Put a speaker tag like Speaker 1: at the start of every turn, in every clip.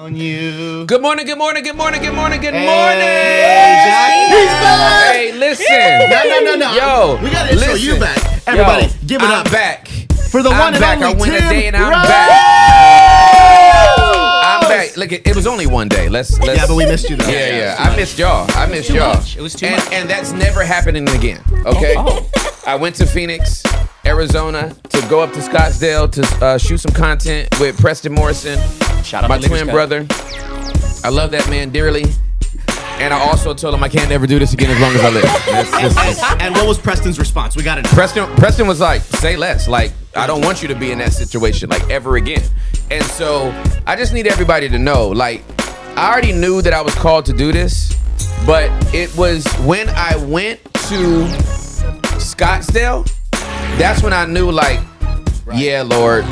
Speaker 1: On you.
Speaker 2: Good morning, good morning, good morning, good morning, good morning.
Speaker 1: He's back.
Speaker 2: Hey, listen.
Speaker 1: No.
Speaker 2: Yo,
Speaker 1: we gotta intro you back. Everybody, give it up.
Speaker 2: I'm back.
Speaker 1: For the one and
Speaker 2: back.
Speaker 1: only
Speaker 2: I went
Speaker 1: Tim
Speaker 2: a day and I'm
Speaker 1: Rose.
Speaker 2: back. I'm back. Look, it was only one day. Let's.
Speaker 1: Yeah, but we missed you though.
Speaker 2: Yeah. I missed y'all.
Speaker 3: It was too much.
Speaker 2: And that's never happening again. Okay. I went to Phoenix, Arizona, to go up to Scottsdale to shoot some content with Preston Morrison,
Speaker 3: Shout out
Speaker 2: my
Speaker 3: to
Speaker 2: twin brother. I love that man dearly. And I also told him I can't never do this again as long as I live.
Speaker 1: And what was Preston's response? We got it.
Speaker 2: Preston was like, say less. Like, I don't want you to be in that situation, like, ever again. And so I just need everybody to know, like, I already knew that I was called to do this, but it was when I went to Scottsdale, that's when I knew, like, yeah, Lord,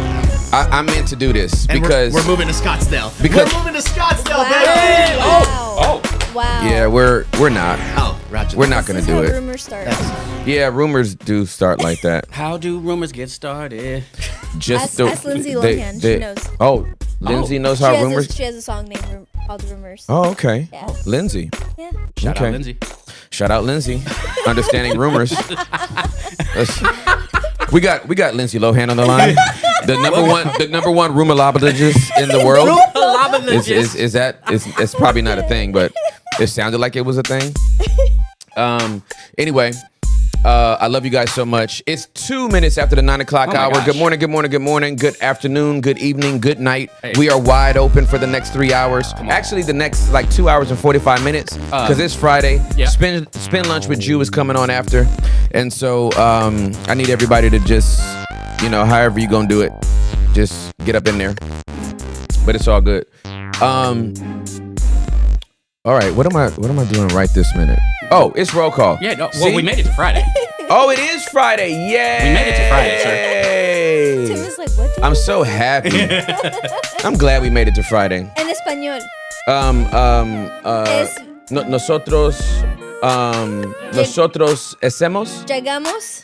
Speaker 2: I'm meant to do this.
Speaker 1: And
Speaker 2: because
Speaker 1: we're moving to Scottsdale.
Speaker 2: Because
Speaker 1: we're moving to Scottsdale,
Speaker 4: Wow.
Speaker 1: baby.
Speaker 4: Wow.
Speaker 2: yeah, we're not.
Speaker 1: Oh, Roger.
Speaker 2: We're not gonna do it.
Speaker 4: Rumors start.
Speaker 2: Yeah, rumors do start like that.
Speaker 3: How do rumors get started?
Speaker 2: Just
Speaker 4: Ask Lindsay Lohan. She knows.
Speaker 2: Oh, Lindsay knows how rumors.
Speaker 4: She has a song named called Rumors.
Speaker 2: Oh, okay.
Speaker 4: Yeah.
Speaker 2: Lindsay.
Speaker 4: Yeah.
Speaker 3: Shout
Speaker 2: Okay.
Speaker 3: out Lindsay.
Speaker 2: Shout out Lindsay. Understanding rumors. We got Lindsay Lohan on the line. The number one rumorologist in the world. It's probably not a thing, but it sounded like it was a thing. Anyway, I love you guys so much. It's 2 minutes after the 9 o'clock hour.
Speaker 3: gosh.
Speaker 2: Good morning, good morning, good morning, good afternoon, good evening, good night.
Speaker 3: Hey.
Speaker 2: We are wide open for the next 3 hours. Actually, the next like 2 hours and 45 minutes because it's Friday.
Speaker 3: Yeah.
Speaker 2: Spin lunch with Jew is coming on after, and so I need everybody to just, however you gonna do it, just get up in there. But it's all good. All right, what am I doing right this minute? Oh, it's roll call.
Speaker 3: Yeah, no,
Speaker 2: See?
Speaker 3: we made it to Friday.
Speaker 2: Oh, it is Friday. Yay!
Speaker 3: We made it to Friday,
Speaker 4: Tim is like, what?
Speaker 2: I'm so happy. I'm glad we made it to Friday.
Speaker 4: En español.
Speaker 2: Nosotros hacemos. Llegamos?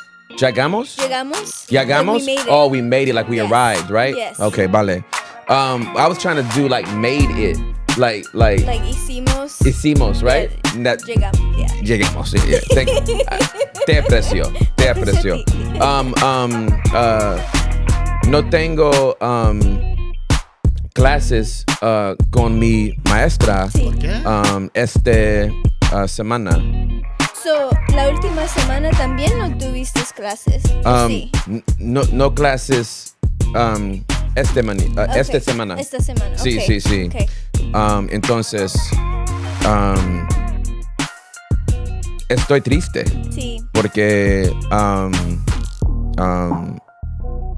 Speaker 4: Like we made it.
Speaker 2: Oh, we made it, like we
Speaker 4: Yes.
Speaker 2: arrived, right?
Speaker 4: Yes.
Speaker 2: Okay, vale. I was trying to do like made it. Like hicimos, right? That,
Speaker 4: Llegamos. Yeah.
Speaker 2: llegamos, yeah. Te aprecio. No tengo clases con mi maestra
Speaker 4: Sí.
Speaker 1: ¿Qué?
Speaker 2: semana.
Speaker 4: So, la última semana también no tuviste clases. Sí.
Speaker 2: No clases esta
Speaker 4: Okay.
Speaker 2: semana.
Speaker 4: Esta semana.
Speaker 2: Sí,
Speaker 4: Okay.
Speaker 2: sí.
Speaker 4: Okay.
Speaker 2: Entonces, estoy triste
Speaker 4: Sí.
Speaker 2: porque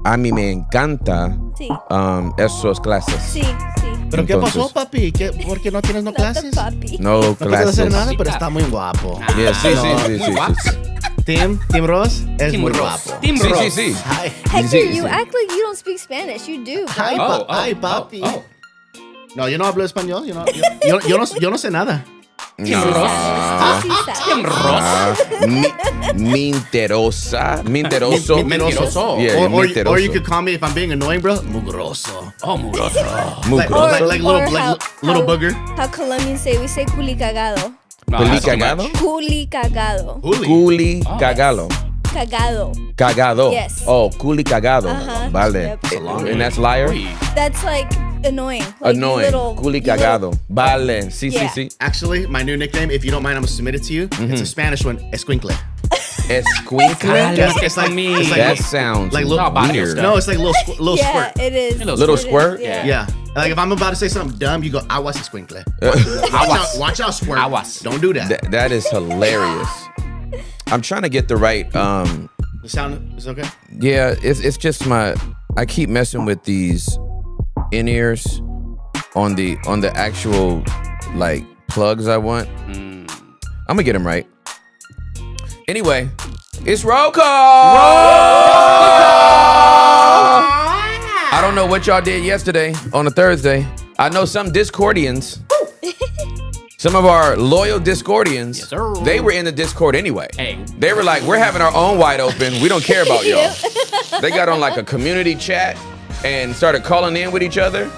Speaker 2: a mí me encanta
Speaker 4: Sí.
Speaker 2: esas clases.
Speaker 4: Sí.
Speaker 1: ¿Pero qué
Speaker 2: Entonces-
Speaker 1: pasó, papi? ¿Por qué no tienes no
Speaker 4: Not the
Speaker 1: clases?
Speaker 4: puppy.
Speaker 2: No
Speaker 1: No puedo
Speaker 2: clases.
Speaker 1: hacer nada, pero está muy guapo.
Speaker 2: Yeah, sí.
Speaker 3: Muy guapo.
Speaker 1: Tim Ross es
Speaker 3: Tim
Speaker 1: muy
Speaker 3: Ross.
Speaker 1: guapo.
Speaker 3: Tim
Speaker 2: Sí,
Speaker 3: Ross.
Speaker 2: sí, sí.
Speaker 1: Hi.
Speaker 4: Hector,
Speaker 2: Sí,
Speaker 4: you
Speaker 2: sí.
Speaker 4: act like you don't speak Spanish. You do.
Speaker 1: Hi,
Speaker 3: Oh,
Speaker 1: hi, papi.
Speaker 3: oh.
Speaker 1: No, yo no hablo español. Yo no sé nada.
Speaker 3: Tim
Speaker 2: No.
Speaker 3: Ross.
Speaker 4: Sí, sí,
Speaker 3: Tim Ross.
Speaker 2: Mentiroso.
Speaker 1: Mentiroso.
Speaker 2: Yeah,
Speaker 1: or
Speaker 2: mentiroso.
Speaker 1: you could call me, if I'm being annoying, bro, mugroso.
Speaker 3: Oh, mugroso.
Speaker 1: Like
Speaker 2: Mugroso.
Speaker 1: little booger.
Speaker 4: How Colombians say, we say culicagado.
Speaker 3: No,
Speaker 2: Culi
Speaker 3: that's too
Speaker 2: cagado?
Speaker 3: much.
Speaker 4: Culicagado.
Speaker 2: Culi cagalo.
Speaker 4: Cagado.
Speaker 2: Cagado.
Speaker 4: Yes.
Speaker 2: Oh, culi cagado.
Speaker 4: Uh-huh.
Speaker 2: Vale.
Speaker 4: Yep.
Speaker 3: That's a long
Speaker 2: And that's
Speaker 3: name.
Speaker 2: liar?
Speaker 3: Uy.
Speaker 4: That's like annoying. Like
Speaker 2: Annoying. Culi cagado. Vale. Sí,
Speaker 4: Yeah.
Speaker 2: sí.
Speaker 1: Actually, my new nickname, if you don't mind, I'm gonna submit it to you. It's a Spanish one, escuincle.
Speaker 2: Escuincle?
Speaker 1: It's like
Speaker 2: That sounds
Speaker 1: like little
Speaker 3: barrio
Speaker 2: weird.
Speaker 3: stuff.
Speaker 1: No, it's like little
Speaker 4: Yeah,
Speaker 1: squirt.
Speaker 4: it is.
Speaker 2: Little
Speaker 4: It is,
Speaker 2: squirt?
Speaker 4: Yeah.
Speaker 1: Yeah. Like if I'm about to say something dumb, you go, aguas escuincle. Watch out, squirt.
Speaker 3: Aguas.
Speaker 1: Don't do that.
Speaker 2: That is hilarious. I'm trying to get the right
Speaker 1: The sound is okay?
Speaker 2: yeah, it's just I keep messing with these in-ears on the actual like plugs I want. I'm gonna get them right. Anyway, it's roll call. I don't know what y'all did yesterday on a Thursday. I know some Discordians, some of our loyal Discordians,
Speaker 3: Yes, sir.
Speaker 2: they were in the Discord anyway.
Speaker 3: Hey.
Speaker 2: They were like, we're having our own wide open. We don't care about y'all. They got on like a community chat and started calling in with each other.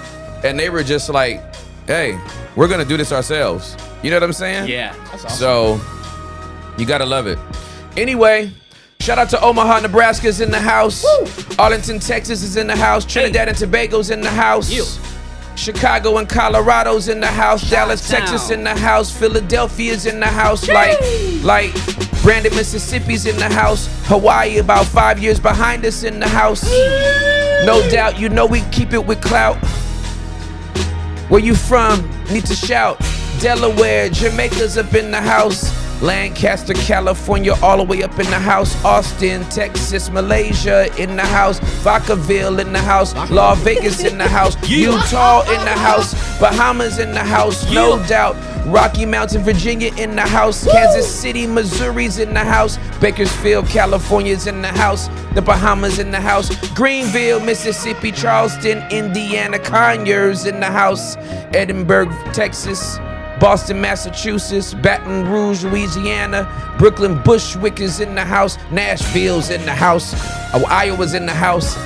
Speaker 2: And they were just like, hey, we're gonna do this ourselves. You know what I'm saying?
Speaker 3: Yeah. That's awesome.
Speaker 2: So you gotta love it. Anyway, shout out to Omaha, Nebraska's in the house. Woo! Arlington, Texas is in the house. Trinidad and Tobago's in the house. Chicago and Colorado's in the house. Dallas, Texas in the house. Philadelphia's in the house. Like Brandon, Mississippi's in the house. Hawaii about 5 years behind us in the house. No doubt, you know we keep it with clout. Where you from? Need to shout. Delaware, Jamaica's up in the house. Lancaster, California, all the way up in the house. Austin, Texas, Malaysia in the house. Vacaville in the house. Las Vegas in the house. Utah in the house. Bahamas in the house, no doubt. Rocky Mountain, Virginia in the house. Kansas City, Missouri's in the house. Bakersfield, California's in the house. The Bahamas in the house. Greenville, Mississippi, Charleston, Indiana, Conyers in the house. Edinburgh, Texas. Boston, Massachusetts, Baton Rouge, Louisiana, Brooklyn, Bushwick is in the house, Nashville's in the house, Iowa's in the house,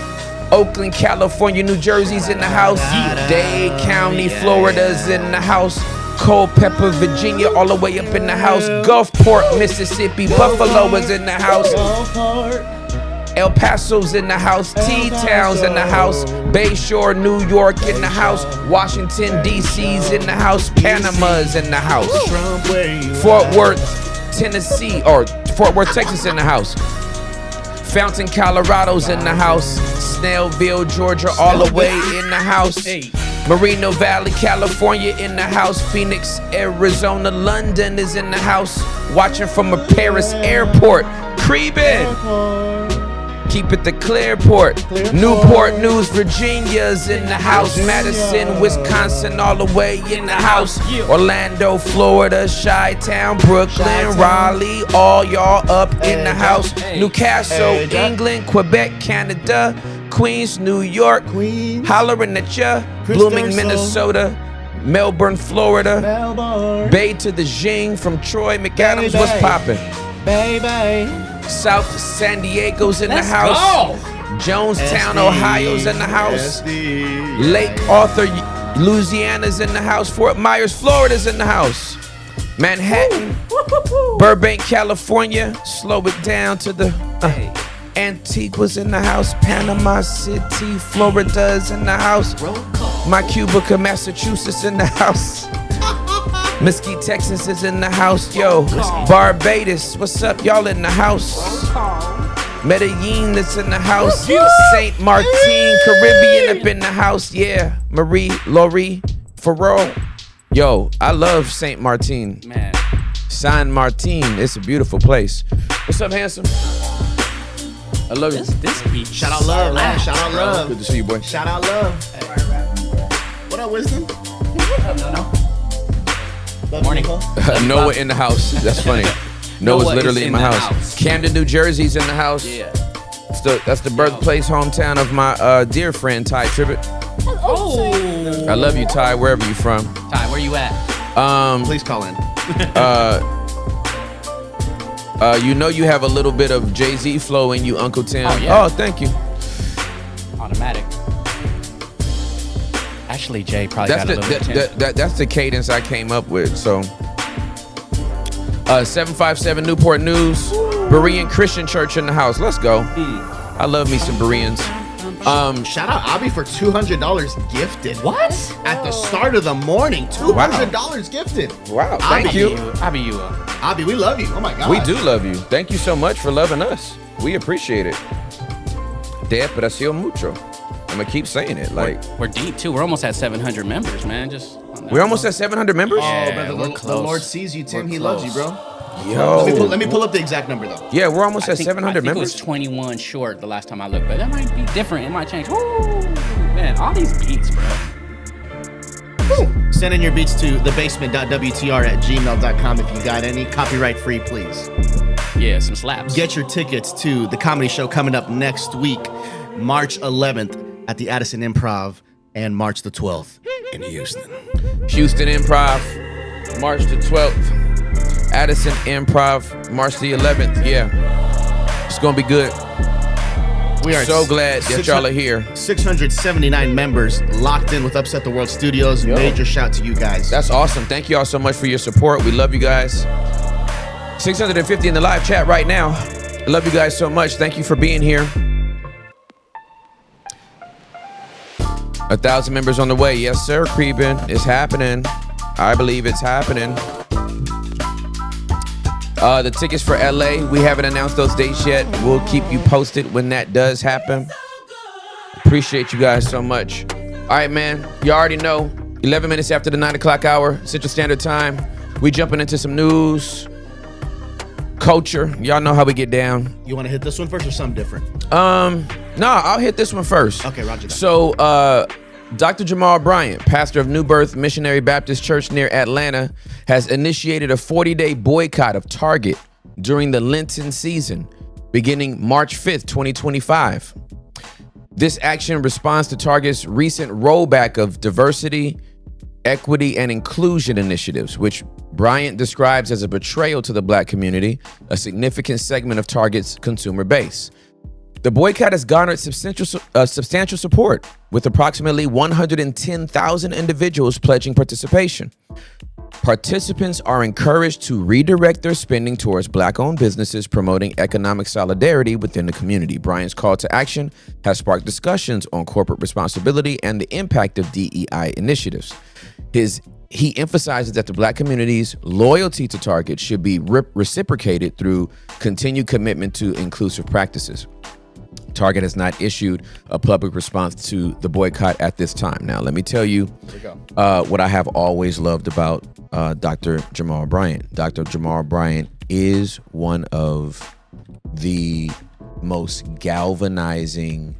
Speaker 2: Oakland, California, New Jersey's in the house, Dade County, Florida's in the house, Culpeper, Virginia, all the way up in the house, Gulfport, Mississippi, Buffalo is in the house, El Paso's in the house, T-Town's in the house, Bayshore, New York in the house, Washington, D.C.'s in the house, Panama's in the house, Fort Worth, Tennessee, or Fort Worth, Texas in the house, Fountain, Colorado's in the house, Snellville, Georgia, all the way in the house, Moreno Valley, California in the house, Phoenix, Arizona, London is in the house, watching from a Paris airport, creeping. Keep it the Clearport. Newport News, Virginia's in the house. Madison, Wisconsin, all the way in the house. Orlando, Florida, Chi-Town, Brooklyn, Raleigh, all y'all up in the house. Newcastle, England, Quebec, Canada, Queens, New York, hollering at ya. Blooming, Minnesota, Melbourne, Florida, Bay to the Jing from Troy, McAdams, what's poppin'? South San Diego's in the house. Jonestown, Ohio's in the house. Lake Arthur, Louisiana's in the house. Fort Myers, Florida's in the house. Manhattan, Burbank, California. Slow it down to the Antigua's in the house. Panama City, Florida's in the house. My Cubica, Massachusetts in the house. Mesquite, Texas is in the house, yo. Barbados, what's up, y'all in the house? Medellin is in the house. St. Martin, Caribbean up in the house, yeah. Marie, Laurie, Farrell. Yo, I love St. Martin.
Speaker 3: Man.
Speaker 2: San Martin, it's a beautiful place. What's up, handsome? I love you.
Speaker 3: This beat.
Speaker 1: Shout out love, man. Shout out love.
Speaker 2: Good to see you, boy.
Speaker 1: Shout out love. What up, Wisdom?
Speaker 3: No.
Speaker 1: Morning.
Speaker 2: Noah in the house. That's funny. Noah's literally in my house. Camden, New Jersey's in the house.
Speaker 3: Yeah.
Speaker 2: That's the birthplace, hometown of my dear friend Ty Tribbett.
Speaker 3: Oh.
Speaker 2: I love you, Ty, wherever you from.
Speaker 3: Ty, where you at?
Speaker 1: Please call in.
Speaker 2: You know you have a little bit of Jay-Z flow in you, Uncle Tim.
Speaker 3: Oh, yeah.
Speaker 2: Oh, thank you.
Speaker 3: Automatic. Actually, Jay probably got a little bit.
Speaker 2: That's the cadence I came up with. So, 757 Newport News, Berean Christian Church in the house. Let's go. I love me some Bereans.
Speaker 1: Shout out Abby for $200 gifted.
Speaker 3: What?
Speaker 1: At the start of the morning, $200 gifted.
Speaker 2: Wow, thank you.
Speaker 1: Abby, we love you. Oh my God.
Speaker 2: We do love you. Thank you so much for loving us. We appreciate it. Te aprecio mucho. I'm gonna keep saying it. Like
Speaker 3: we're deep too. We're almost at 700 members, man.
Speaker 2: We're almost at 700 members.
Speaker 1: Oh, brother, the Lord sees you, Tim. He loves you, bro.
Speaker 2: Yo,
Speaker 1: let me pull up the exact number though.
Speaker 2: Yeah, we're almost at 700
Speaker 3: I think
Speaker 2: members.
Speaker 3: it was 21 short the last time I looked, but that might be different. It might change. Woo! Man, all these beats, bro.
Speaker 1: Send in your beats to TheBasement.WTR@gmail.com if you got any. Copyright free, please.
Speaker 3: Yeah, some slaps.
Speaker 1: Get your tickets to the comedy show coming up next week, March 11th at the Addison Improv, and March the 12th in Houston.
Speaker 2: Houston Improv, March the 12th. Addison Improv, March the 11th. Yeah, it's gonna be good.
Speaker 1: We are
Speaker 2: so glad that y'all are here.
Speaker 1: 679 members locked in with Upset the World Studios. Major shout to you guys.
Speaker 2: That's awesome. Thank you all so much for your support. We love you guys. 650 in the live chat right now. I love you guys so much. Thank you for being here. 1,000 members on the way. Yes, sir, Creepin'. It's happening. I believe it's happening. The tickets for LA, we haven't announced those dates yet. We'll keep you posted when that does happen. Appreciate you guys so much. All right, man. You already know, 11 minutes after the 9 o'clock hour, Central Standard Time, we jumping into some news, culture. Y'all know how we get down.
Speaker 1: You want to hit this one first or something different?
Speaker 2: No, I'll hit this one first.
Speaker 1: Okay, roger that.
Speaker 2: So, Dr. Jamal Bryant, pastor of New Birth Missionary Baptist Church near Atlanta, has initiated a 40-day boycott of Target during the Lenten season, beginning March 5th, 2025. This action responds to Target's recent rollback of diversity, equity, and inclusion initiatives, which Bryant describes as a betrayal to the Black community, a significant segment of Target's consumer base. The boycott has garnered substantial support, with approximately 110,000 individuals pledging participation. Participants are encouraged to redirect their spending towards Black-owned businesses promoting economic solidarity within the community. Bryant's call to action has sparked discussions on corporate responsibility and the impact of DEI initiatives. He emphasizes that the Black community's loyalty to Target should be reciprocated through continued commitment to inclusive practices. Target has not issued a public response to the boycott at this time. Now, let me tell you what I have always loved about Dr. Jamal Bryant. Dr. Jamal Bryant is one of the most galvanizing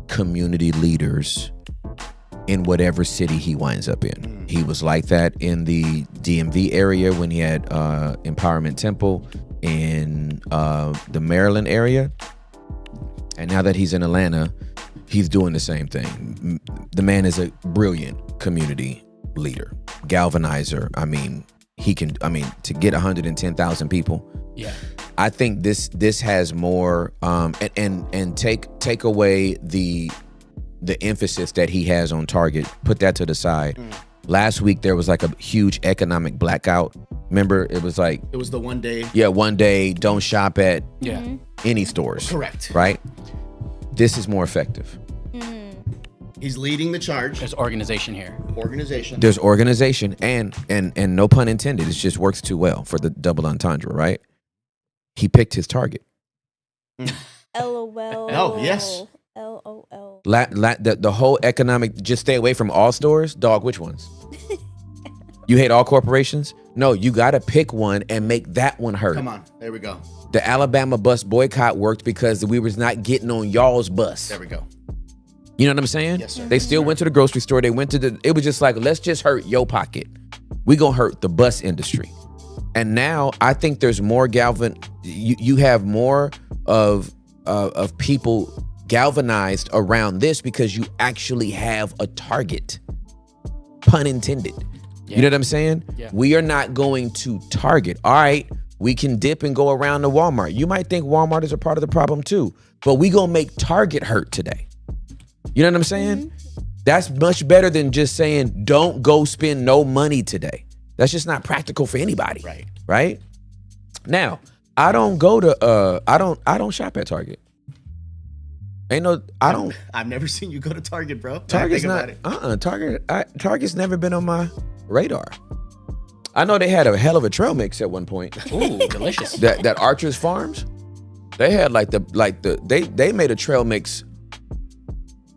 Speaker 2: community leaders in whatever city he winds up in. He was like that in the DMV area when he had Empowerment Temple in the Maryland area. And now that he's in Atlanta, he's doing the same thing. The man is a brilliant community leader, galvanizer. I mean, to get 110,000 people.
Speaker 3: Yeah.
Speaker 2: I think this has more and take away the emphasis that he has on Target. Put that to the side. Last week there was like a huge economic blackout. Remember, it was the one day. Yeah, one day. Don't shop at any stores. Correct. Right. This is more effective.
Speaker 1: He's leading the charge.
Speaker 3: There's organization here.
Speaker 2: There's organization and no pun intended. It just works too well for the double entendre, right? He picked his target.
Speaker 4: LOL.
Speaker 1: Oh, yes.
Speaker 4: LOL.
Speaker 2: The whole economic, just stay away from all stores. Dog, which ones? You hate all corporations? No, you got to pick one and make that one hurt.
Speaker 1: Come on. There we go.
Speaker 2: The Alabama bus boycott worked because we was not getting on y'all's bus.
Speaker 1: There we go.
Speaker 2: You know what I'm saying?
Speaker 1: Yes, sir.
Speaker 2: They still went to the grocery store. They went to it was just like, let's just hurt your pocket. We gonna hurt the bus industry. And now I think there's more you have more of people galvanized around this because you actually have a target. Pun intended. Yeah. You know what I'm saying?
Speaker 3: Yeah.
Speaker 2: We are not going to Target. All right, we can dip and go around to Walmart. You might think Walmart is a part of the problem too, but we gonna make Target hurt today. You know what I'm saying? That's much better than just saying, don't go spend no money today. That's just not practical for anybody. Right? Now, I don't go to I don't shop at Target.
Speaker 1: I've never seen you go to Target, bro.
Speaker 2: Target's not Target's never been on my radar. I know they had a hell of a trail mix at one point.
Speaker 3: Ooh, delicious.
Speaker 2: That Archer's Farms, they had they made a trail mix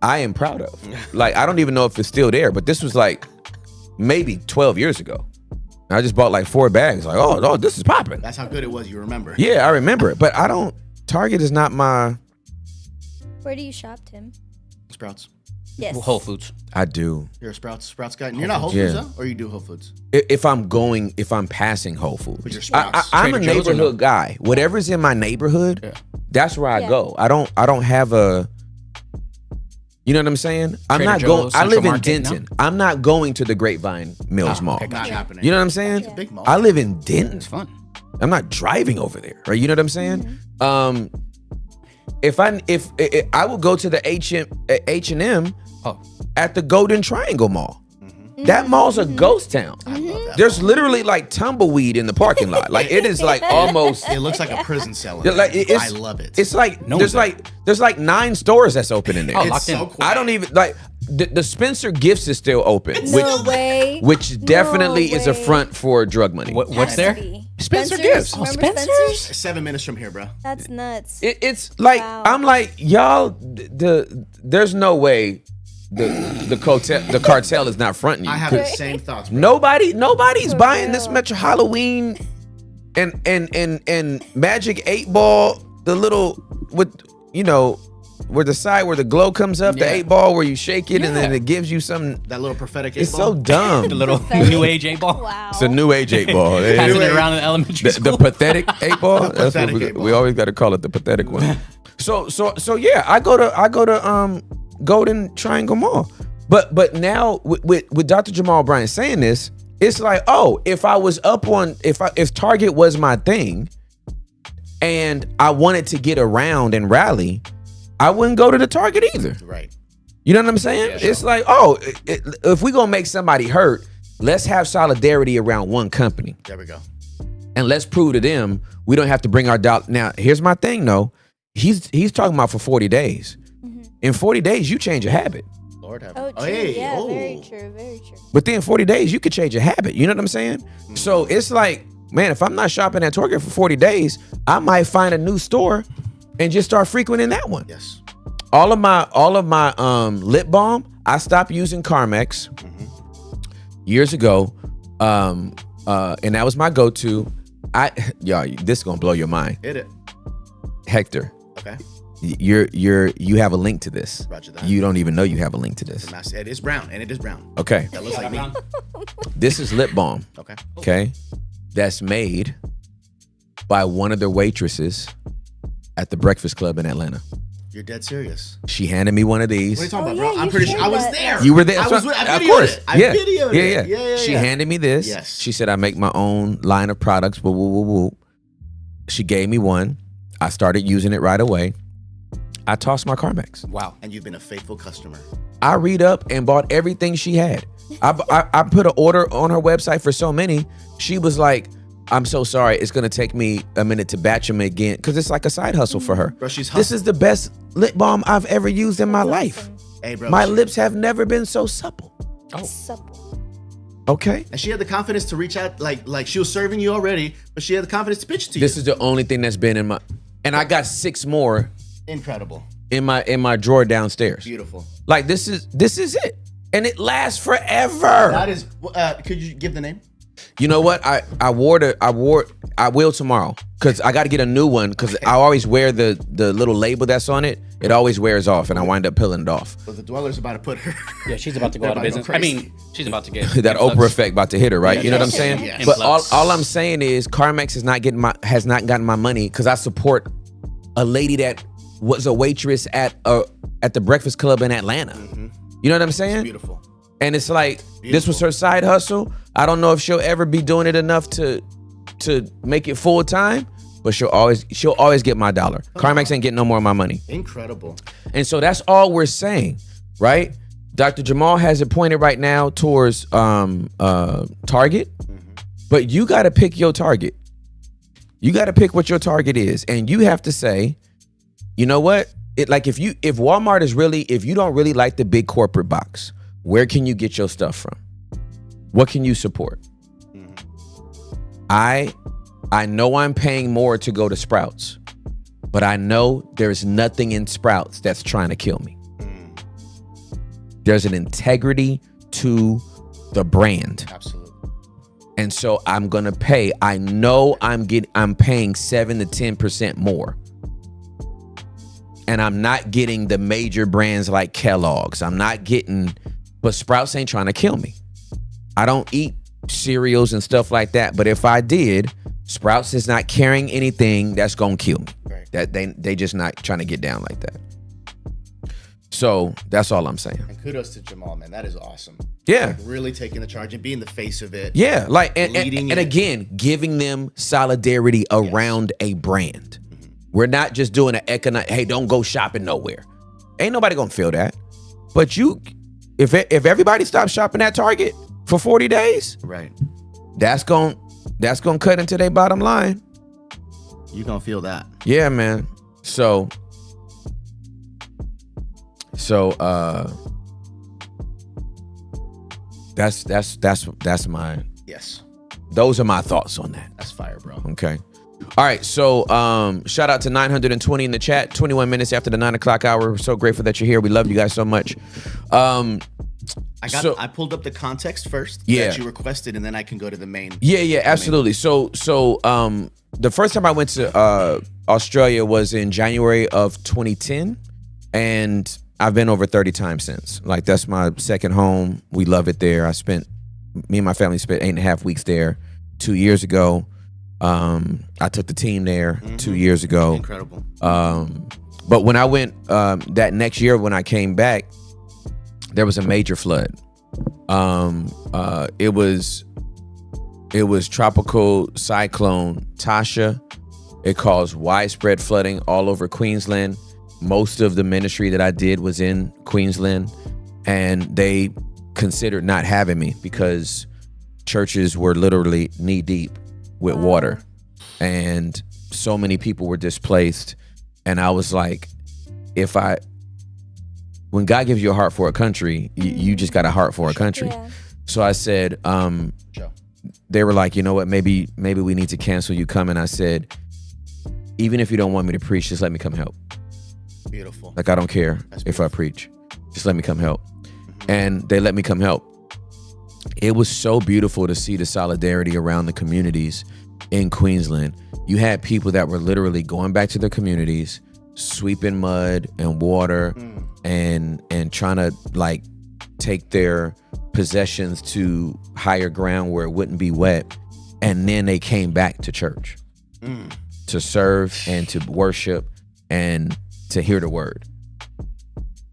Speaker 2: I am proud of. Like, I don't even know if it's still there, but this was like maybe 12 years ago. And I just bought like 4 bags. Like, oh, this is popping.
Speaker 1: That's how good it was. You remember?
Speaker 2: Yeah, I remember it. But Target is not my.
Speaker 4: Where do you shop, Tim?
Speaker 1: Sprouts.
Speaker 4: Yes.
Speaker 3: Whole Foods.
Speaker 2: I do.
Speaker 1: You're a Sprouts guy. You're not Whole Foods, though? Or you do Whole Foods?
Speaker 2: If I'm passing Whole Foods.
Speaker 1: But you're Sprouts.
Speaker 2: I'm a neighborhood guy. Whatever's in my neighborhood, that's where I go. I don't have a. You know what I'm saying? I'm not going. I live in Denton. No? I'm not going to the Grapevine Mills Mall.
Speaker 1: Not happening.
Speaker 2: You know what I'm saying?
Speaker 1: It's a big mall.
Speaker 2: I live in Denton.
Speaker 3: It's fun.
Speaker 2: I'm not driving over there. Right? You know what I'm saying? if I would go to the H&M
Speaker 3: Oh,
Speaker 2: at the Golden Triangle Mall. That mall's a ghost town.
Speaker 1: I love that.
Speaker 2: There's literally like tumbleweed in the parking lot. Like it is like almost.
Speaker 1: It looks like a prison cell. in
Speaker 2: Yeah,
Speaker 1: there.
Speaker 2: like, it's,
Speaker 1: I love it.
Speaker 2: It's like
Speaker 3: No
Speaker 2: there's
Speaker 3: one's
Speaker 2: like 9 stores that's open in there.
Speaker 3: Oh,
Speaker 1: It's
Speaker 3: locked in.
Speaker 1: so quiet.
Speaker 2: I don't even like the Spencer Gifts is still open,
Speaker 4: No way.
Speaker 2: which definitely
Speaker 4: No
Speaker 2: is a
Speaker 4: way.
Speaker 2: front for drug money.
Speaker 3: what's
Speaker 4: Has to
Speaker 3: there?
Speaker 4: be.
Speaker 2: Spencer
Speaker 4: Spencer's?
Speaker 2: Gifts.
Speaker 4: Remember
Speaker 3: Spencer's?
Speaker 1: 7 minutes from here, bro.
Speaker 4: That's nuts.
Speaker 2: It's like
Speaker 4: Wow.
Speaker 2: I'm like y'all. There's no way the cartel is not fronting you.
Speaker 1: I have the same thoughts, bro.
Speaker 2: Nobody's
Speaker 4: For
Speaker 2: buying this
Speaker 4: real.
Speaker 2: much Halloween and Magic 8 Ball, the little with where the side where the glow comes up, the
Speaker 1: Yeah.
Speaker 2: 8 Ball where you shake it and then
Speaker 3: Yeah.
Speaker 2: it gives you some.
Speaker 1: That little prophetic.
Speaker 2: It's
Speaker 1: 8-ball.
Speaker 2: so dumb.
Speaker 3: The little
Speaker 4: Pathetic.
Speaker 3: new age 8-ball.
Speaker 4: Wow.
Speaker 2: It's a new age 8 Ball.
Speaker 3: Passing
Speaker 1: New
Speaker 3: it
Speaker 1: age.
Speaker 3: around in elementary
Speaker 2: The
Speaker 3: school.
Speaker 2: pathetic 8 Ball. That's what
Speaker 1: pathetic
Speaker 2: we
Speaker 1: 8-ball.
Speaker 2: always got to call it, the pathetic one. So yeah, I go to Golden Triangle Mall. But now with Dr. Jamal Bryant saying this, it's like, oh, if I was up on if Target was my thing and I wanted to get around and rally, I wouldn't go to the Target either.
Speaker 1: Right.
Speaker 2: You know what I'm saying? It's like, oh, if we gonna make somebody hurt, let's have solidarity around one company.
Speaker 1: There we go.
Speaker 2: And let's prove to them we don't have to bring our dollar. Now, here's my thing though. He's talking about for 40 days. In 40 days, you change a habit.
Speaker 1: Lord have.
Speaker 4: Oh, true.
Speaker 1: hey,
Speaker 4: Yeah,
Speaker 1: oh.
Speaker 4: very true. Very true.
Speaker 2: Within 40 days, you could change a habit. You know what I'm saying? So it's like, man, if I'm not shopping at Target for 40 days, I might find a new store and just start frequenting that one.
Speaker 1: Yes.
Speaker 2: All of my lip balm, I stopped using Carmex years ago. And that was my go-to. Y'all, this is gonna blow your mind.
Speaker 1: Hit it.
Speaker 2: Hector,
Speaker 1: Okay.
Speaker 2: you have a link to this.
Speaker 1: Roger that.
Speaker 2: You don't even know you have a link to this.
Speaker 1: It is brown, and it is brown.
Speaker 2: Okay.
Speaker 1: That looks like me.
Speaker 2: This is lip balm.
Speaker 1: Okay.
Speaker 2: Okay. That's made by one of the waitresses at the Breakfast Club in Atlanta.
Speaker 1: You're dead serious.
Speaker 2: She handed me one of these.
Speaker 1: What are you talking
Speaker 4: Oh,
Speaker 1: about, bro?
Speaker 4: yeah,
Speaker 1: I'm
Speaker 4: you
Speaker 1: pretty sure I
Speaker 4: shared
Speaker 1: was
Speaker 4: that.
Speaker 1: there.
Speaker 2: You were there.
Speaker 1: I
Speaker 2: So-
Speaker 1: was. I
Speaker 2: of
Speaker 1: videoed
Speaker 2: course.
Speaker 1: it. I
Speaker 2: Yeah.
Speaker 1: videoed it.
Speaker 2: Yeah. She handed me this.
Speaker 1: Yes.
Speaker 2: She said I make my own line of products. Woo, woo, woo, woo. She gave me one. I started using it right away. I tossed my Carmex.
Speaker 3: Wow.
Speaker 1: And you've been a faithful customer.
Speaker 2: I read up and bought everything she had. I put an order on her website for so many. She was like, I'm so sorry. It's going to take me a minute to batch them again because it's like a side hustle for her.
Speaker 1: Bro, she's
Speaker 2: This is the best lip balm I've ever used in my life.
Speaker 1: Hey, bro.
Speaker 2: My lips have never been so supple.
Speaker 4: Supple.
Speaker 2: Okay?
Speaker 1: And she had the confidence to reach out, like she was serving you already, but she had the confidence to pitch to you.
Speaker 2: This is the only thing that's been in my, and I got 6 more
Speaker 1: Incredible.
Speaker 2: in my drawer downstairs.
Speaker 1: Beautiful.
Speaker 2: Like this is it. And it lasts forever.
Speaker 1: That is, could you give the name?
Speaker 2: You know what? I will tomorrow because I got to get a new one because I always wear the little label that's on it. It always wears off and I wind up peeling it off.
Speaker 1: But the dweller's about to put her.
Speaker 3: Yeah, she's about to go out of
Speaker 1: Everybody
Speaker 3: business.
Speaker 1: go
Speaker 3: I
Speaker 1: crazy.
Speaker 3: mean, she's about to get
Speaker 2: That
Speaker 3: influx.
Speaker 2: Oprah effect about to hit her, right? You know what I'm saying?
Speaker 1: Yes.
Speaker 2: But
Speaker 3: Influx.
Speaker 2: all I'm saying is Carmex has not gotten my money because I support a lady that was a waitress at the Breakfast Club in Atlanta. You know what I'm saying?
Speaker 1: Beautiful.
Speaker 2: And it's like this was her side hustle. I don't know if she'll ever be doing it enough to make it full time, but she'll always get my dollar. Carmex ain't getting no more of my money.
Speaker 1: Incredible.
Speaker 2: And so that's all we're saying, right? Dr. Jamal has it pointed right now towards Target, but you got to pick your target. You got to pick what your target is, and you have to say, you know what? If Walmart is really, if you don't really like the big corporate box, where can you get your stuff from? What can you support? I know I'm paying more to go to Sprouts, but I know there's nothing in Sprouts that's trying to kill me. There's an integrity to the brand.
Speaker 1: Absolutely.
Speaker 2: And so I'm going to pay. I know I'm paying 7 to 10% more. And I'm not getting the major brands like Kellogg's. But Sprouts ain't trying to kill me. I don't eat cereals and stuff like that, but if I did, Sprouts is not carrying anything that's gonna kill me.
Speaker 1: Right.
Speaker 2: That they just not trying to get down like that. So that's all I'm saying.
Speaker 1: And kudos to Jamal, man. That is awesome.
Speaker 2: Yeah.
Speaker 1: Like, really taking the charge and being the face of it.
Speaker 2: Yeah, like and
Speaker 1: Leading it.
Speaker 2: again, giving them solidarity around a brand. We're not just doing an economic, hey, don't go shopping nowhere. Ain't nobody gonna feel that. But if everybody stops shopping at Target for 40 days,
Speaker 1: right,
Speaker 2: that's gonna cut into their bottom line.
Speaker 1: You gonna feel that.
Speaker 2: Yeah, man. So that's my,
Speaker 1: yes.
Speaker 2: Those are my thoughts on that.
Speaker 1: That's fire, bro.
Speaker 2: Okay. All right. So shout out to 920 in the chat. 21 minutes after the 9 o'clock hour. We're so grateful that you're here. We love you guys so much.
Speaker 1: I pulled up the context first that you requested, and then I can go to the main.
Speaker 2: Yeah, absolutely. So the first time I went to Australia was in January of 2010, and I've been over 30 times since. Like, that's my second home. We love it there. Me and my family spent 8.5 weeks there 2 years ago. I took the team there 2 years ago.
Speaker 1: Incredible.
Speaker 2: But when I went that next year, when I came back, there was a major flood. It was tropical cyclone Tasha. It caused widespread flooding all over Queensland. Most of the ministry that I did was in Queensland, and they considered not having me because churches were literally knee deep with water, and so many people were displaced. And I was like, when God gives you a heart for a country, you just got a heart for a country. Yeah. So I said, they were like, you know what, maybe we need to cancel you coming. I said, even if you don't want me to preach, just let me come help.
Speaker 1: Beautiful.
Speaker 2: Like, I don't care if I preach, just let me come help. And they let me come help. It was so beautiful to see the solidarity around the communities in Queensland. You had people that were literally going back to their communities, sweeping mud and water, and trying to like take their possessions to higher ground where it wouldn't be wet. And then they came back to church to serve and to worship and to hear the word.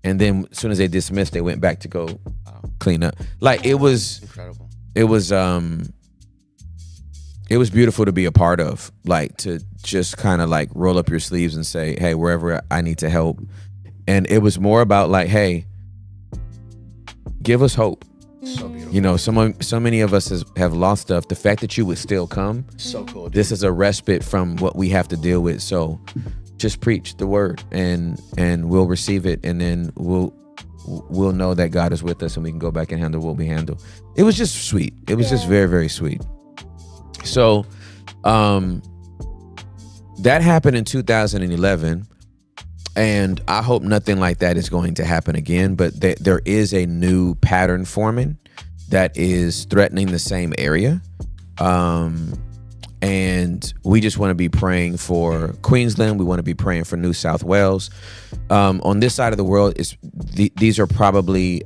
Speaker 2: And then as soon as they dismissed, they went back to go clean up. Like, it was
Speaker 1: incredible.
Speaker 2: It was beautiful to be a part of, like, to just kind of like roll up your sleeves and say, hey, wherever I need to help. And it was more about like, hey, give us hope.
Speaker 1: So beautiful.
Speaker 2: You know, so many of us have lost stuff. The fact that you would still come,
Speaker 1: so cool. Dude.
Speaker 2: This is a respite from what we have to deal with. So just preach the word, and we'll receive it, and then we'll know that God is with us, and we can go back and handle what we handle. It was just sweet. It was just very, very sweet. So that happened in 2011, and I hope nothing like that is going to happen again, but there is a new pattern forming that is threatening the same area. And we just want to be praying for Queensland. We want to be praying for New South Wales. On this side of the world, these are probably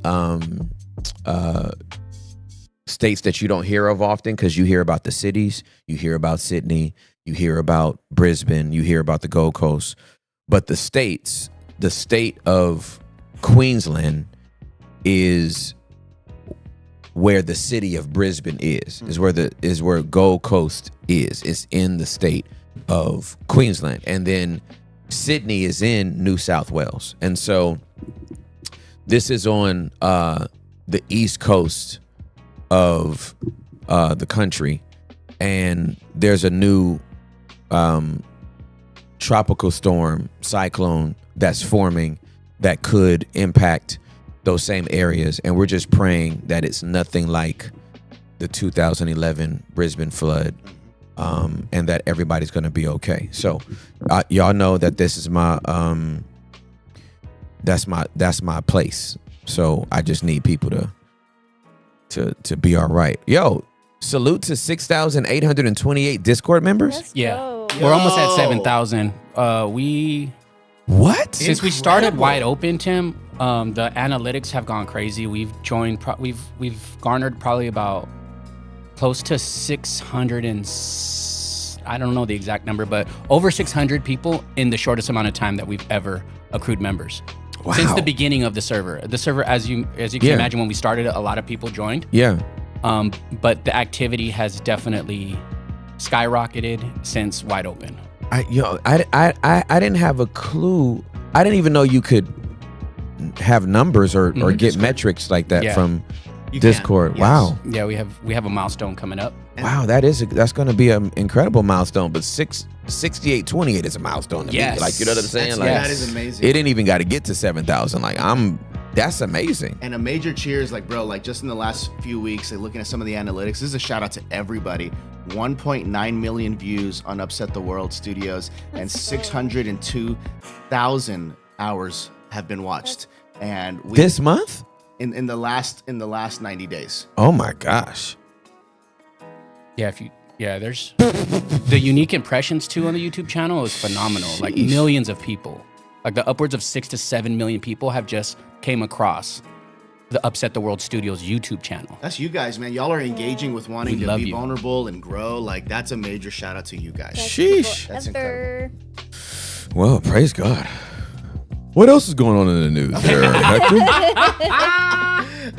Speaker 2: states that you don't hear of often, because you hear about the cities, you hear about Sydney, you hear about Brisbane, you hear about the Gold Coast. But the state of Queensland is where the city of Brisbane is where Gold Coast is. It's in the state of Queensland. And then Sydney is in New South Wales. And so this is on the east coast of the country. And there's a new tropical storm, cyclone, that's forming that could impact those same areas. And we're just praying that it's nothing like the 2011 Brisbane flood, and that everybody's going to be okay. So y'all know that this is my that's my place. So I just need people to be all right. Yo, salute to 6,828 Discord members.
Speaker 4: Let's
Speaker 3: Yeah.
Speaker 4: go.
Speaker 3: We're almost at 7,000. Since we started Wide Open, Tim, the analytics have gone crazy. We've garnered probably about close to 600 and I don't know the exact number, but over 600 people in the shortest amount of time that we've ever accrued members.
Speaker 2: Wow.
Speaker 3: Since the beginning of the server. The server, as you can imagine, when we started, a lot of people joined.
Speaker 2: Yeah.
Speaker 3: But the activity has definitely skyrocketed since Wide Open.
Speaker 2: I didn't have a clue. I didn't even know you could have numbers or get
Speaker 1: Discord.
Speaker 2: metrics like that from
Speaker 1: You
Speaker 2: Discord.
Speaker 1: can, yes.
Speaker 2: Wow.
Speaker 3: Yeah, we have a milestone coming up.
Speaker 2: Wow, that's going to be an incredible milestone. But 6828 is a milestone to me.
Speaker 3: Yes.
Speaker 2: Like, you know what I'm saying? Like,
Speaker 1: that is amazing.
Speaker 2: it didn't even got to get to 7,000. Like, that's amazing.
Speaker 1: And a major cheers, like, bro, like, just in the last few weeks, like, looking at some of the analytics, this is a shout out to everybody. 1.9 million views on Upset the World Studios, and 602,000 hours have been watched. And
Speaker 2: This month?
Speaker 1: in the last 90 days.
Speaker 2: Oh my gosh.
Speaker 3: Yeah, there's the unique impressions too on the YouTube channel is phenomenal. Like millions of people, like the upwards of 6 to 7 million people have just came across the Upset the World Studios YouTube channel.
Speaker 1: That's you guys, man. Y'all are engaging with wanting
Speaker 3: We
Speaker 1: to
Speaker 3: love
Speaker 1: be
Speaker 3: you.
Speaker 1: vulnerable and grow. Like, that's a major shout out to you guys.
Speaker 2: Sheesh.
Speaker 1: That's
Speaker 4: Ever.
Speaker 2: Well, praise God. What else is going on in the news there, Hector?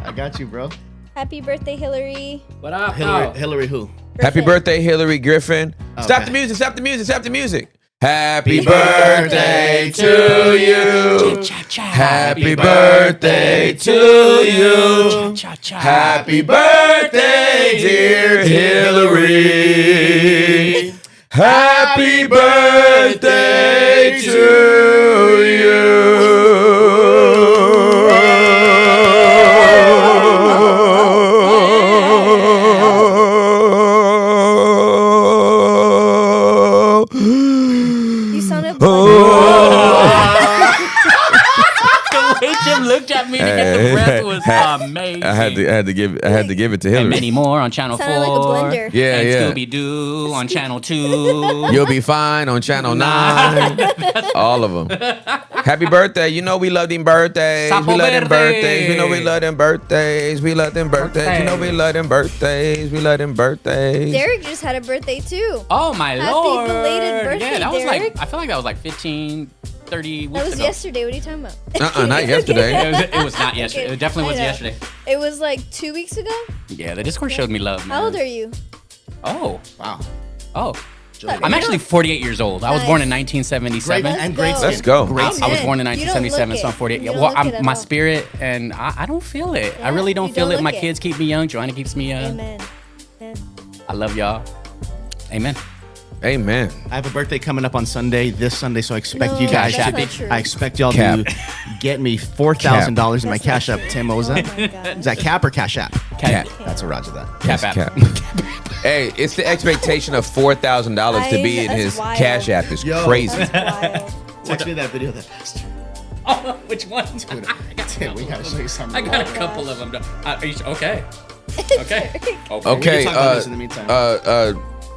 Speaker 1: I got you, bro.
Speaker 4: Happy birthday, Hillary.
Speaker 3: What up,
Speaker 1: Hillary who?
Speaker 2: Happy birthday, Hillary Griffin. Stop the music, stop the music, stop the music. Happy birthday to you. Happy birthday to you. Happy birthday, dear Hillary. Happy birthday to you.
Speaker 4: You sounded
Speaker 3: The way Jim looked at me to get the breath was amazing.
Speaker 2: I had to give it to
Speaker 3: And
Speaker 2: Hillary.
Speaker 3: many more on Channel 4.
Speaker 4: Sounded like a blender.
Speaker 2: Yeah,
Speaker 3: and
Speaker 2: yeah.
Speaker 3: Scooby-Doo on Channel 2.
Speaker 2: You'll be fine on Channel 9. All of them. Happy birthday. You know we love them birthdays.
Speaker 3: Sapo
Speaker 2: We love them
Speaker 3: verde.
Speaker 2: birthdays. We know we love them birthdays. We love them birthdays. You know we love them birthdays. We love them birthdays.
Speaker 4: Derek just had a birthday too.
Speaker 3: Oh my
Speaker 4: Happy
Speaker 3: lord.
Speaker 4: belated birthday,
Speaker 3: yeah, that was
Speaker 4: Derek.
Speaker 3: like, I feel like that was like 15, 30 weeks
Speaker 4: That was
Speaker 3: ago.
Speaker 4: yesterday. What are you talking about?
Speaker 2: Not yesterday.
Speaker 3: It was not yesterday.
Speaker 4: Okay,
Speaker 3: It definitely was
Speaker 4: I know.
Speaker 3: yesterday.
Speaker 4: It was like 2 weeks ago.
Speaker 3: Yeah, the Discord showed me love, man.
Speaker 4: How old are you?
Speaker 3: Oh,
Speaker 1: Wow.
Speaker 3: oh.
Speaker 1: Joey.
Speaker 3: I'm actually 48 years old. I was born in 1977.
Speaker 1: Great and great.
Speaker 2: Let's go.
Speaker 3: I was born in
Speaker 4: You don't
Speaker 3: 1977,
Speaker 4: look
Speaker 3: so I'm
Speaker 4: it.
Speaker 3: 48.
Speaker 4: You don't
Speaker 3: Well,
Speaker 4: look it at
Speaker 3: my
Speaker 4: all.
Speaker 3: spirit, and I don't feel it. I
Speaker 4: Yeah,
Speaker 3: really don't
Speaker 4: you
Speaker 3: feel
Speaker 4: don't
Speaker 3: it. My
Speaker 4: look it.
Speaker 3: kids keep me young. Joanna keeps me young.
Speaker 4: Amen. Amen.
Speaker 3: I love y'all. Amen.
Speaker 2: Amen.
Speaker 1: I have a birthday coming up on Sunday, this Sunday, so I expect
Speaker 4: No,
Speaker 1: you guys
Speaker 3: Cash
Speaker 1: to
Speaker 3: App.
Speaker 4: not true.
Speaker 1: I expect y'all
Speaker 2: Cap.
Speaker 1: to get me $4,000 in my
Speaker 4: That's
Speaker 1: Cash
Speaker 4: not
Speaker 1: App.
Speaker 4: true.
Speaker 1: Tim Oza.
Speaker 4: Oh my God.
Speaker 1: Is that Cap or Cash App?
Speaker 3: Cap.
Speaker 1: That's a Roger that.
Speaker 3: Cap
Speaker 2: Yes,
Speaker 3: app.
Speaker 2: Cap. Hey, it's the expectation of $4,000 to be in
Speaker 4: That's
Speaker 2: his
Speaker 4: wild.
Speaker 2: Cash App is
Speaker 1: Yo.
Speaker 2: crazy.
Speaker 4: That's wild.
Speaker 1: Text me that video of that pastor.
Speaker 3: Oh, which one?
Speaker 1: Tim, we gotta show you something.
Speaker 3: I got a couple of them. Are you, okay. Okay.
Speaker 2: Okay,
Speaker 1: talk about this in the meantime.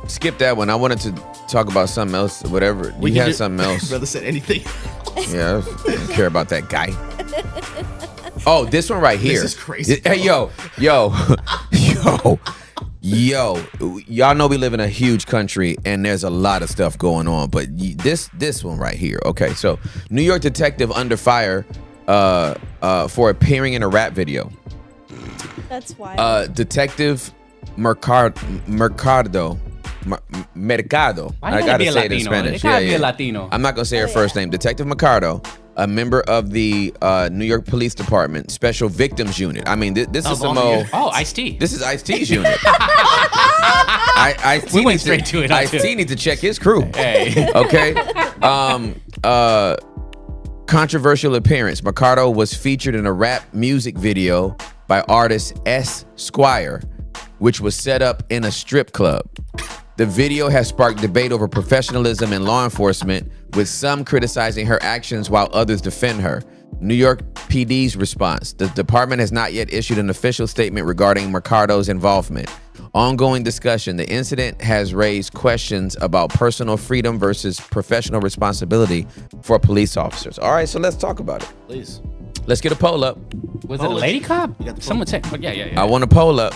Speaker 2: skip that one. I wanted to talk about something else, whatever.
Speaker 1: We
Speaker 2: You
Speaker 1: can
Speaker 2: had
Speaker 1: do-
Speaker 2: something else.
Speaker 1: Brother said anything.
Speaker 2: Yeah, I don't care about that guy. Oh, this one right here.
Speaker 1: is crazy,
Speaker 2: Hey, yo. Y'all know we live in a huge country and there's a lot of stuff going on, but this one right here. Okay, so New York detective under fire for appearing in a rap video.
Speaker 4: That's wild.
Speaker 2: Detective Mercado.
Speaker 3: Why
Speaker 2: I
Speaker 3: you gotta
Speaker 2: gotta
Speaker 3: be a
Speaker 2: say it in
Speaker 3: Latino?
Speaker 2: Spanish.
Speaker 3: It gotta be a Latino.
Speaker 2: I'm not gonna say her first name. Detective Mercado, a member of the New York Police Department Special Victims Unit. I mean, this is some old.
Speaker 3: Oh, Ice-T.
Speaker 2: This is Ice-T's unit.
Speaker 3: We went straight to it, huh, too?
Speaker 2: Ice-T needs to check his crew.
Speaker 3: Hey.
Speaker 2: Okay. Controversial appearance. Mercado was featured in a rap music video by artist S. Squire, which was set up in a strip club. The video has sparked debate over professionalism in law enforcement, with some criticizing her actions while others defend her. New York PD's response. The department has not yet issued an official statement regarding Mercado's involvement. Ongoing discussion. The incident has raised questions about personal freedom versus professional responsibility for police officers. All right, so let's talk about it.
Speaker 1: Please.
Speaker 2: Let's get a poll up.
Speaker 3: Was it a lady cop?
Speaker 1: You got the
Speaker 3: Someone said, but yeah.
Speaker 2: I want a poll up.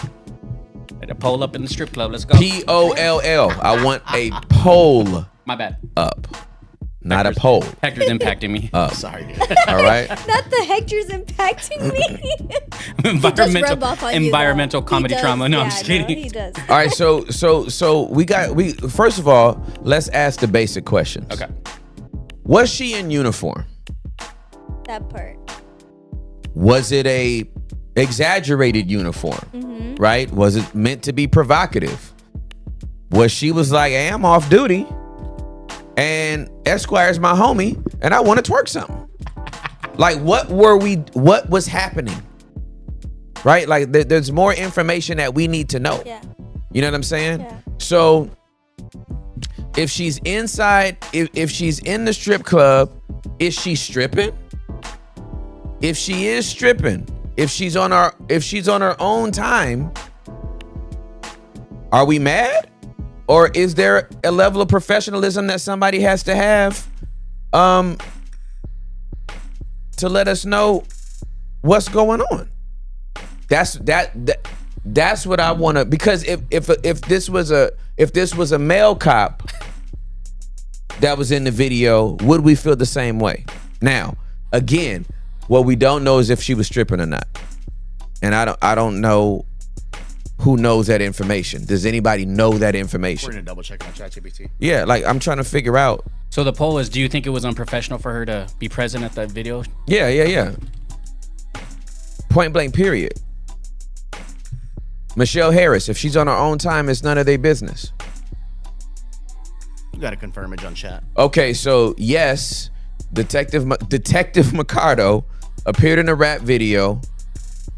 Speaker 3: A poll up in the strip club. Let's go.
Speaker 2: POLL. I want a poll
Speaker 3: My bad.
Speaker 2: up. not a poll.
Speaker 3: Hector's impacting me.
Speaker 1: Sorry, dude.
Speaker 2: All right.
Speaker 4: Not the Hector's impacting me.
Speaker 3: environmental
Speaker 4: rub off on
Speaker 3: environmental
Speaker 4: you, though.
Speaker 3: comedy
Speaker 4: He does.
Speaker 3: trauma. No, I'm
Speaker 4: Yeah,
Speaker 3: just kidding.
Speaker 4: he does.
Speaker 2: All right. So we first of all, let's ask the basic questions.
Speaker 3: Okay.
Speaker 2: Was she in uniform?
Speaker 4: That part.
Speaker 2: Was it a exaggerated uniform? Right? Was it meant to be provocative? Was she was like, hey, I'm off duty and Esquire's my homie and I want to twerk something? Like, what was happening? Right? Like, there's more information that we need to know.
Speaker 4: Yeah.
Speaker 2: You know what I'm saying?
Speaker 4: Yeah.
Speaker 2: So if she's inside, if she's in the strip club, is she stripping? If she is stripping, if she's on her own time, are we mad? Or is there a level of professionalism that somebody has to have to let us know what's going on? That's what I want to, because if this was a male cop that was in the video, would we feel the same way? Now, again, what we don't know is if she was stripping or not. And I don't know who knows that information. Does anybody know that information?
Speaker 1: We're gonna double check on ChatGPT.
Speaker 2: Yeah, like I'm trying to figure out.
Speaker 3: So the poll is, do you think it was unprofessional for her to be present at the video?
Speaker 2: Yeah. Point blank, period. Michelle Harris, if she's on her own time, it's none of their business.
Speaker 1: You gotta confirm it on chat.
Speaker 2: Okay, so yes, Detective Mercado appeared in a rap video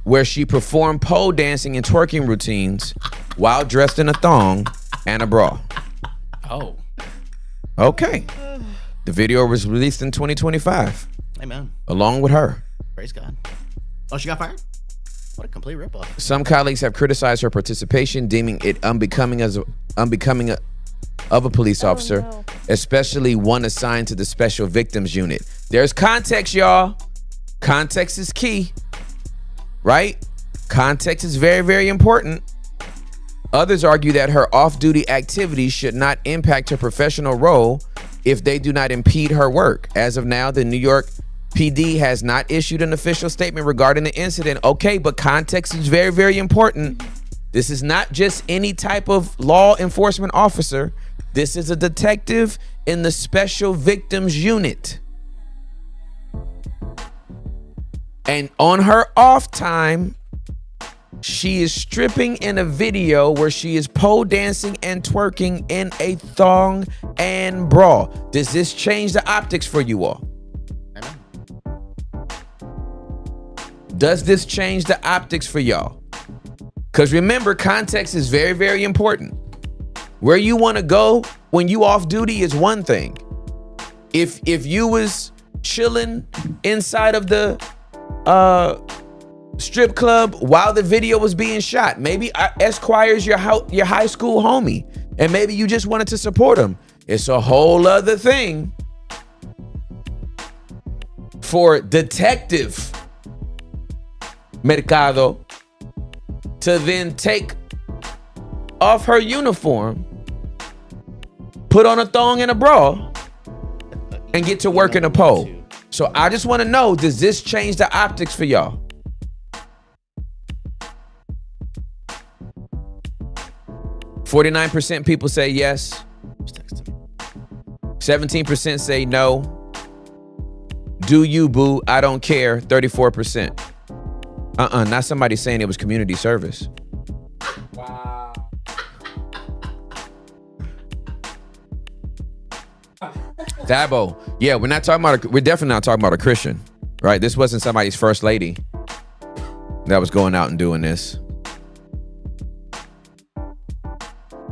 Speaker 2: where she performed pole dancing and twerking routines while dressed in a thong and a bra.
Speaker 3: Oh.
Speaker 2: Okay. The video was released in 2025.
Speaker 1: Amen.
Speaker 2: Along with her.
Speaker 1: Praise God. Oh, she got fired? What a complete ripoff.
Speaker 2: Some colleagues have criticized her participation, deeming it unbecoming of a police officer,
Speaker 4: no.
Speaker 2: especially one assigned to the Special Victims Unit. There's context, y'all. Context is key, right? Context is very, very important. Others argue that her off-duty activities should not impact her professional role if they do not impede her work. As of now, the New York PD has not issued an official statement regarding the incident. Okay, but context is very, very important. This is not just any type of law enforcement officer. This is a detective in the Special Victims Unit. And on her off time, she is stripping in a video where she is pole dancing and twerking in a thong and bra. Does this change the optics for you all? Does this change the optics for y'all? Because remember, context is very, very important. Where you want to go when you off duty is one thing. If you was chilling inside of the strip club while the video was being shot, maybe Esquire's your high school homie, and maybe you just wanted to support him. It's a whole other thing for Detective Mercado to then take off her uniform, put on a thong and a bra, and get to work in a pole. So I just want to know, does this change the optics for y'all? %people say yes. 17% say no. Do you, boo? I don't care. 34%. Not somebody saying it was community service.
Speaker 3: Wow.
Speaker 2: Dabo. Yeah, we're definitely not talking about a Christian, right? This wasn't somebody's first lady that was going out and doing this.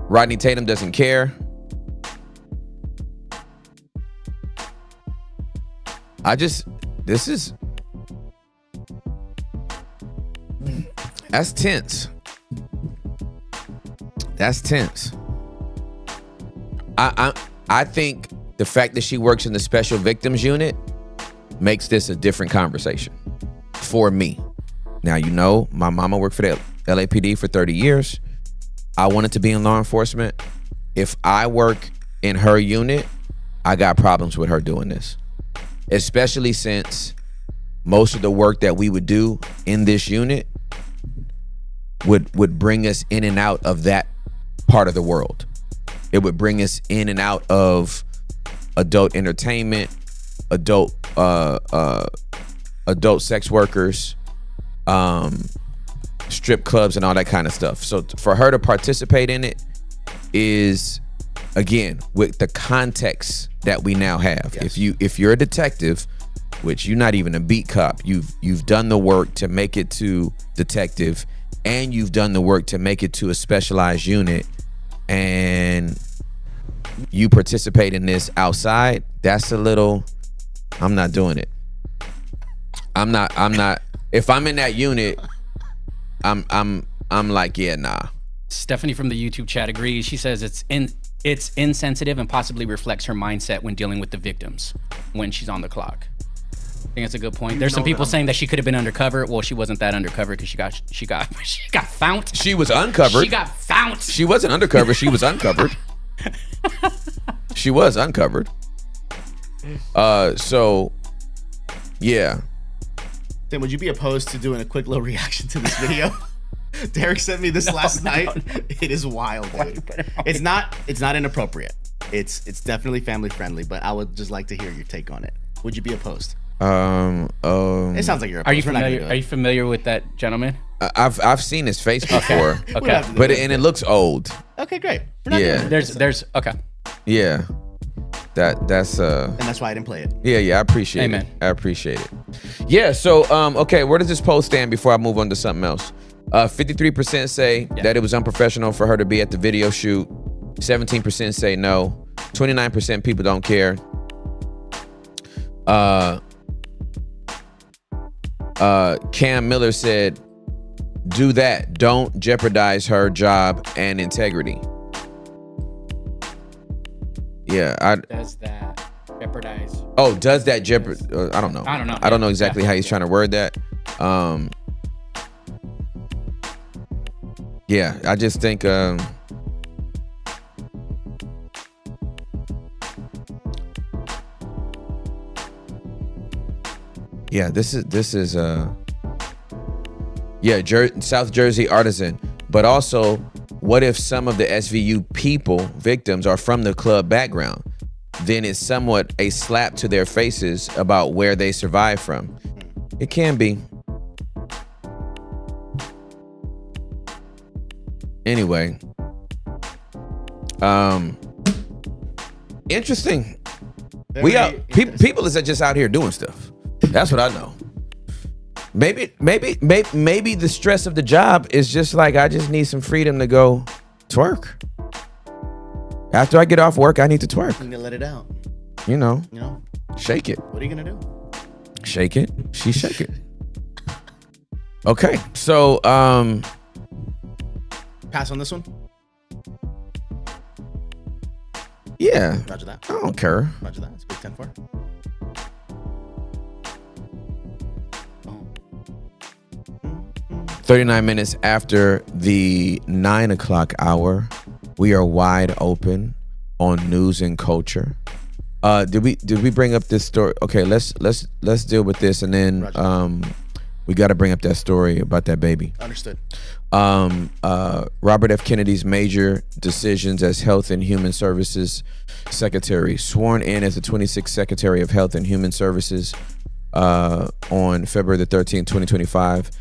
Speaker 2: Rodney Tatum doesn't care. That's tense. That's tense. I think the fact that she works in the Special Victims Unit makes this a different conversation for me. Now, you know, my mama worked for the LAPD for 30 years. I wanted to be in law enforcement. If I work in her unit, I got problems with her doing this, especially since most of the work that we would do in this unit would bring us in and out of that part of the world. It would bring us in and out of adult entertainment, adult sex workers, strip clubs, and all that kind of stuff. So for her to participate in it is, again, with the context that we now have.
Speaker 1: Yes.
Speaker 2: If you're a detective, which you're not even a beat cop, you've done the work to make it to detective, and you've done the work to make it to a specialized unit, and you participate in this outside, that's a little, I'm not doing it. I'm not if I'm in that unit, I'm like, yeah, nah.
Speaker 3: Stephanie from the YouTube chat agrees. She says it's insensitive and possibly reflects her mindset when dealing with the victims when she's on the clock. I think that's a good point. There's some people saying that she could have been undercover. Well, she wasn't that undercover because she got found.
Speaker 2: She was uncovered.
Speaker 3: She got found.
Speaker 2: She wasn't undercover. She was uncovered. She was uncovered. So, yeah.
Speaker 1: Tim, would you be opposed to doing a quick little reaction to this video? Derek sent me this last night. It is wild, dude. It's not inappropriate. It's definitely family friendly, but I would just like to hear your take on it. Would you be opposed? It sounds like you're opposed.
Speaker 3: Are you familiar with that gentleman?
Speaker 2: I've seen his face before.
Speaker 3: Okay.
Speaker 2: But it looks old.
Speaker 1: Okay, great.
Speaker 2: Yeah.
Speaker 3: There's okay.
Speaker 2: Yeah. That's
Speaker 1: and that's why I didn't play it.
Speaker 2: Yeah, I appreciate
Speaker 3: Amen.
Speaker 2: it. I appreciate it. Yeah, so okay, where does this poll stand before I move on to something else? 53% say that it was unprofessional for her to be at the video shoot. 17% say no. 29% people don't care. Cam Miller said, do that. Don't jeopardize her job and integrity. Yeah,
Speaker 3: Does that jeopardize?
Speaker 2: Oh, does that jeopardize? I don't know. I don't know exactly how he's trying to word that. Yeah, I just think yeah, this is South Jersey artisan. But also, what if some of the SVU victims are from the club background? Then it's somewhat a slap to their faces about where they survived from. It can be. Anyway, interesting. People is just out here doing stuff. That's what I know. Maybe the stress of the job is just like, I just need some freedom to go twerk. After I get off work, I need to twerk.
Speaker 1: You need to let it out.
Speaker 2: You know, shake it.
Speaker 1: What are you gonna do?
Speaker 2: Shake it. She shake it. Okay, so
Speaker 1: pass on this one.
Speaker 2: Yeah.
Speaker 1: Roger that.
Speaker 2: I don't care.
Speaker 1: Roger that. It's Big 10-4.
Speaker 2: 39 minutes after the 9 o'clock hour, we are wide open on news and culture. Did we bring up this story? Okay, let's deal with this, and then we got to bring up that story about that baby.
Speaker 1: Understood.
Speaker 2: Robert F. Kennedy's major decisions as Health and Human Services Secretary, sworn in as the 26th Secretary of Health and Human Services on February the 13th, 2025.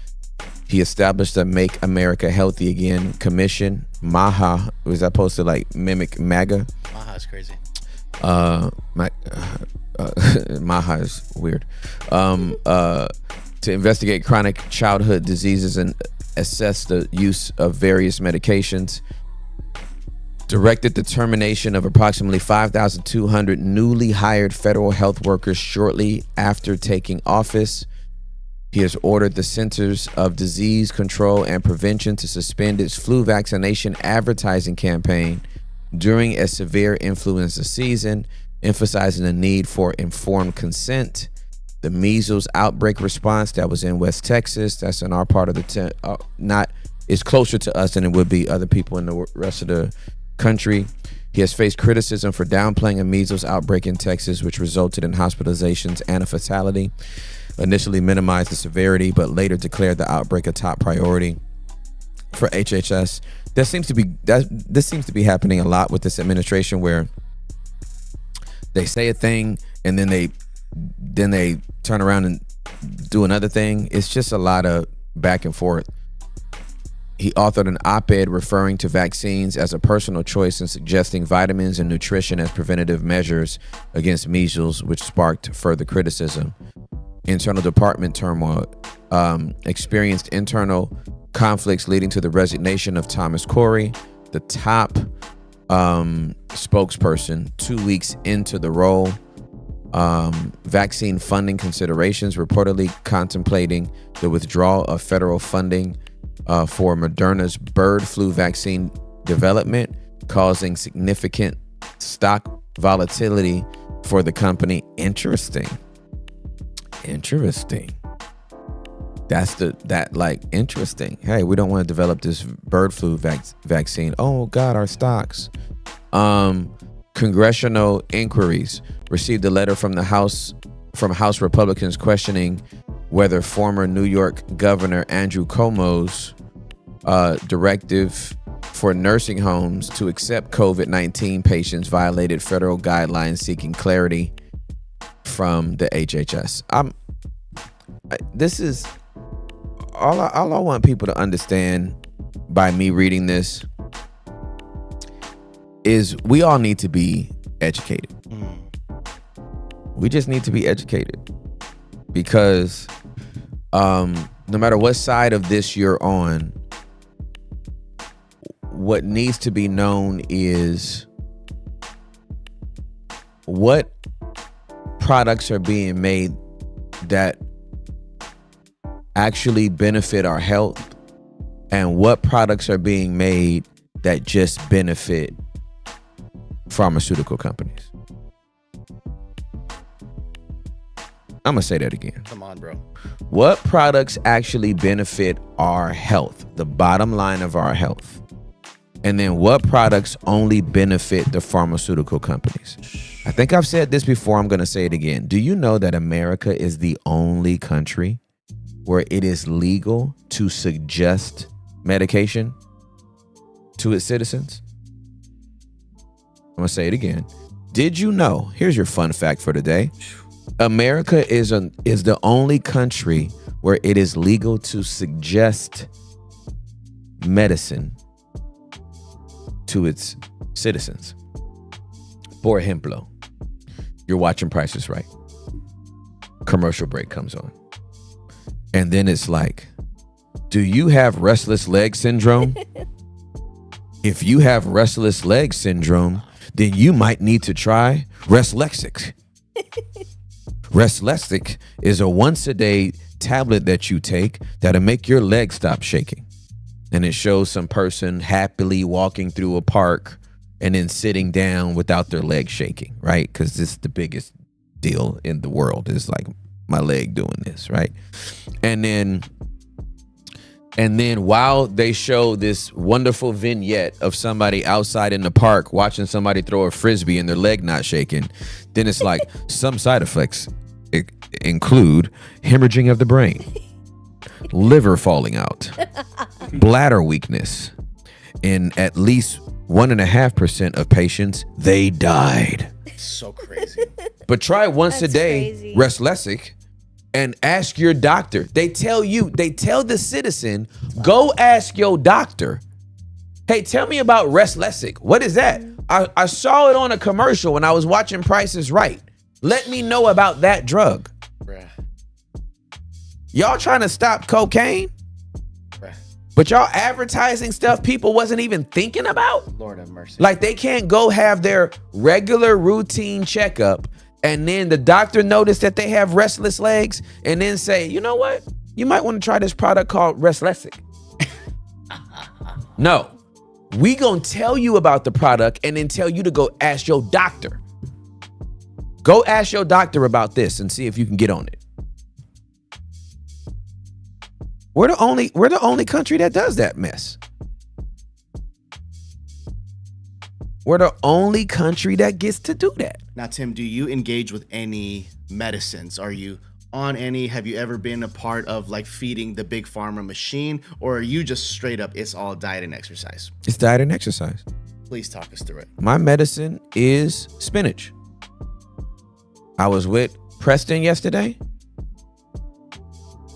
Speaker 2: He established the Make America Healthy Again Commission. MAHA. Was that supposed to like mimic MAGA?
Speaker 1: MAHA is crazy.
Speaker 2: MAHA is weird. To investigate chronic childhood diseases and assess the use of various medications. Directed the termination of approximately 5,200 newly hired federal health workers shortly after taking office. He has ordered the Centers of Disease Control and Prevention to suspend its flu vaccination advertising campaign during a severe influenza season, emphasizing the need for informed consent. The measles outbreak response that was in West Texas, that's in our part of the it's closer to us than it would be other people in the rest of the country. He has faced criticism for downplaying a measles outbreak in Texas, which resulted in hospitalizations and a fatality. Initially minimized the severity, but later declared the outbreak a top priority for HHS. This seems to be happening a lot with this administration, where they say a thing and then they turn around and do another thing. It's just a lot of back and forth. He authored an op-ed referring to vaccines as a personal choice and suggesting vitamins and nutrition as preventative measures against measles, which sparked further criticism. Internal department turmoil, experienced internal conflicts leading to the resignation of Thomas Corey, the top spokesperson, 2 weeks into the role. Vaccine funding considerations, reportedly contemplating the withdrawal of federal funding for Moderna's bird flu vaccine development, causing significant stock volatility for the company. Interesting. Interesting. Hey, we don't want to develop this bird flu vaccine. Oh God, our stocks. Congressional inquiries. Received a letter from House Republicans questioning whether former New York Governor Andrew Cuomo's directive for nursing homes to accept COVID-19 patients violated federal guidelines, seeking clarity from the HHS. This is all I want people to understand by me reading this is we all need to be educated. We just need to be educated, because no matter what side of this you're on, what needs to be known is what products are being made that actually benefit our health, and what products are being made that just benefit pharmaceutical companies. I'm gonna say that again.
Speaker 1: Come on, bro.
Speaker 2: What products actually benefit our health, the bottom line of our health, and then what products only benefit the pharmaceutical companies? I think I've said this before. I'm gonna say it again. Do you know that America is the only country where it is legal to suggest medication to its citizens? I'm gonna say it again. Did you know? Here's your fun fact for today. America is the only country where it is legal to suggest medicine to its citizens. Por ejemplo, you're watching Price is Right. Commercial break comes on. And then it's like, do you have restless leg syndrome? If you have restless leg syndrome, then you might need to try Reslexic. Reslexic is a once-a-day tablet that you take that'll make your legs stop shaking. And it shows some person happily walking through a park and then sitting down without their legs shaking, right? Because this is the biggest deal in the world, is like my leg doing this, right? And then while they show this wonderful vignette of somebody outside in the park watching somebody throw a frisbee and their leg not shaking, then it's like some side effects include hemorrhaging of the brain, liver falling out, bladder weakness. In at least 1.5% of patients, they died.
Speaker 1: So crazy.
Speaker 2: But try once
Speaker 4: That's
Speaker 2: a day,
Speaker 4: crazy.
Speaker 2: Reslexic, and ask your doctor. They tell the citizen, go ask your doctor, hey, tell me about Reslexic. What is that? I saw it on a commercial when I was watching Price is Right. Let me know about that drug.
Speaker 1: Bruh.
Speaker 2: Y'all trying to stop cocaine,
Speaker 1: Bruh.
Speaker 2: but y'all advertising stuff people wasn't even thinking about?
Speaker 1: Lord have mercy.
Speaker 2: Like, they can't go have their regular routine checkup and then the doctor noticed that they have restless legs and then say, you know what? You might want to try this product called Reslexic. No, we gonna tell you about the product and then tell you to go ask your doctor. Go ask your doctor about this and see if you can get on it. We're the only country that does that mess. We're the only country that gets to do that.
Speaker 1: Now, Tim, do you engage with any medicines? Are you on any? Have you ever been a part of like feeding the big pharma machine, or are you just straight up, it's all diet and exercise?
Speaker 2: It's diet and exercise.
Speaker 1: Please talk us through it.
Speaker 2: My medicine is spinach. I was with Preston yesterday.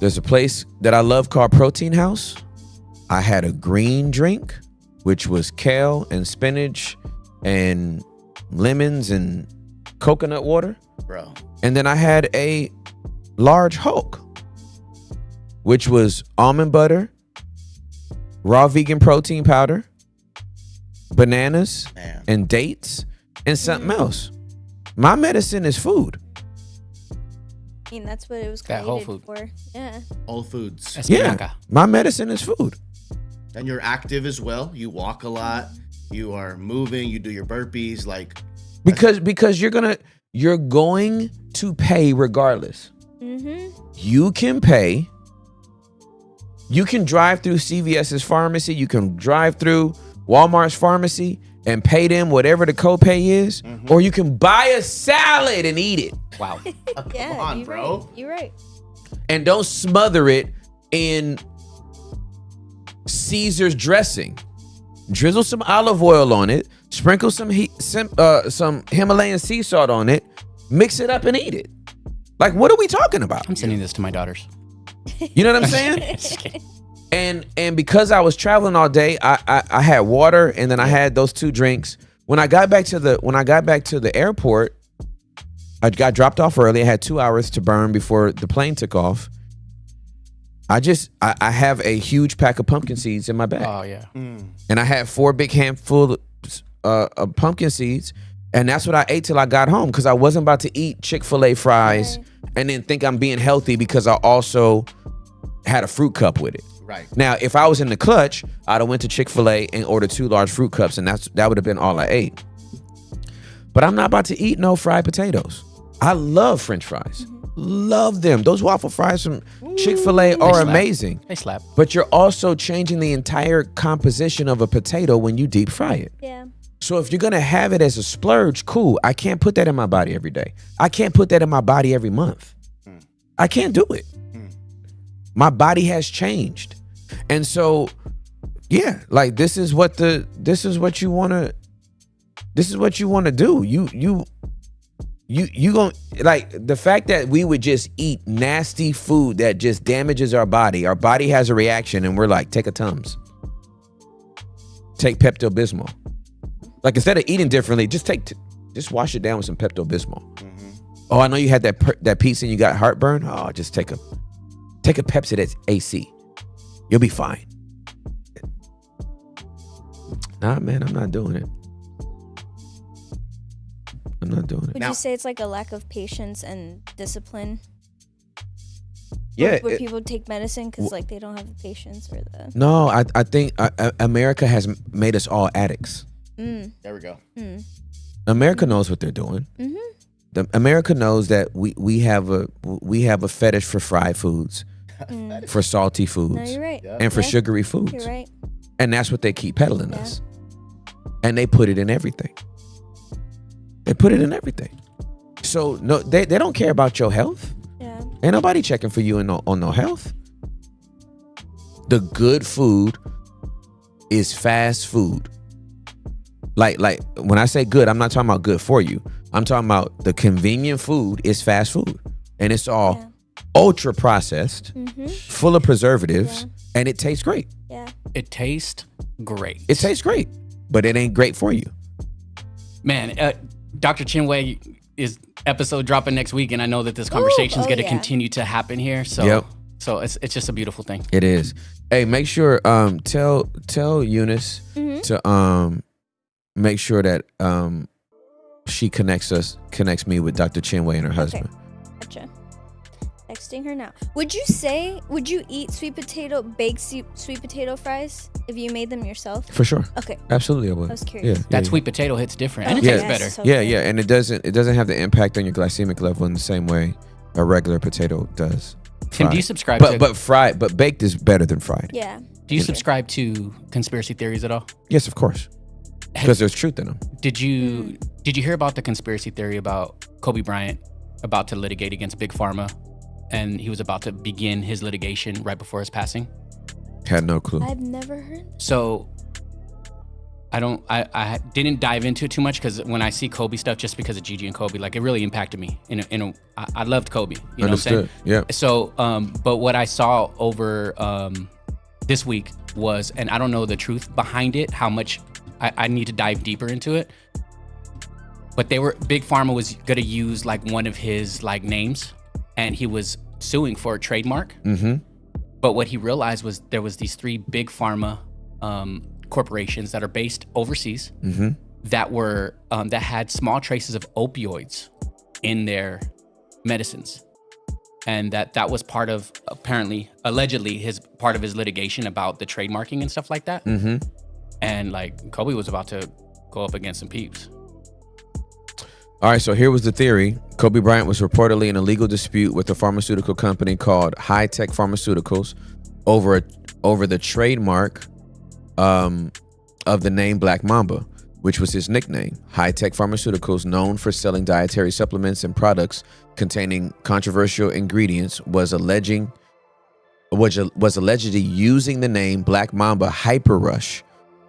Speaker 2: There's a place that I love called Protein House. I had a green drink, which was kale and spinach and lemons and coconut water.
Speaker 1: Bro.
Speaker 2: And then I had a large Hulk, which was almond butter, raw vegan protein powder, bananas, and dates, and something else. My medicine is food.
Speaker 4: I mean, that's what it was
Speaker 3: That
Speaker 4: created
Speaker 3: whole food.
Speaker 4: for. Yeah.
Speaker 1: Whole Foods.
Speaker 3: Espinaca.
Speaker 2: My medicine is food.
Speaker 1: And you're active as well. You walk a lot. You are moving. You do your burpees. Like,
Speaker 2: Because you're going to pay regardless. You can pay. You can drive through CVS's pharmacy. You can drive through Walmart's pharmacy and pay them whatever the copay is, or you can buy a salad and eat it.
Speaker 3: Wow.
Speaker 1: come on, bro.
Speaker 4: Right. You're right.
Speaker 2: And don't smother it in Caesar's dressing. Drizzle some olive oil on it. Sprinkle some Himalayan sea salt on it. Mix it up and eat it. Like, what are we talking about?
Speaker 3: I'm sending this to my daughters.
Speaker 2: You know what I'm saying?
Speaker 3: Just kidding.
Speaker 2: And because I was traveling all day, I had water and then I had those 2 drinks. When I got back to the airport, I got dropped off early. I had 2 hours to burn before the plane took off. I have a huge pack of pumpkin seeds in my bag.
Speaker 3: Oh yeah.
Speaker 2: And I had 4 big handfuls of pumpkin seeds, and that's what I ate till I got home, because I wasn't about to eat Chick-fil-A fries and then think I'm being healthy because I also had a fruit cup with it.
Speaker 1: Right.
Speaker 2: Now, if I was in the clutch, I'd have went to Chick-fil-A and ordered 2 large fruit cups, and that would have been all I ate. But I'm not about to eat no fried potatoes. I love French fries. Love them. Those waffle fries from Chick-fil-A are
Speaker 3: slap.
Speaker 2: amazing.
Speaker 3: They slap.
Speaker 2: But you're also changing the entire composition of a potato when you deep fry it.
Speaker 4: Yeah.
Speaker 2: So if you're gonna have it as a splurge, cool. I can't put that in my body every day. I can't put that in my body every month. I can't do it. My body has changed. And so, yeah, like this is what you wanna do. You gonna, like, the fact that we would just eat nasty food that just damages our body has a reaction, and we're like, take a Tums, take Pepto-Bismol. Like, instead of eating differently, just wash it down with some Pepto-Bismol. Oh, I know you had that pizza and you got heartburn. Oh, just take a Pepsi that's AC. You'll be fine. Nah, man, I'm not doing it. I'm not doing it.
Speaker 4: Would you say it's like a lack of patience and discipline?
Speaker 2: Yeah.
Speaker 4: Would people take medicine because like they don't have the patience or the?
Speaker 2: No, I think America has made us all addicts.
Speaker 1: There we go.
Speaker 2: America knows what they're doing. America knows that we have a fetish for fried foods, for salty foods,
Speaker 4: No, you're right.
Speaker 2: and for sugary foods.
Speaker 4: You're right.
Speaker 2: And that's what they keep peddling us. And they put it in everything. They put it in everything. So no, they don't care about your health.
Speaker 4: Yeah.
Speaker 2: Ain't nobody checking for you on no health. The good food is fast food. Like when I say good, I'm not talking about good for you. I'm talking about the convenient food is fast food. And it's all ultra processed, full of preservatives, and it tastes great.
Speaker 4: Yeah.
Speaker 3: It tastes great.
Speaker 2: It tastes great, but it ain't great for you.
Speaker 3: Man, Dr. Chinwei is episode dropping next week, and I know that this conversation is going to continue to happen here. So, so it's just a beautiful thing.
Speaker 2: It is. Hey, make sure tell Eunice to make sure that she connects me with Dr. Chinwei and her husband.
Speaker 4: Gotcha. Texting her now. Would you eat baked sweet potato fries if you made them yourself?
Speaker 2: For sure.
Speaker 4: Okay.
Speaker 2: Absolutely, I would.
Speaker 4: I was curious.
Speaker 3: That sweet potato hits different, and it
Speaker 2: Yeah.
Speaker 3: tastes better.
Speaker 4: So
Speaker 2: Yeah,
Speaker 4: good.
Speaker 2: yeah, and it doesn't have the impact on your glycemic level in the same way a regular potato does.
Speaker 3: Tim,
Speaker 2: Fried.
Speaker 3: do you subscribe
Speaker 2: but baked is better than fried.
Speaker 4: Yeah.
Speaker 3: Do you subscribe to conspiracy theories at all?
Speaker 2: Yes, of course. because there's truth in them.
Speaker 3: Did you hear about the conspiracy theory about Kobe Bryant about to litigate against Big Pharma, and he was about to begin his litigation right before his passing?
Speaker 2: Had no clue.
Speaker 4: I've never heard.
Speaker 3: So I didn't dive into it too much because when I see Kobe stuff, just because of Gigi and Kobe, like it really impacted me. I loved Kobe. You know
Speaker 2: Understood.
Speaker 3: what I'm saying?
Speaker 2: Yeah.
Speaker 3: So, but what I saw over this week was, and I don't know the truth behind it, how much I need to dive deeper into it. But Big Pharma was gonna use like one of his like names, and he was suing for a trademark.
Speaker 2: Mm-hmm.
Speaker 3: But what he realized was there was these 3 Big Pharma corporations that are based overseas that were that had small traces of opioids in their medicines, and that was part of allegedly part of his litigation about the trademarking and stuff like that. And like Kobe was about to go up against some peeps.
Speaker 2: All right, so here was the theory. Kobe Bryant was reportedly in a legal dispute with a pharmaceutical company called High Tech Pharmaceuticals over the trademark of the name Black Mamba, which was his nickname. High Tech Pharmaceuticals, known for selling dietary supplements and products containing controversial ingredients, was allegedly using the name Black Mamba Hyper Rush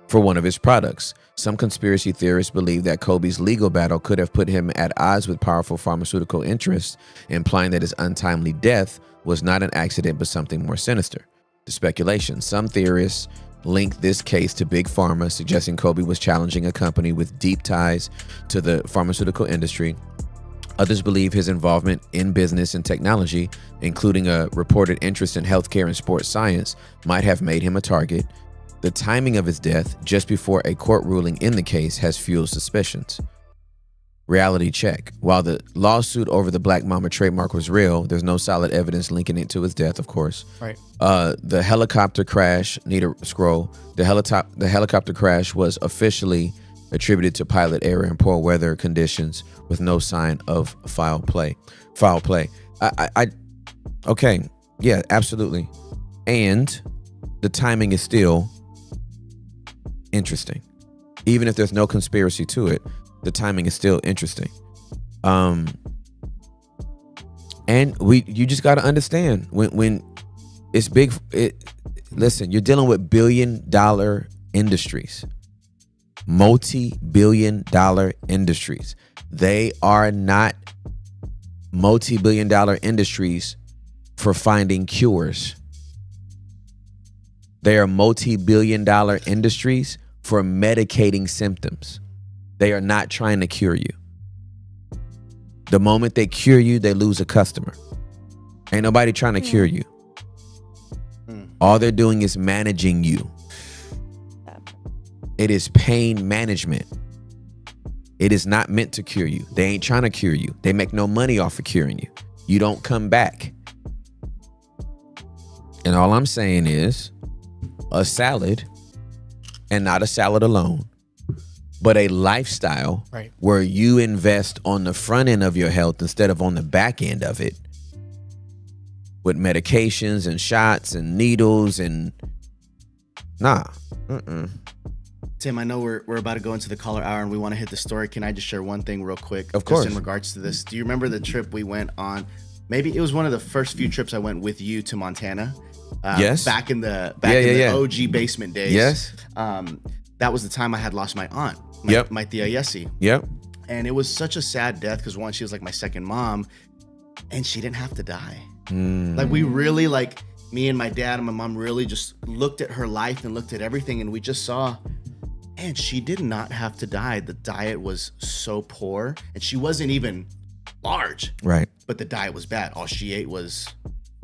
Speaker 2: for one of his products. Some conspiracy theorists believe that Kobe's legal battle could have put him at odds with powerful pharmaceutical interests, implying that his untimely death was not an accident but something more sinister. The speculation. Some theorists link this case to Big Pharma, suggesting Kobe was challenging a company with deep ties to the pharmaceutical industry. Others believe his involvement in business and technology, including a reported interest in healthcare and sports science, might have made him a target. The timing of his death, just before a court ruling in the case, has fueled suspicions. Reality check. While the lawsuit over the Black Mamba trademark was real, there's no solid evidence linking it to his death, of course.
Speaker 3: Right.
Speaker 2: The helicopter crash, need a scroll. The helicopter crash was officially attributed to pilot error and poor weather conditions with no sign of foul play. Okay. Yeah, absolutely. And the timing is still interesting. Even if there's no conspiracy to it, the timing is still interesting. And you just got to understand when it's big. Listen, you're dealing with billion-dollar industries, multi-billion-dollar industries. They are not multi-billion-dollar industries for finding cures. They are multi-billion-dollar industries for medicating symptoms. They are not trying to cure you. The moment they cure you, they lose a customer. Ain't nobody trying to cure you. All they're doing is managing you. It is pain management. It is not meant to cure you. They ain't trying to cure you. They make no money off of curing you. You don't come back. And all I'm saying is a salad, and not a salad alone, but a lifestyle,
Speaker 3: right,
Speaker 2: where you invest on the front end of your health instead of on the back end of it with medications and shots and needles and
Speaker 1: Tim, I know we're about to go into the caller hour and we want to hit the story. Can I just share one thing real quick?
Speaker 2: Of course.
Speaker 1: Just in regards to this. Do you remember the trip we went on? Maybe it was one of the first few trips I went with you to Montana.
Speaker 2: Yes.
Speaker 1: Back in the OG basement days.
Speaker 2: Yes.
Speaker 1: That was the time I had lost my aunt. My Tia Yessie.
Speaker 2: Yep.
Speaker 1: And it was such a sad death because one, she was like my second mom, and she didn't have to die. Like we really, like me and my dad and my mom really just looked at her life and looked at everything, and we just saw, man, she did not have to die. The diet was so poor, and she wasn't even large.
Speaker 2: Right.
Speaker 1: But the diet was bad. All she ate was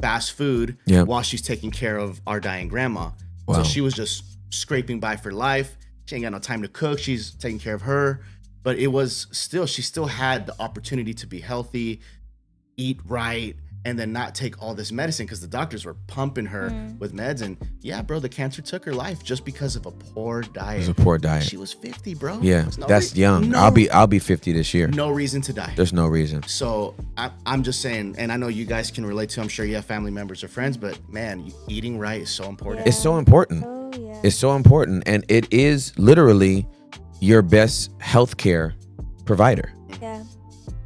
Speaker 1: fast food while she's taking care of our dying grandma.
Speaker 2: Wow.
Speaker 1: So she was just scraping by for life. She ain't got no time to cook. She's taking care of her. But it was still, she still had the opportunity to be healthy, eat right, and then not take all this medicine because the doctors were pumping her with meds. And yeah, bro, the cancer took her life just because of a poor diet.
Speaker 2: It was a poor diet.
Speaker 1: She was 50, bro.
Speaker 2: Yeah, that's young. I'll be 50 this year.
Speaker 1: No reason to die.
Speaker 2: There's no reason.
Speaker 1: So I'm just saying, and I know you guys can relate to, I'm sure you have family members or friends, but man, eating right is so important.
Speaker 2: It's so important.
Speaker 4: Oh, yeah.
Speaker 2: It's so important. And it is literally your best healthcare provider.
Speaker 4: Yeah.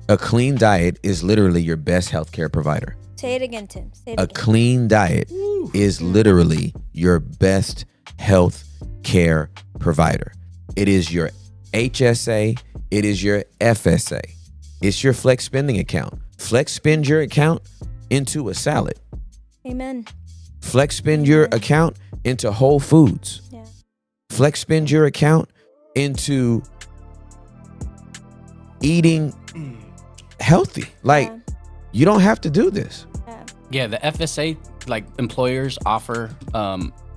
Speaker 2: A clean diet is literally your best healthcare provider.
Speaker 4: Say it again, Tim. Say it
Speaker 2: A
Speaker 4: again.
Speaker 2: clean diet is literally your best health care provider. It is your HSA. It is your FSA. It's your flex spending account. Flex spend your account into a salad.
Speaker 4: Amen.
Speaker 2: Flex spend your account into Whole Foods.
Speaker 4: Yeah.
Speaker 2: Flex spend your account into eating healthy. Like, you don't have to do this.
Speaker 3: Yeah, the FSA, like employers offer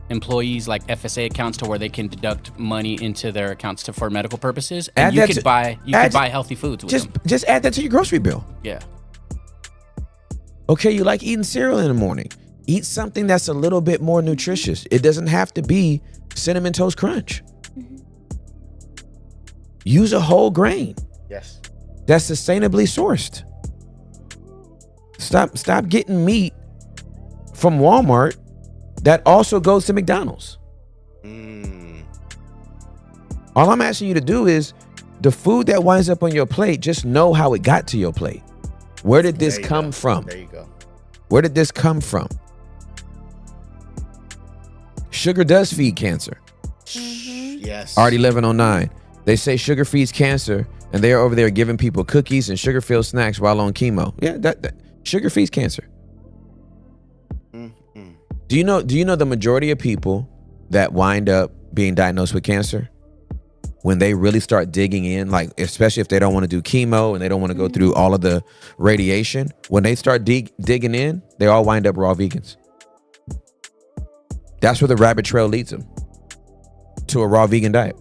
Speaker 3: employees like FSA accounts to where they can deduct money into their accounts for medical purposes, and
Speaker 2: Add
Speaker 3: you
Speaker 2: that
Speaker 3: could
Speaker 2: to-
Speaker 3: buy
Speaker 2: add-
Speaker 3: healthy foods with them.
Speaker 2: Just add that to your grocery bill.
Speaker 3: Yeah.
Speaker 2: Okay, you like eating cereal in the morning. Eat something that's a little bit more nutritious. It doesn't have to be Cinnamon Toast Crunch. Use a whole grain
Speaker 1: Yes.
Speaker 2: that's sustainably sourced. Stop getting meat from Walmart that also goes to McDonald's. All I'm asking you to do is the food that winds up on your plate, just know how it got to your plate. Where did this come from?
Speaker 1: There you go.
Speaker 2: Where did this come from? Sugar does feed cancer.
Speaker 1: Yes.
Speaker 2: Already 1109. They say sugar feeds cancer, and they're over there giving people cookies and sugar-filled snacks while on chemo. Yeah, that sugar feeds cancer. Do you know the majority of people that wind up being diagnosed with cancer, when they really start digging in, like especially if they don't want to do chemo and they don't want to go through all of the radiation, when they start digging in, they all wind up raw vegans. That's where the rabbit trail leads them, to a raw vegan diet.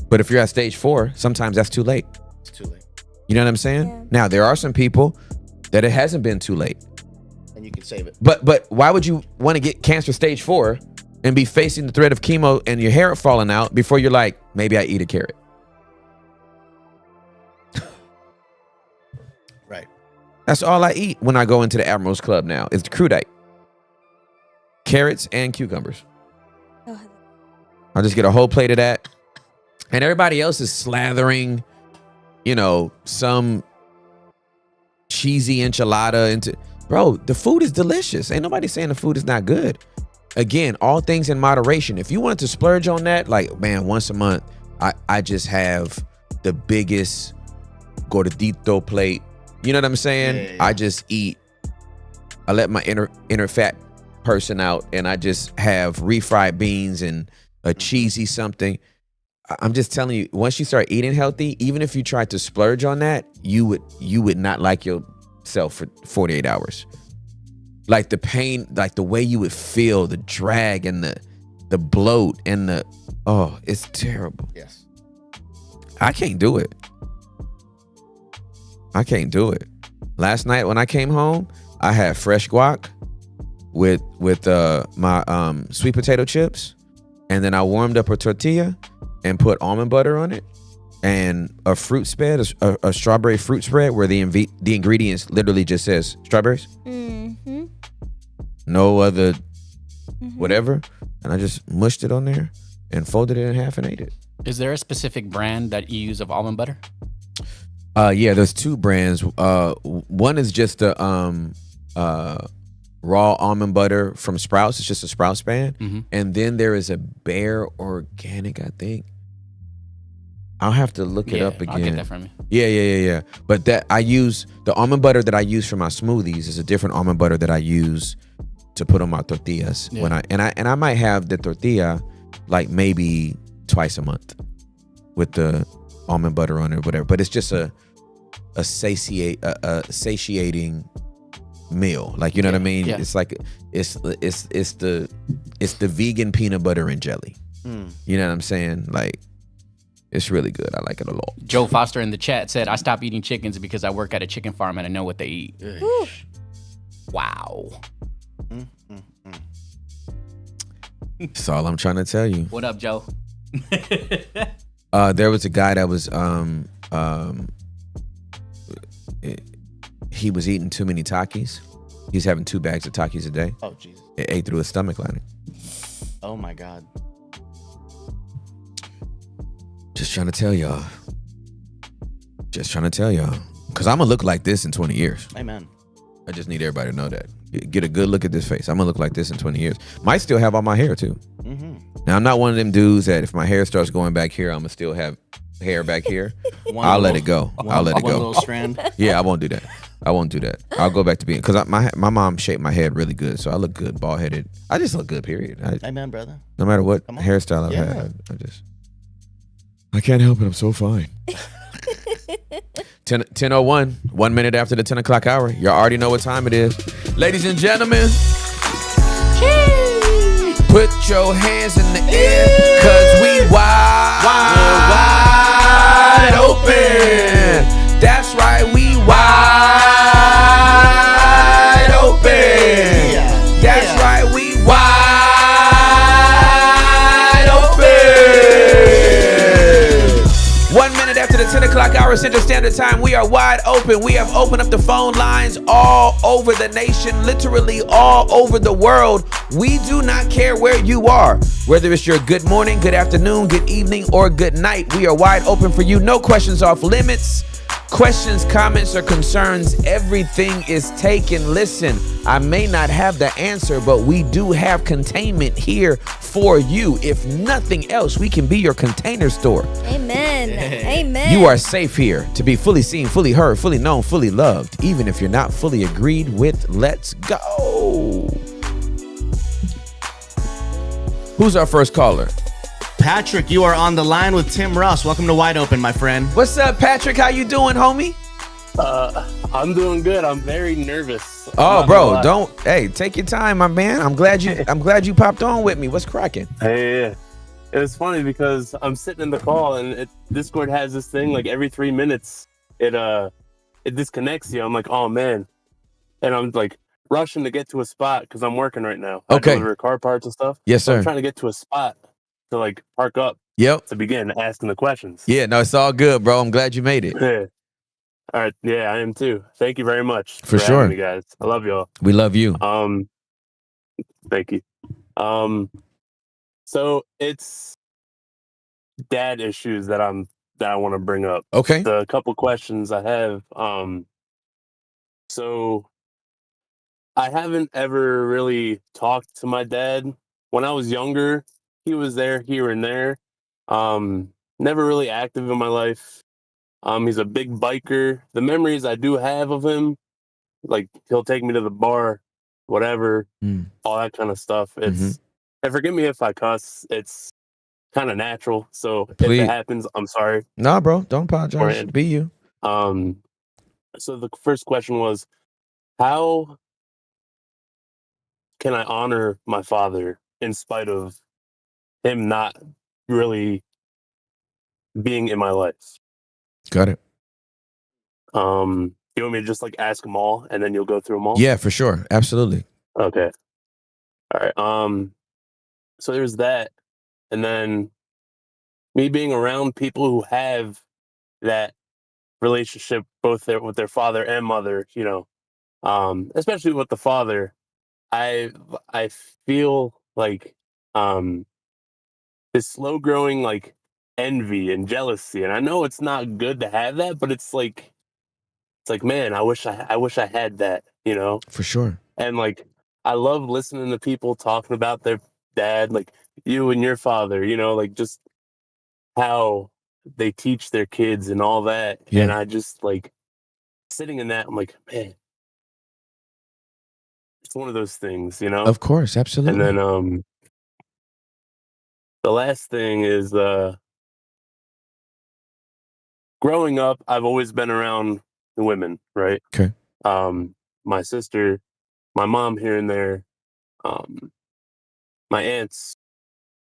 Speaker 2: But if you're at stage 4, sometimes that's too late.
Speaker 1: It's too late.
Speaker 2: You know what I'm saying?
Speaker 4: Yeah.
Speaker 2: Now, there are some people that it hasn't been too late.
Speaker 1: And you can save it.
Speaker 2: But why would you want to get cancer stage 4 and be facing the threat of chemo and your hair falling out before you're like, maybe I eat a carrot?
Speaker 1: Right.
Speaker 2: That's all I eat when I go into the Admiral's Club now is the crudite. Carrots and cucumbers.
Speaker 4: Oh,
Speaker 2: I'll just get a whole plate of that. And everybody else is slathering, some cheesy enchilada into. Bro, the food is delicious. Ain't nobody saying the food is not good. Again, all things in moderation. If you wanted to splurge on that, like, man, once a month, I just have the biggest gordito plate. You know what I'm saying?
Speaker 1: Yeah.
Speaker 2: I just eat. I let my inner fat person out, and I just have refried beans and a cheesy something. I'm just telling you, once you start eating healthy, even if you tried to splurge on that, you would not like yourself for 48 hours. Like the pain, like the way you would feel, the drag and the bloat and it's terrible.
Speaker 1: Yes.
Speaker 2: I can't do it. Last night when I came home, I had fresh guac with my sweet potato chips, and then I warmed up a tortilla and put almond butter on it, and a fruit spread, a strawberry fruit spread where the ingredients literally just says strawberries. No other whatever. And I just mushed it on there and folded it in half and ate it.
Speaker 3: Is there a specific brand that you use of almond butter?
Speaker 2: Yeah, there's 2 brands. One is just a raw almond butter from Sprouts. It's just a Sprouts brand. And then there is a Bear Organic, I think. I'll have to look it up again.
Speaker 3: I'll get that from you.
Speaker 2: Yeah. But that I use, the almond butter that I use for my smoothies is a different almond butter that I use to put on my tortillas.
Speaker 3: Yeah.
Speaker 2: When I might have the tortilla like maybe twice a month with the almond butter on it or whatever. But it's just a satiating meal. Like, you know what I mean?
Speaker 3: Yeah.
Speaker 2: It's like it's the vegan peanut butter and jelly. You know what I'm saying? Like, it's really good. I like it a lot.
Speaker 3: Joe Foster in the chat said, I stopped eating chickens because I work at a chicken farm and I know what they eat.
Speaker 4: Whew.
Speaker 3: Wow.
Speaker 2: That's all I'm trying to tell you.
Speaker 3: What up, Joe?
Speaker 2: There was a guy that was he was eating too many Takis. He's having 2 bags of Takis a day.
Speaker 1: Oh, Jesus.
Speaker 2: It ate through his stomach lining.
Speaker 1: Oh, my God.
Speaker 2: Just trying to tell y'all. Just trying to tell y'all. Because I'm going to look like this in 20 years.
Speaker 1: Amen.
Speaker 2: I just need everybody to know that. Get a good look at this face. I'm going to look like this in 20 years. Might still have all my hair, too.
Speaker 1: Mm-hmm.
Speaker 2: Now, I'm not one of them dudes that if my hair starts going back here, I'm going to still have hair back here. I'll let it go. I'll let it
Speaker 1: One
Speaker 2: go.
Speaker 1: little strand.
Speaker 2: Yeah, I won't do that. I won't do that. I'll go back to being, because my mom shaped my head really good, so I look good, bald headed. I just look good, period.
Speaker 1: Amen, brother.
Speaker 2: No matter what
Speaker 1: Come on.
Speaker 2: hairstyle I've
Speaker 1: Yeah.
Speaker 2: had, I can't help it. I'm so fine. 10:01, 1 minute after the 10 o'clock hour. You already know what time it is. Ladies and gentlemen, put your hands in the air, because we wide open. That's right, we wide open. That's right, we wide open. 1 minute after the 10 o'clock hour Central Standard Time, we are wide open. We have opened up the phone lines all over the nation, literally all over the world. We do not care where you are. Whether it's your good morning, good afternoon, good evening, or good night, we are wide open for you. No questions off limits. Questions, comments, or concerns, everything is taken. Listen, I may not have the answer, but we do have containment here for you. If nothing else, we can be your container store.
Speaker 4: Amen. Amen.
Speaker 2: You are safe here to be fully seen, fully heard, fully known, fully loved, even if you're not fully agreed with. Let's go. Who's our first caller?
Speaker 1: Patrick, you are on the line with Tim Ross. Welcome to Wide Open, my friend.
Speaker 2: What's up, Patrick? How you doing, homie?
Speaker 5: I'm doing good. I'm very nervous.
Speaker 2: Oh, bro, take your time, my man. I'm glad you popped on with me. What's cracking?
Speaker 5: Hey, it was funny because I'm sitting in the call and Discord has this thing like every 3 minutes it disconnects you. I'm like, oh man, and I'm like rushing to get to a spot because I'm working right now.
Speaker 2: Okay.
Speaker 5: I deliver car parts and stuff.
Speaker 2: Yes,
Speaker 5: So
Speaker 2: sir.
Speaker 5: I'm trying to get to a spot to like park up
Speaker 2: Yep.
Speaker 5: to begin asking the questions.
Speaker 2: Yeah, no, it's all good, bro. I'm glad you made it.
Speaker 5: Yeah. All right. Yeah, I am too. Thank you very much
Speaker 2: For
Speaker 5: having
Speaker 2: sure.
Speaker 5: me, guys. I love y'all.
Speaker 2: We love you.
Speaker 5: Thank you. So it's dad issues that I want to bring up.
Speaker 2: Okay.
Speaker 5: The couple questions I have. So I haven't ever really talked to my dad. When I was younger, he was there here and there. Never really active in my life. He's a big biker. The memories I do have of him, like he'll take me to the bar, whatever, all that kind of stuff. It's and forgive me if I cuss. It's kind of natural. So
Speaker 2: Please.
Speaker 5: if it happens, I'm sorry.
Speaker 2: Nah, bro, don't apologize.
Speaker 5: Brand.
Speaker 2: Be you.
Speaker 5: So the first question was, how can I honor my father in spite of him not really being in my life?
Speaker 2: Got it.
Speaker 5: You want me to just like ask them all and then you'll go through them all?
Speaker 2: Yeah, for sure. Absolutely.
Speaker 5: Okay. All right. So there's that. And then me being around people who have that relationship both with their father and mother, you know, especially with the father, I feel like this slow growing like envy and jealousy. And I know it's not good to have that, but it's like man, I wish I had that, you know?
Speaker 2: For sure.
Speaker 5: And like I love listening to people talking about their dad, like you and your father, you know, like just how they teach their kids and all that.
Speaker 2: Yeah.
Speaker 5: And I just like sitting in that, I'm like, man, it's one of those things, you know?
Speaker 2: Of course, absolutely.
Speaker 5: And then the last thing is growing up, I've always been around the women, right?
Speaker 2: Okay.
Speaker 5: My sister, my mom here and there, my aunts.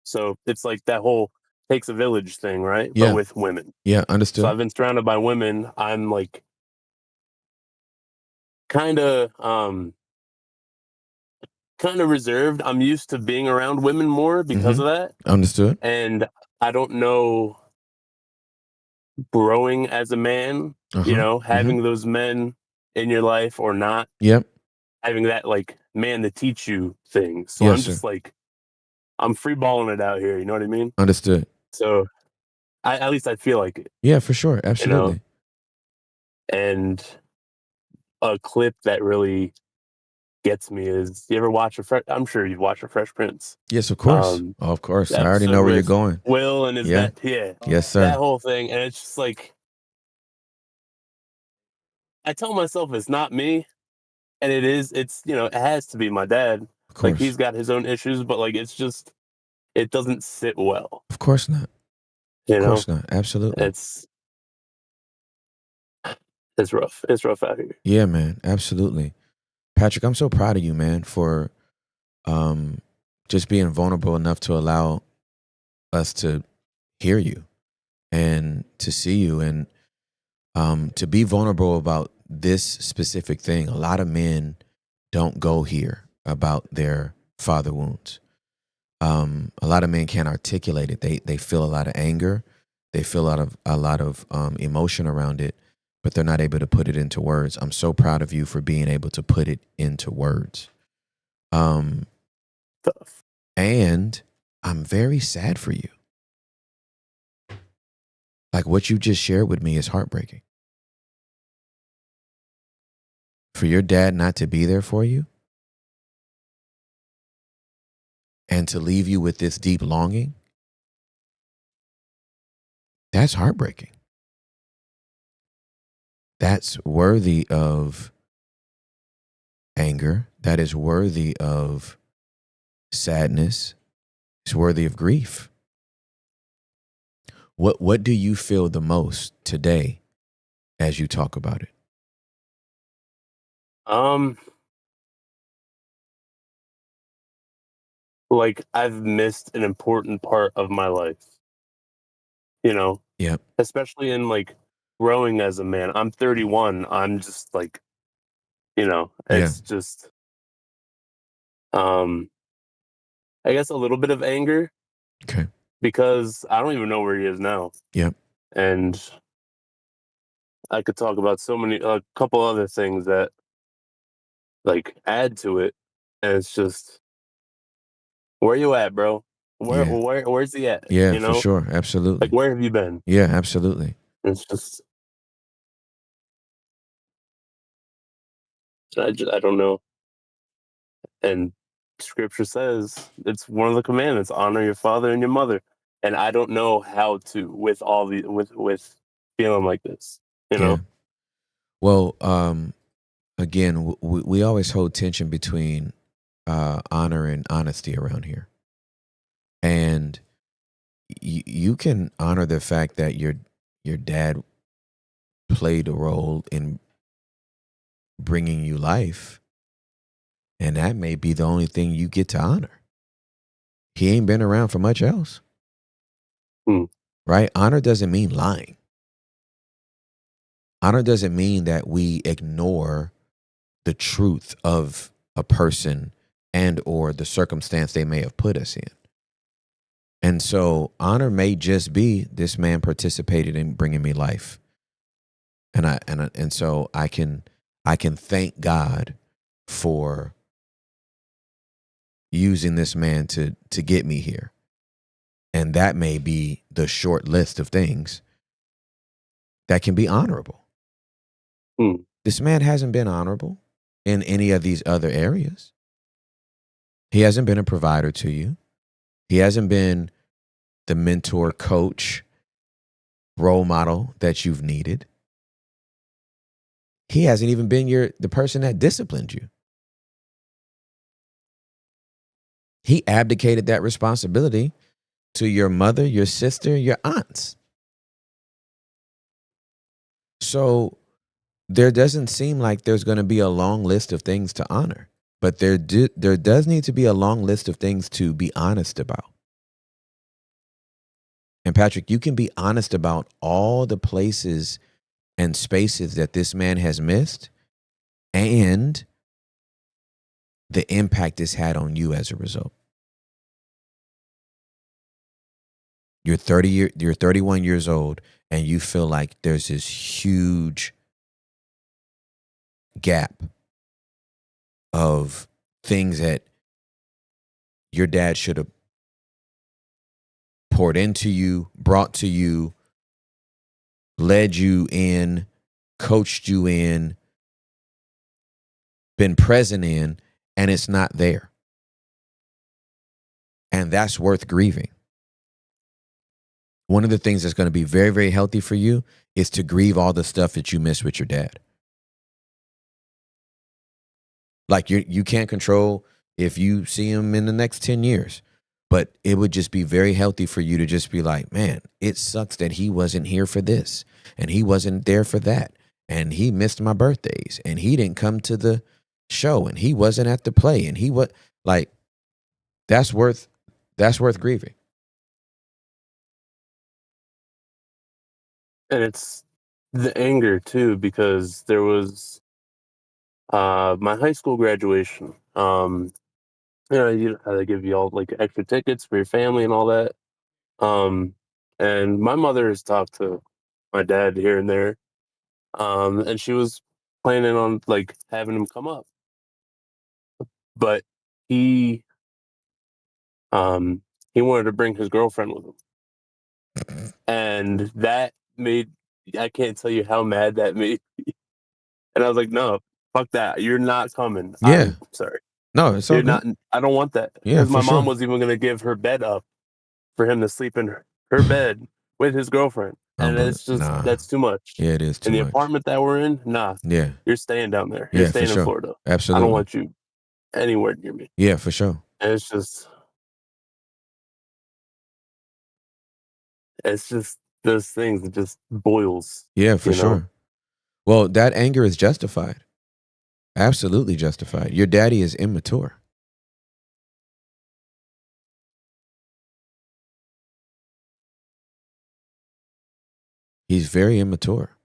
Speaker 5: So it's like that whole takes a village thing, right?
Speaker 2: Yeah.
Speaker 5: But with women.
Speaker 2: Yeah, understood.
Speaker 5: So I've been surrounded by women. I'm like kind of reserved. I'm used to being around women more because of that.
Speaker 2: Understood.
Speaker 5: And I don't know, growing as a man, you know, having those men in your life or not.
Speaker 2: Yep.
Speaker 5: Having that like man to teach you things. So
Speaker 2: Yes,
Speaker 5: I'm
Speaker 2: sir.
Speaker 5: just like, I'm free balling it out here. You know what I mean?
Speaker 2: Understood.
Speaker 5: So At least I feel like it,
Speaker 2: Yeah, for sure. Absolutely.
Speaker 5: And a clip that really gets me is, you ever watch I'm sure you've watched a Fresh Prince.
Speaker 2: Yes, of course. Of course.
Speaker 5: The
Speaker 2: I already
Speaker 5: episode
Speaker 2: know where you're
Speaker 5: with
Speaker 2: going.
Speaker 5: Will and his
Speaker 2: Yeah.
Speaker 5: dad. Yeah.
Speaker 2: Yes, sir.
Speaker 5: That whole thing. And it's just like, I tell myself it's not me. And it is, it has to be my dad.
Speaker 2: Of
Speaker 5: Like,
Speaker 2: course.
Speaker 5: he's got his own issues, but like, it doesn't sit well.
Speaker 2: Of course not.
Speaker 5: You
Speaker 2: Of
Speaker 5: know?
Speaker 2: course not. Absolutely.
Speaker 5: It's rough. It's rough out here.
Speaker 2: Yeah, man. Absolutely. Patrick, I'm so proud of you, man, for just being vulnerable enough to allow us to hear you and to see you, and to be vulnerable about this specific thing. A lot of men don't go here about their father wounds. A lot of men can't articulate it. They feel a lot of anger. They feel a lot of emotion around it, but they're not able to put it into words. I'm so proud of you for being able to put it into words.
Speaker 5: Tough.
Speaker 2: And I'm very sad for you. Like, what you just shared with me is heartbreaking. For your dad not to be there for you and to leave you with this deep longing, that's heartbreaking. That's worthy of anger. That is worthy of sadness. It's worthy of grief. What do you feel the most today as you talk about it?
Speaker 5: Like, I've missed an important part of my life.
Speaker 2: Yep.
Speaker 5: Especially in like growing as a man. I'm 31. I'm just like, it's just, I guess a little bit of anger.
Speaker 2: Okay.
Speaker 5: Because I don't even know where he is now.
Speaker 2: Yep.
Speaker 5: And I could talk about a couple other things that like add to it. And it's just, where you at, bro? Where's he at?
Speaker 2: Yeah, for sure. Absolutely.
Speaker 5: Like, where have you been?
Speaker 2: Yeah, absolutely.
Speaker 5: It's just, I don't know. And scripture says it's one of the commandments: honor your father and your mother. And I don't know how to with feeling like this.
Speaker 2: Yeah. Well, again, we always hold tension between honor and honesty around here, and you can honor the fact that your dad played a role in bringing you life, and that may be the only thing you get to honor. He ain't been around for much else. Right? Honor doesn't mean lying. Honor doesn't mean that we ignore the truth of a person and or the circumstance they may have put us in. And so honor may just be, this man participated in bringing me life. And so I can thank God for using this man to get me here. And that may be the short list of things that can be honorable. This man hasn't been honorable in any of these other areas. He hasn't been a provider to you. He hasn't been the mentor, coach, role model that you've needed. He hasn't even been the person that disciplined you. He abdicated that responsibility to your mother, your sister, your aunts. So there doesn't seem like there's going to be a long list of things to honor, but there does need to be a long list of things to be honest about. And Patrick, you can be honest about all the places and spaces that this man has missed and the impact it's had on you as a result. You're 31 years old, and you feel like there's this huge gap of things that your dad should have poured into you, brought to you, led you in, coached you in, been present in, and it's not there. And that's worth grieving. One of the things that's going to be very, very healthy for you is to grieve all the stuff that you miss with your dad. Like you can't control if you see him in the next 10 years. But it would just be very healthy for you to just be like, man, it sucks that he wasn't here for this and he wasn't there for that. And he missed my birthdays and he didn't come to the show and he wasn't at the play and he was like, that's worth grieving.
Speaker 5: And it's the anger too, because there was my high school graduation. They give you all like extra tickets for your family and all that. And my mother has talked to my dad here and there. And she was planning on like having him come up. But he wanted to bring his girlfriend with him. And that made, I can't tell you how mad that made me. And I was like, no, fuck that. You're not coming.
Speaker 2: Yeah.
Speaker 5: I'm sorry.
Speaker 2: No, it's all
Speaker 5: You're
Speaker 2: good.
Speaker 5: not, I don't want that.
Speaker 2: Yeah,
Speaker 5: Because my
Speaker 2: for
Speaker 5: mom
Speaker 2: sure.
Speaker 5: was even going to give her bed up for him to sleep in her bed with his girlfriend. And it's just, that's too much.
Speaker 2: Yeah, it is too
Speaker 5: In the
Speaker 2: much.
Speaker 5: apartment that we're in, nah.
Speaker 2: Yeah.
Speaker 5: You're staying down there. You're
Speaker 2: Yeah, for
Speaker 5: staying in
Speaker 2: sure.
Speaker 5: Florida.
Speaker 2: Absolutely.
Speaker 5: I don't want you anywhere near me.
Speaker 2: Yeah, for sure.
Speaker 5: And it's just those things that just boils.
Speaker 2: Yeah, for
Speaker 5: you know?
Speaker 2: sure. Well, that anger is justified. Absolutely justified. Your daddy is immature. He's very immature.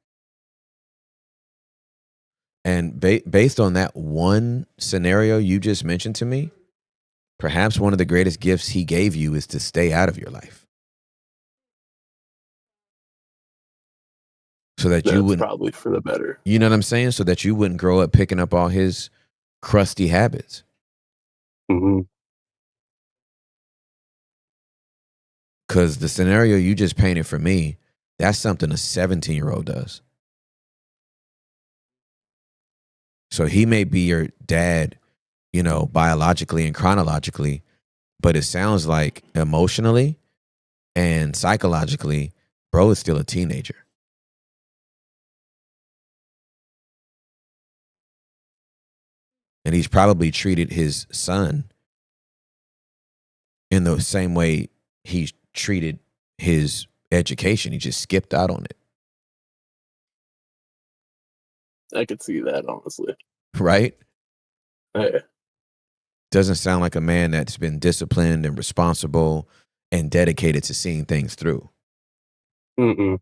Speaker 2: And based on that one scenario you just mentioned to me, perhaps one of the greatest gifts he gave you is to stay out of your life. So that
Speaker 5: That's
Speaker 2: you wouldn't,
Speaker 5: probably for the better.
Speaker 2: you know what I'm saying? So that you wouldn't grow up picking up all his crusty habits.
Speaker 5: Mm-hmm.
Speaker 2: Because the scenario you just painted for me, that's something a 17-year-old does. So he may be your dad, you know, biologically and chronologically, but it sounds like emotionally and psychologically, bro is still a teenager. And he's probably treated his son in the same way he treated his education. He just skipped out on it.
Speaker 5: I could see that, honestly.
Speaker 2: Right?
Speaker 5: Yeah.
Speaker 2: Doesn't sound like a man that's been disciplined and responsible and dedicated to seeing things through.
Speaker 5: Mm-mm.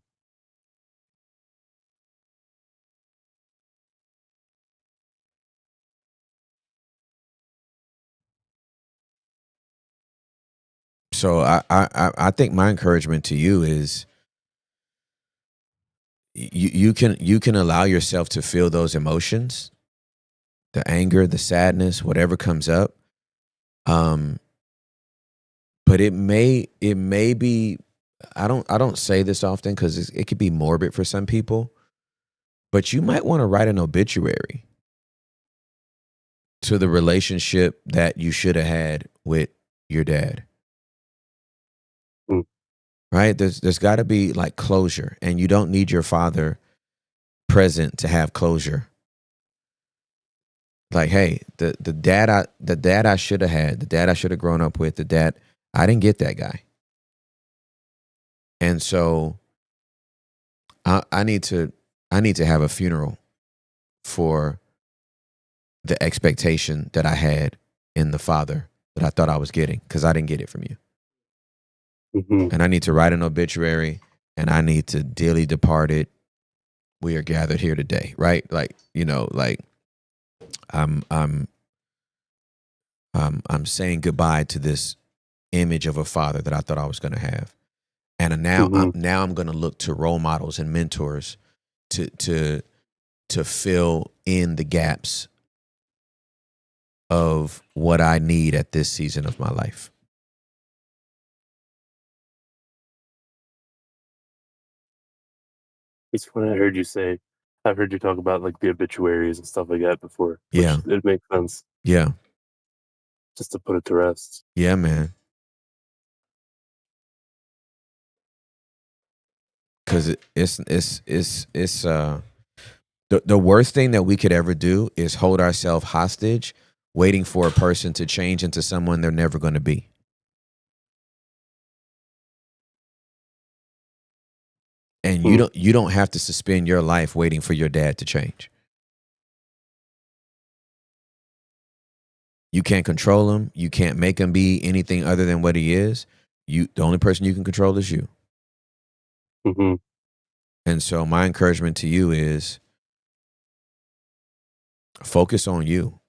Speaker 2: So I think my encouragement to you is you can allow yourself to feel those emotions, the anger, the sadness, whatever comes up. But it may be, I don't say this often because it could be morbid for some people, but you might want to write an obituary to the relationship that you should have had with your dad.
Speaker 5: Mm.
Speaker 2: Right? There's got to be like closure, and you don't need your father present to have closure. Like, hey, the dad I should have had, the dad I should have grown up with, the dad, I didn't get that guy. And so I need to have a funeral for the expectation that I had in the father that I thought I was getting, because I didn't get it from you.
Speaker 5: Mm-hmm.
Speaker 2: And I need to write an obituary, and I need to dearly departed. We are gathered here today, right? Like, you know, like I'm saying goodbye to this image of a father that I thought I was going to have. And now I'm going to look to role models and mentors to fill in the gaps of what I need at this season of my life.
Speaker 5: It's funny. I've heard you talk about like the obituaries and stuff like that before.
Speaker 2: Yeah.
Speaker 5: It makes sense
Speaker 2: Yeah.
Speaker 5: just to put it to rest.
Speaker 2: Yeah, man. Because the worst thing that we could ever do is hold ourselves hostage, waiting for a person to change into someone they're never going to be. And you don't have to suspend your life waiting for your dad to change. You can't control him. You can't make him be anything other than what he is. The only person you can control is you.
Speaker 5: Mm-hmm.
Speaker 2: And so my encouragement to you is focus on you.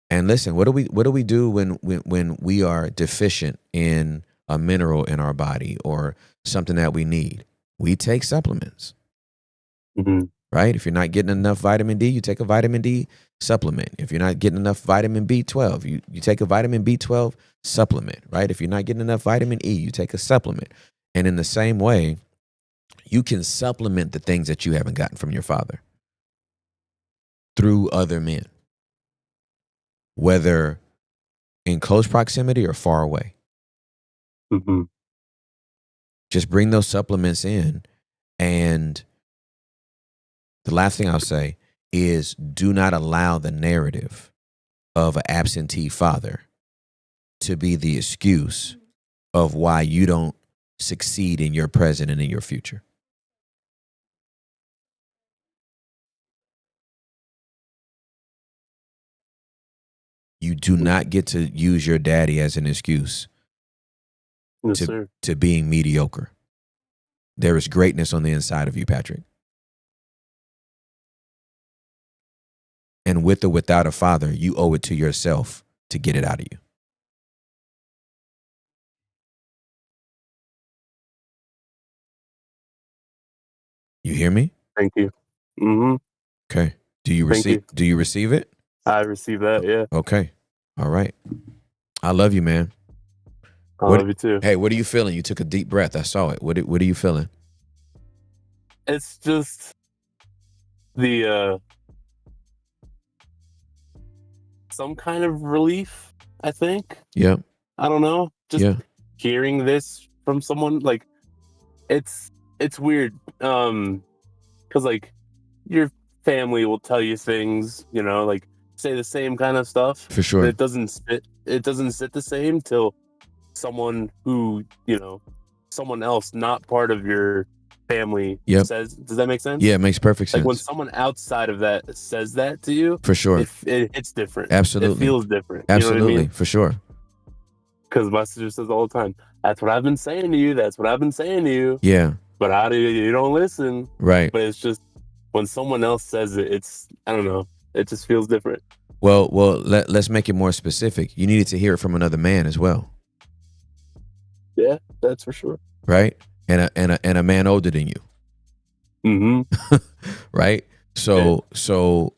Speaker 2: And listen, what do we do when we are deficient in a mineral in our body or something that we need? We take supplements.
Speaker 5: Mm-hmm.
Speaker 2: Right? If you're not getting enough vitamin D, you take a vitamin D supplement. If you're not getting enough vitamin B12, you take a vitamin B12 supplement, right? If you're not getting enough vitamin E, you take a supplement. And in the same way, you can supplement the things that you haven't gotten from your father through other men, whether in close proximity or far away.
Speaker 5: Mm-hmm.
Speaker 2: Just bring those supplements in. And the last thing I'll say is do not allow the narrative of an absentee father to be the excuse of why you don't succeed in your present and in your future. You do not get to use your daddy as an excuse
Speaker 5: Yes, sir.
Speaker 2: to being mediocre. There is greatness on the inside of you, Patrick. And with or without a father, you owe it to yourself to get it out of you. You hear me?
Speaker 5: Thank you. Mm-hmm.
Speaker 2: Okay. Do you receive it?
Speaker 5: I received that, yeah.
Speaker 2: Okay. All right. I love you, man.
Speaker 5: I love you too.
Speaker 2: Hey, what are you feeling? You took a deep breath. I saw it. What are you feeling?
Speaker 5: It's just the some kind of relief, I think.
Speaker 2: Yeah.
Speaker 5: I don't know. Just hearing this from someone, like it's weird. Cause like your family will tell you things, you know, like say the same kind of stuff.
Speaker 2: For sure.
Speaker 5: But it doesn't sit the same till someone who, you know, someone else not part of your family says. Does that make sense?
Speaker 2: Yeah, it makes perfect sense.
Speaker 5: Like when someone outside of that says that to you,
Speaker 2: for sure,
Speaker 5: it's different.
Speaker 2: Absolutely,
Speaker 5: it feels different.
Speaker 2: Absolutely,
Speaker 5: you know what I mean?
Speaker 2: For sure.
Speaker 5: Because my sister says all the time, "That's what I've been saying to you. That's what I've been saying to you."
Speaker 2: Yeah.
Speaker 5: But how do you don't listen?
Speaker 2: Right.
Speaker 5: But it's just when someone else says it, it's I don't know. It just feels different.
Speaker 2: Well, let's make it more specific. You needed to hear it from another man as well.
Speaker 5: Yeah, that's for sure.
Speaker 2: Right, and a man older than you.
Speaker 5: Mm-hmm.
Speaker 2: Right. So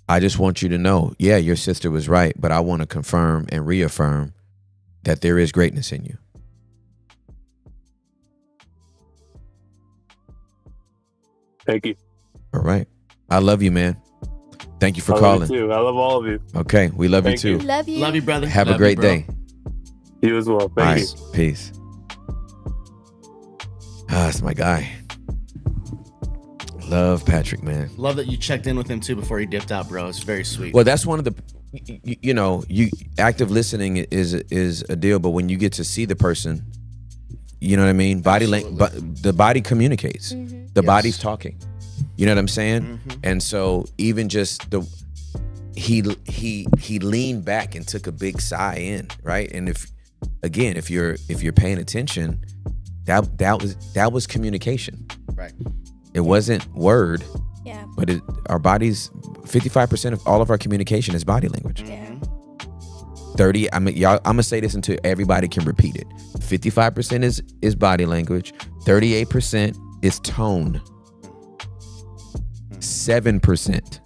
Speaker 2: I just want you to know, yeah, your sister was right, but I want to confirm and reaffirm that there is greatness in you.
Speaker 5: Thank you.
Speaker 2: All right. I love you, man. Thank you for calling.
Speaker 5: Love you too. I love all of you.
Speaker 2: Okay. We love you too.
Speaker 4: Love you.
Speaker 1: Love you, brother.
Speaker 2: Have
Speaker 1: love
Speaker 2: a great
Speaker 1: you, bro.
Speaker 2: day.
Speaker 5: You as well. Thank you.
Speaker 2: Peace. That's my guy. Love Patrick, man.
Speaker 1: Love that you checked in with him too before he dipped out, bro. It's very sweet.
Speaker 2: Well, that's one of the, you active listening is a deal, but when you get to see the person, you know what I mean? Body language, but the body communicates.
Speaker 4: Mm-hmm.
Speaker 2: The body's talking. You know what I'm saying?
Speaker 1: Mm-hmm.
Speaker 2: And so even just he leaned back and took a big sigh in, right? And if you're paying attention, that was communication.
Speaker 1: Right.
Speaker 2: It wasn't word.
Speaker 4: Yeah.
Speaker 2: But our bodies, 55% of all of our communication is body language.
Speaker 4: Yeah.
Speaker 2: 30, I'm gonna say this until everybody can repeat it. 55% is body language. 38% is tone. 7%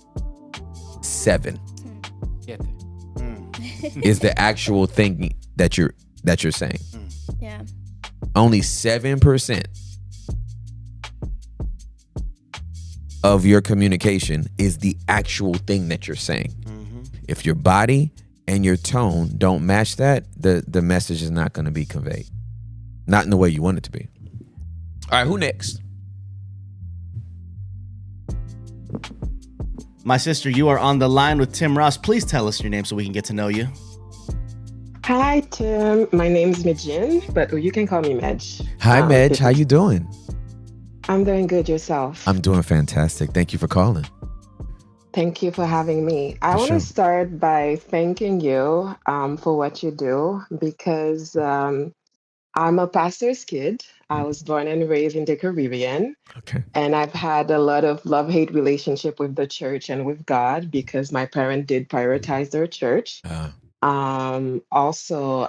Speaker 2: is the actual thing that you're saying.
Speaker 4: Yeah.
Speaker 2: Only 7% of your communication is the actual thing that you're saying. If your body and your tone don't match that, the message is not going to be conveyed. Not in the way you want it to be. All right, who next?
Speaker 1: My sister, you are on the line with Tim Ross. Please tell us your name so we can get to know you.
Speaker 6: Hi, Tim. My name's Mijin, but you can call me Medj.
Speaker 2: Hi, Medj. How you doing?
Speaker 6: I'm doing good. Yourself?
Speaker 2: I'm doing fantastic. Thank you for calling.
Speaker 6: Thank you for having me. I want to start by thanking you for what you do because I'm a pastor's kid. I was born and raised in the Caribbean.
Speaker 2: Okay.
Speaker 6: And I've had a lot of love-hate relationship with the church and with God because my parents did prioritize their church. Also,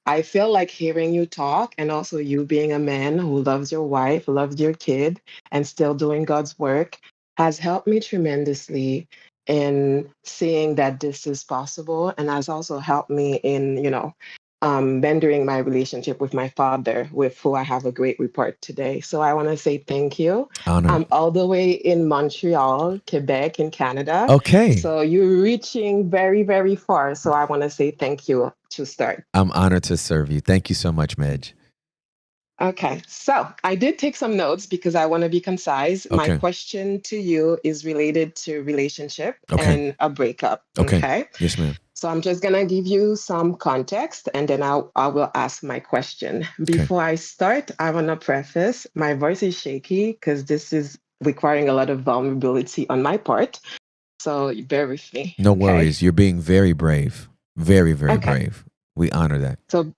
Speaker 6: I feel like hearing you talk and also you being a man who loves your wife, loves your kid, and still doing God's work has helped me tremendously in seeing that this is possible, and has also helped me in, mentoring my relationship with my father, with who I have a great report today. So I want to say thank you. I'm all the way in Montreal, Quebec, in Canada.
Speaker 2: Okay.
Speaker 6: So you're reaching very, very far. So I want to say thank you to start.
Speaker 2: I'm honored to serve you. Thank you so much, Medj.
Speaker 6: Okay, so I did take some notes because I want to be concise.
Speaker 2: Okay.
Speaker 6: My question to you is related to relationship and a breakup. Okay.
Speaker 2: Yes, ma'am.
Speaker 6: So I'm just gonna give you some context, and then I will ask my question. Before I start, I wanna preface my voice is shaky because this is requiring a lot of vulnerability on my part. So bear with me.
Speaker 2: No worries. You're being very brave. Very, very brave. We honor that.
Speaker 6: So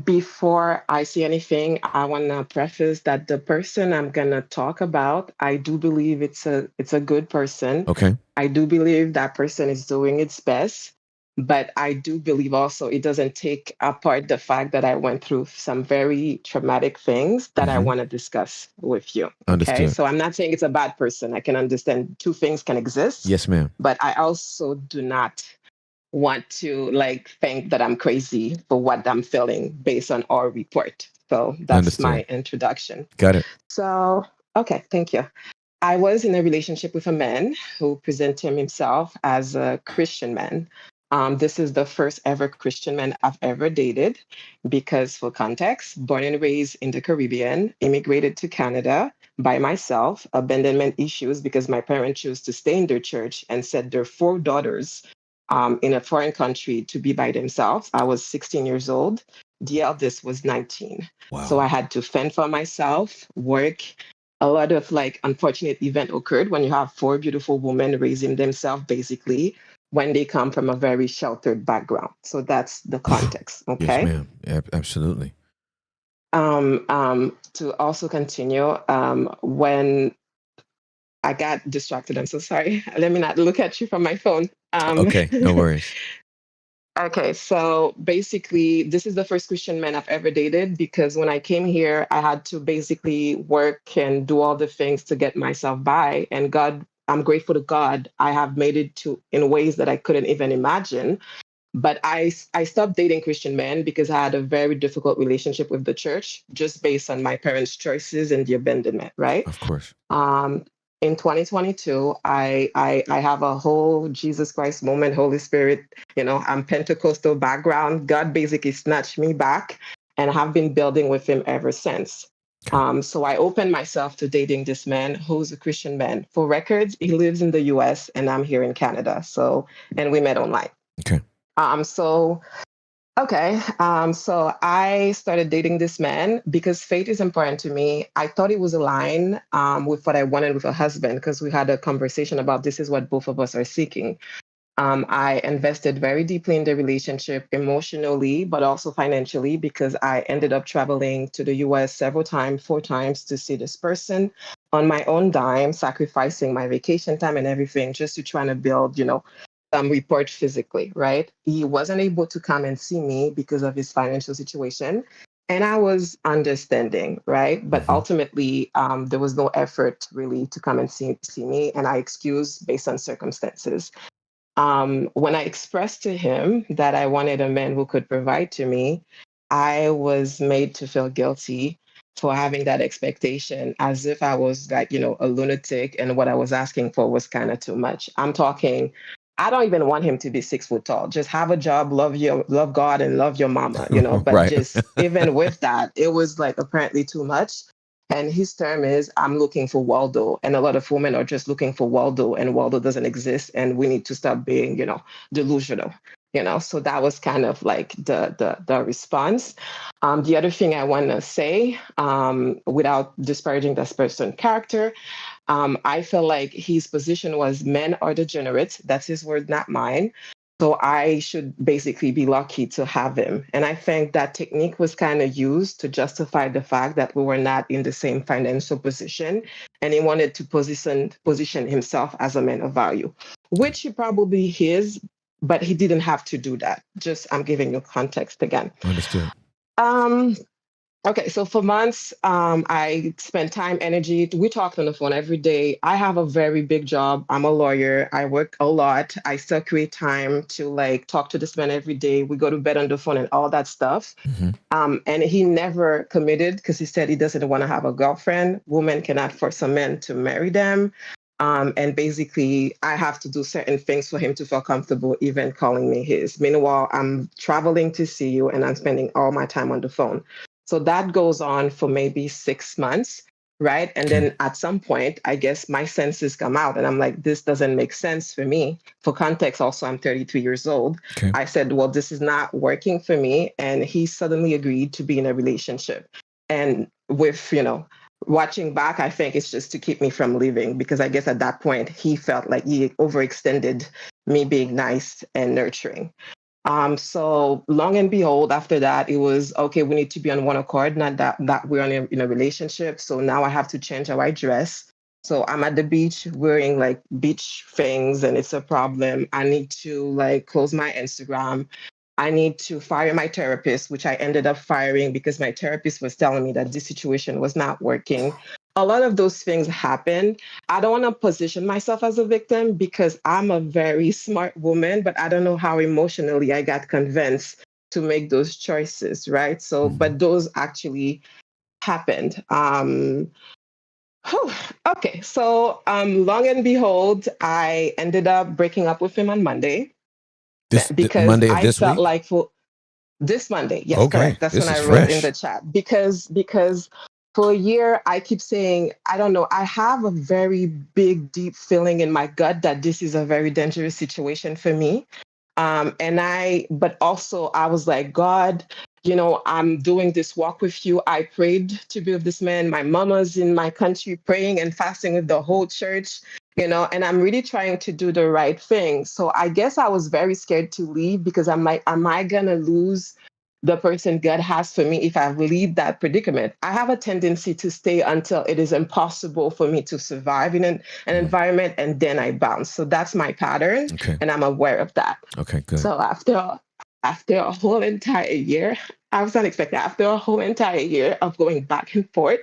Speaker 6: before I say anything, I want to preface that the person I'm going to talk about, I do believe it's a good person.
Speaker 2: Okay.
Speaker 6: I do believe that person is doing its best, but I do believe also it doesn't take apart the fact that I went through some very traumatic things that I want to discuss with you. Okay.
Speaker 2: Understood.
Speaker 6: So I'm not saying it's a bad person. I can understand two things can exist.
Speaker 2: Yes, ma'am.
Speaker 6: But I also do not want to think that I'm crazy for what I'm feeling based on our report. So that's my introduction.
Speaker 2: Got it.
Speaker 6: So, okay, thank you. I was in a relationship with a man who presented himself as a Christian man. This is the first ever Christian man I've ever dated because, for context, born and raised in the Caribbean, immigrated to Canada by myself, abandonment issues because my parents chose to stay in their church and set their 4 daughters in a foreign country to be by themselves. I was 16 years old. The eldest was 19.
Speaker 2: Wow.
Speaker 6: So I had to fend for myself, work. A lot of unfortunate event occurred when you have 4 beautiful women raising themselves basically when they come from a very sheltered background. So that's the context. Okay.
Speaker 2: Yes, ma'am. Absolutely.
Speaker 6: To also continue, when I got distracted. I'm so sorry. Let me not look at you from my phone.
Speaker 2: Okay, no worries.
Speaker 6: Okay, so basically, this is the first Christian man I've ever dated because when I came here, I had to basically work and do all the things to get myself by. And God, I'm grateful to God, I have made it to in ways that I couldn't even imagine. But I stopped dating Christian men because I had a very difficult relationship with the church, just based on my parents' choices and the abandonment, right?
Speaker 2: Of course.
Speaker 6: In 2022, I have a whole Jesus Christ moment, Holy Spirit, I'm Pentecostal background. God basically snatched me back and have been building with him ever since. So I opened myself to dating this man who's a Christian man. For records, he lives in the US and I'm here in Canada. And we met online.
Speaker 2: Okay.
Speaker 6: So I started dating this man because faith is important to me. I thought it was aligned with what I wanted with a husband because we had a conversation about this is what both of us are seeking. I invested very deeply in the relationship emotionally, but also financially because I ended up traveling to the US several times, 4 times to see this person on my own dime, sacrificing my vacation time and everything just to try to build, report physically, right? He wasn't able to come and see me because of his financial situation. And I was understanding, right? But ultimately, there was no effort really to come and see me. And I excused based on circumstances. When I expressed to him that I wanted a man who could provide to me, I was made to feel guilty for having that expectation as if I was like, a lunatic and what I was asking for was kind of too much. I'm talking, I don't even want him to be 6 foot tall. Just have a job, love God and love your mama, but
Speaker 2: Right.
Speaker 6: just even with that, it was like apparently too much. And his term is, I'm looking for Waldo. And a lot of women are just looking for Waldo, and Waldo doesn't exist. And we need to stop being, delusional. So that was kind of like the response. The other thing I want to say, without disparaging this person's character, I feel like his position was men are degenerates. That's his word, not mine. So I should basically be lucky to have him. And I think that technique was kind of used to justify the fact that we were not in the same financial position. And he wanted to position himself as a man of value, which he probably is, but he didn't have to do that. Just, I'm giving you context again.
Speaker 2: Understood.
Speaker 6: Okay, so for months, I spent time, energy. We talked on the phone every day. I have a very big job. I'm a lawyer. I work a lot. I still create time to like talk to this man every day. We go to bed on the phone and all that stuff. And he never committed because he said he doesn't want to have a girlfriend. Women cannot force a man to marry them. And basically, I have to do certain things for him to feel comfortable, even calling me his. Meanwhile, I'm traveling to see you and I'm spending all my time on the phone. So that goes on for maybe 6 months, right? And then at some point, I guess my senses come out and I'm like, this doesn't make sense for me. For context, also, I'm 33 years old.
Speaker 2: Okay.
Speaker 6: I said, well, this is not working for me. And he suddenly agreed to be in a relationship. And with, watching back, I think it's just to keep me from leaving, because I guess at that point, he felt like he overextended me being nice and nurturing. So long and behold, after that, it was okay. We need to be on one accord, not that we're in a relationship. So now I have to change how I dress. So I'm at the beach wearing like beach things, and it's a problem. I need to like close my Instagram. I need to fire my therapist, which I ended up firing because my therapist was telling me that this situation was not working. A lot of those things happen. I don't want to position myself as a victim because I'm a very smart woman, but I don't know how emotionally I got convinced to make those choices, right? So, but those actually happened. Okay, so long and behold, I ended up breaking up with him on Monday because
Speaker 2: Monday of
Speaker 6: I
Speaker 2: this
Speaker 6: felt
Speaker 2: week?
Speaker 6: like for this Monday, yes,
Speaker 2: Okay,
Speaker 6: correct. That's
Speaker 2: this
Speaker 6: when I
Speaker 2: is
Speaker 6: wrote in
Speaker 2: fresh.
Speaker 6: the chat because for a year I keep saying, I don't know, I have a very big, deep feeling in my gut that this is a very dangerous situation for me. But also I was like, God, I'm doing this walk with you. I prayed to be with this man. My mama's in my country praying and fasting with the whole church, and I'm really trying to do the right thing. So I guess I was very scared to leave because I'm like, am I going to lose the person God has for me if I leave that predicament? I have a tendency to stay until it is impossible for me to survive in an environment, and then I bounce. So that's my pattern, and I'm aware of that.
Speaker 2: Okay, good.
Speaker 6: So after a whole entire year, I was unexpected. After a whole entire year of going back and forth,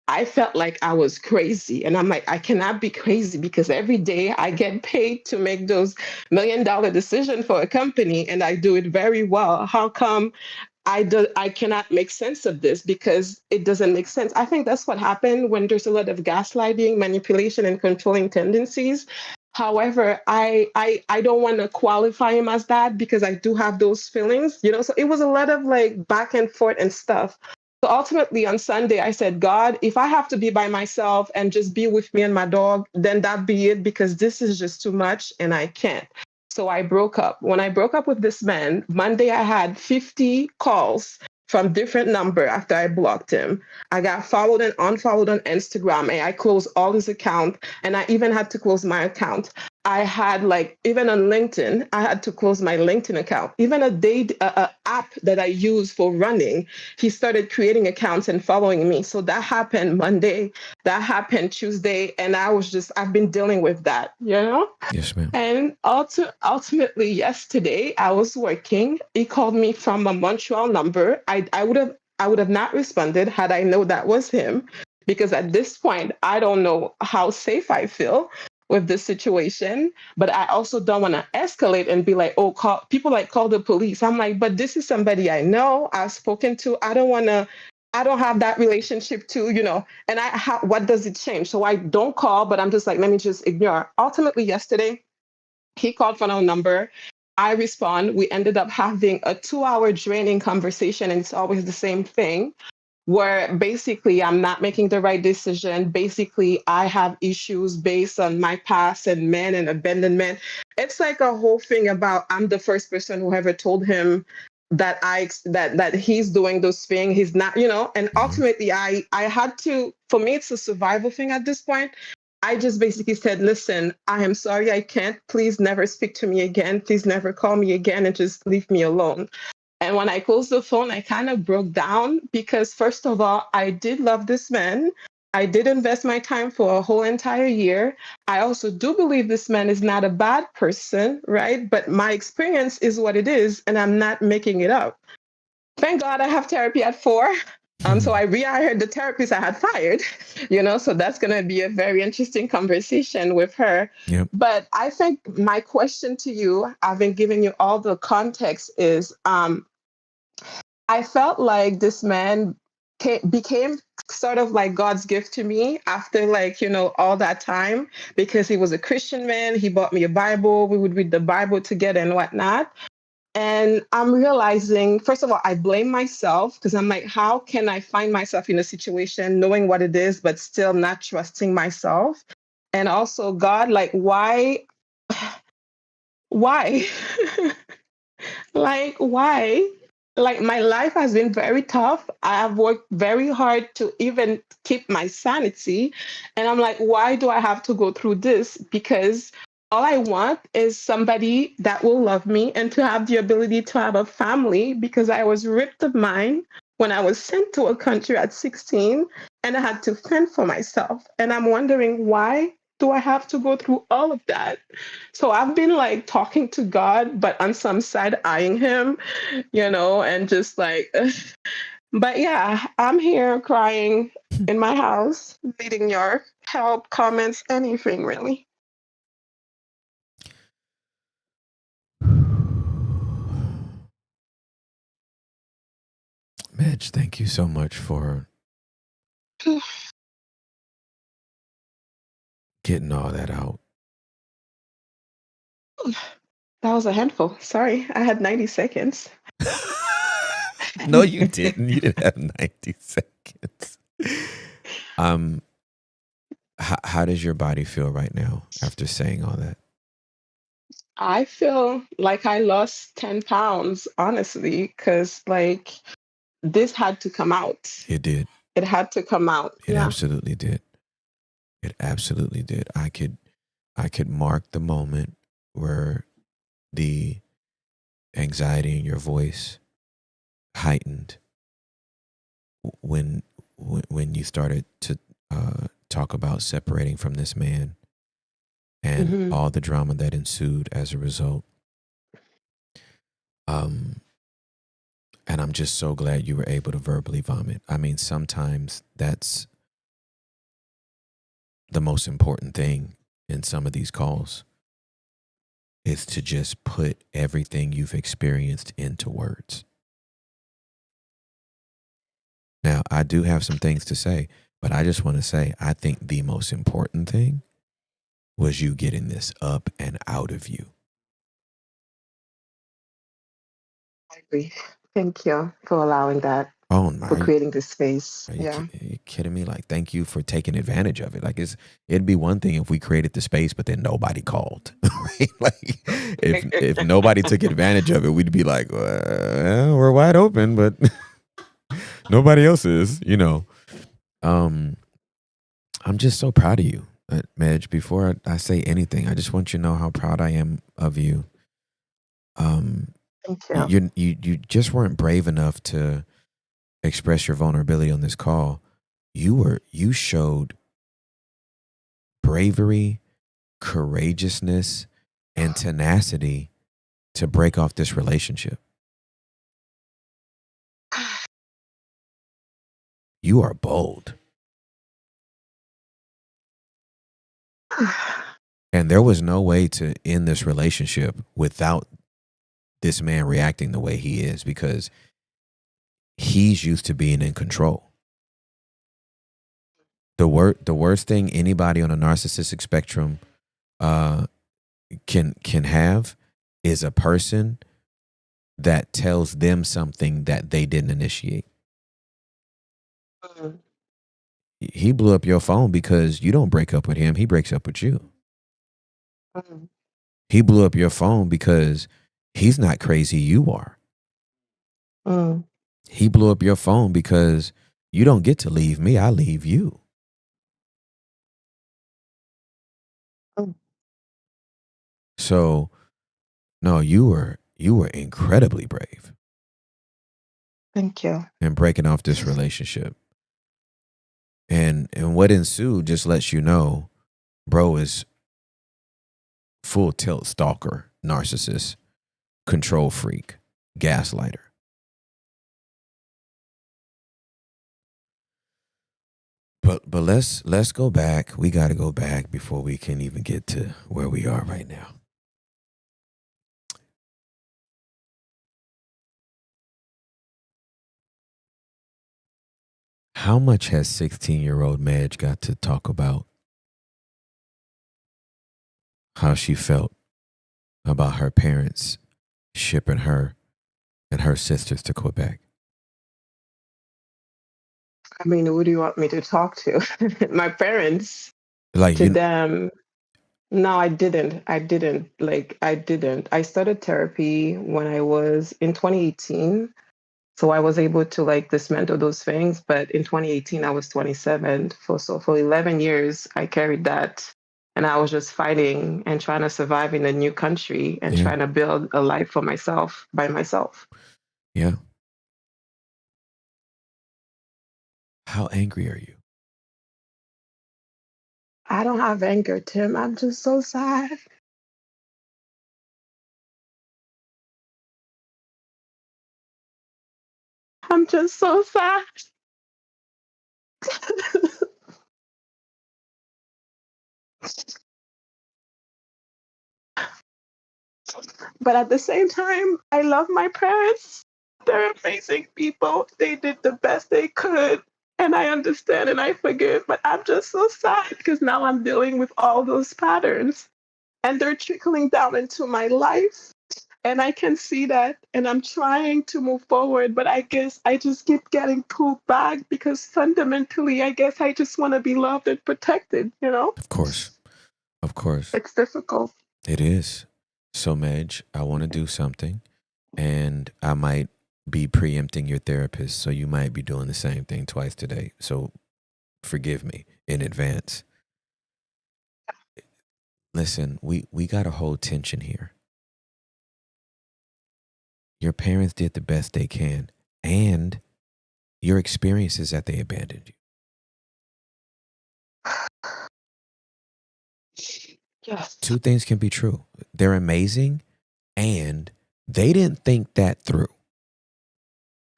Speaker 6: I felt like I was crazy. And I'm like, I cannot be crazy because every day I get paid to make those $1 million decisions for a company and I do it very well. How come I cannot make sense of this because it doesn't make sense? I think that's what happened when there's a lot of gaslighting, manipulation, and controlling tendencies. However, I don't want to qualify him as that because I do have those feelings, So it was a lot of like back and forth and stuff. So ultimately on Sunday, I said, God, if I have to be by myself and just be with me and my dog, then that be it, because this is just too much and I can't. So I broke up. When I broke up with this man, Monday I had 50 calls from different number after I blocked him. I got followed and unfollowed on Instagram, and I closed all his account, and I even had to close my account. I had even on LinkedIn, I had to close my LinkedIn account. Even a app that I use for running, he started creating accounts and following me. So that happened Monday, that happened Tuesday, and I've been dealing with that,
Speaker 2: Yes, ma'am.
Speaker 6: And ultimately yesterday I was working. He called me from a Montreal number. I would have not responded had I known that was him, because at this point I don't know how safe I feel with this situation, but I also don't want to escalate and be like, oh, call the police. I'm like, but this is somebody I know, I've spoken to. I don't want to I don't have that relationship too, and what does it change? So I don't call, but I'm just like, let me just ignore. Ultimately, yesterday, he called for no number. I respond. We ended up having a 2-hour draining conversation, and it's always the same thing where basically I'm not making the right decision. Basically, I have issues based on my past and men and abandonment. It's like a whole thing about I'm the first person who ever told him that he's doing those things. He's not, and ultimately I had to, for me, it's a survival thing at this point. I just basically said, listen, I am sorry, I can't. Please never speak to me again. Please never call me again and just leave me alone. And when I closed the phone, I kind of broke down because, first of all, I did love this man. I did invest my time for a whole entire year. I also do believe this man is not a bad person, right? But my experience is what it is, and I'm not making it up. Thank God I have therapy at 4. So I rehired the therapist I had fired, so that's going to be a very interesting conversation with her.
Speaker 2: Yep.
Speaker 6: But I think my question to you, I've been giving you all the context, is I felt like this man became sort of like God's gift to me after all that time, because he was a Christian man. He bought me a Bible. We would read the Bible together and whatnot. And I'm realizing, first of all, I blame myself because I'm like, how can I find myself in a situation knowing what it is, but still not trusting myself? And also, God, like, why? Why? Like, why? Like, my life has been very tough. I have worked very hard to even keep my sanity. And I'm like, why do I have to go through this? Because all I want is somebody that will love me and to have the ability to have a family, because I was ripped of mine when I was sent to a country at 16 and I had to fend for myself. And I'm wondering, why do I have to go through all of that? So I've been like talking to God, but on some side eyeing him, and just like, but yeah, I'm here crying in my house, needing your help, comments, anything really.
Speaker 2: Midge, thank you so much for getting all that out.
Speaker 6: That was a handful. Sorry, I had 90 seconds.
Speaker 2: No, you didn't. You didn't have 90 seconds. How does your body feel right now after saying all that?
Speaker 6: I feel like I lost 10 pounds, honestly, because like this had to come out.
Speaker 2: It did.
Speaker 6: It had to come out.
Speaker 2: It absolutely did. It absolutely did. I could mark the moment where the anxiety in your voice heightened when you started to talk about separating from this man and all the drama that ensued as a result. And I'm just so glad you were able to verbally vomit. I mean, sometimes that's the most important thing in some of these calls, is to just put everything you've experienced into words. Now, I do have some things to say, but I just want to say, I think the most important thing was you getting this up and out of you.
Speaker 6: I agree. Thank you for allowing that.
Speaker 2: Oh my!
Speaker 6: For creating this space.
Speaker 2: Are you kidding me? Like, thank you for taking advantage of it. Like, it'd be one thing if we created the space, but then nobody called. Right? Like, if nobody took advantage of it, we'd be like, well, we're wide open, but nobody else is. I'm just so proud of you, Midge. Before I say anything, I just want you to know how proud I am of you.
Speaker 6: Thank you.
Speaker 2: You just weren't brave enough to express your vulnerability on this call. You showed bravery, courageousness, and tenacity to break off this relationship. You are bold. And there was no way to end this relationship without this man reacting the way he is, because he's used to being in control. The worst thing anybody on a narcissistic spectrum can have is a person that tells them something that they didn't initiate.
Speaker 6: Mm.
Speaker 2: He blew up your phone because you don't break up with him. He breaks up with you.
Speaker 6: Mm.
Speaker 2: He blew up your phone because he's not crazy. You are.
Speaker 6: Mm.
Speaker 2: He blew up your phone because you don't get to leave me. I leave you.
Speaker 6: Mm.
Speaker 2: So, no, you were incredibly brave
Speaker 6: Thank you.
Speaker 2: in breaking off this relationship. And what ensued just lets you know, bro is full tilt stalker, narcissist, control freak, gaslighter. But let's go back. We got to go back before we can even get to where we are right now. How much has 16-year-old Madge got to talk about how she felt about her parents shipping her and her sisters to Quebec?
Speaker 6: I mean, who do you want me to talk to? My parents,
Speaker 2: Like
Speaker 6: to
Speaker 2: you,
Speaker 6: them. No, I didn't. I didn't. I started therapy when I was in 2018. So I was able to like dismantle those things. But in 2018, I was 27. For 11 years, I carried that. And I was just fighting and trying to survive in a new country and
Speaker 2: Yeah.
Speaker 6: trying to build a life for myself by myself.
Speaker 2: Yeah. How angry are you?
Speaker 6: I don't have anger, Tim. I'm just so sad. I'm just so sad. But at the same time, I love my parents. They're amazing people. They did the best they could. And I understand and I forgive. But I'm just so sad because now I'm dealing with all those patterns. And they're trickling down into my life. And I can see that. And I'm trying to move forward. But I guess I just keep getting pulled back because fundamentally, I guess I just want to be loved and protected, you know?
Speaker 2: Of course. Of course.
Speaker 6: It's difficult.
Speaker 2: It is. So, Madge, I want to do something, and I might be preempting your therapist, so you might be doing the same thing twice today. So, forgive me in advance. Listen, we got to hold tension here. Your parents did the best they can, and your experience is that they abandoned you.
Speaker 6: Yes.
Speaker 2: Two things can be true. They're amazing, and they didn't think that through.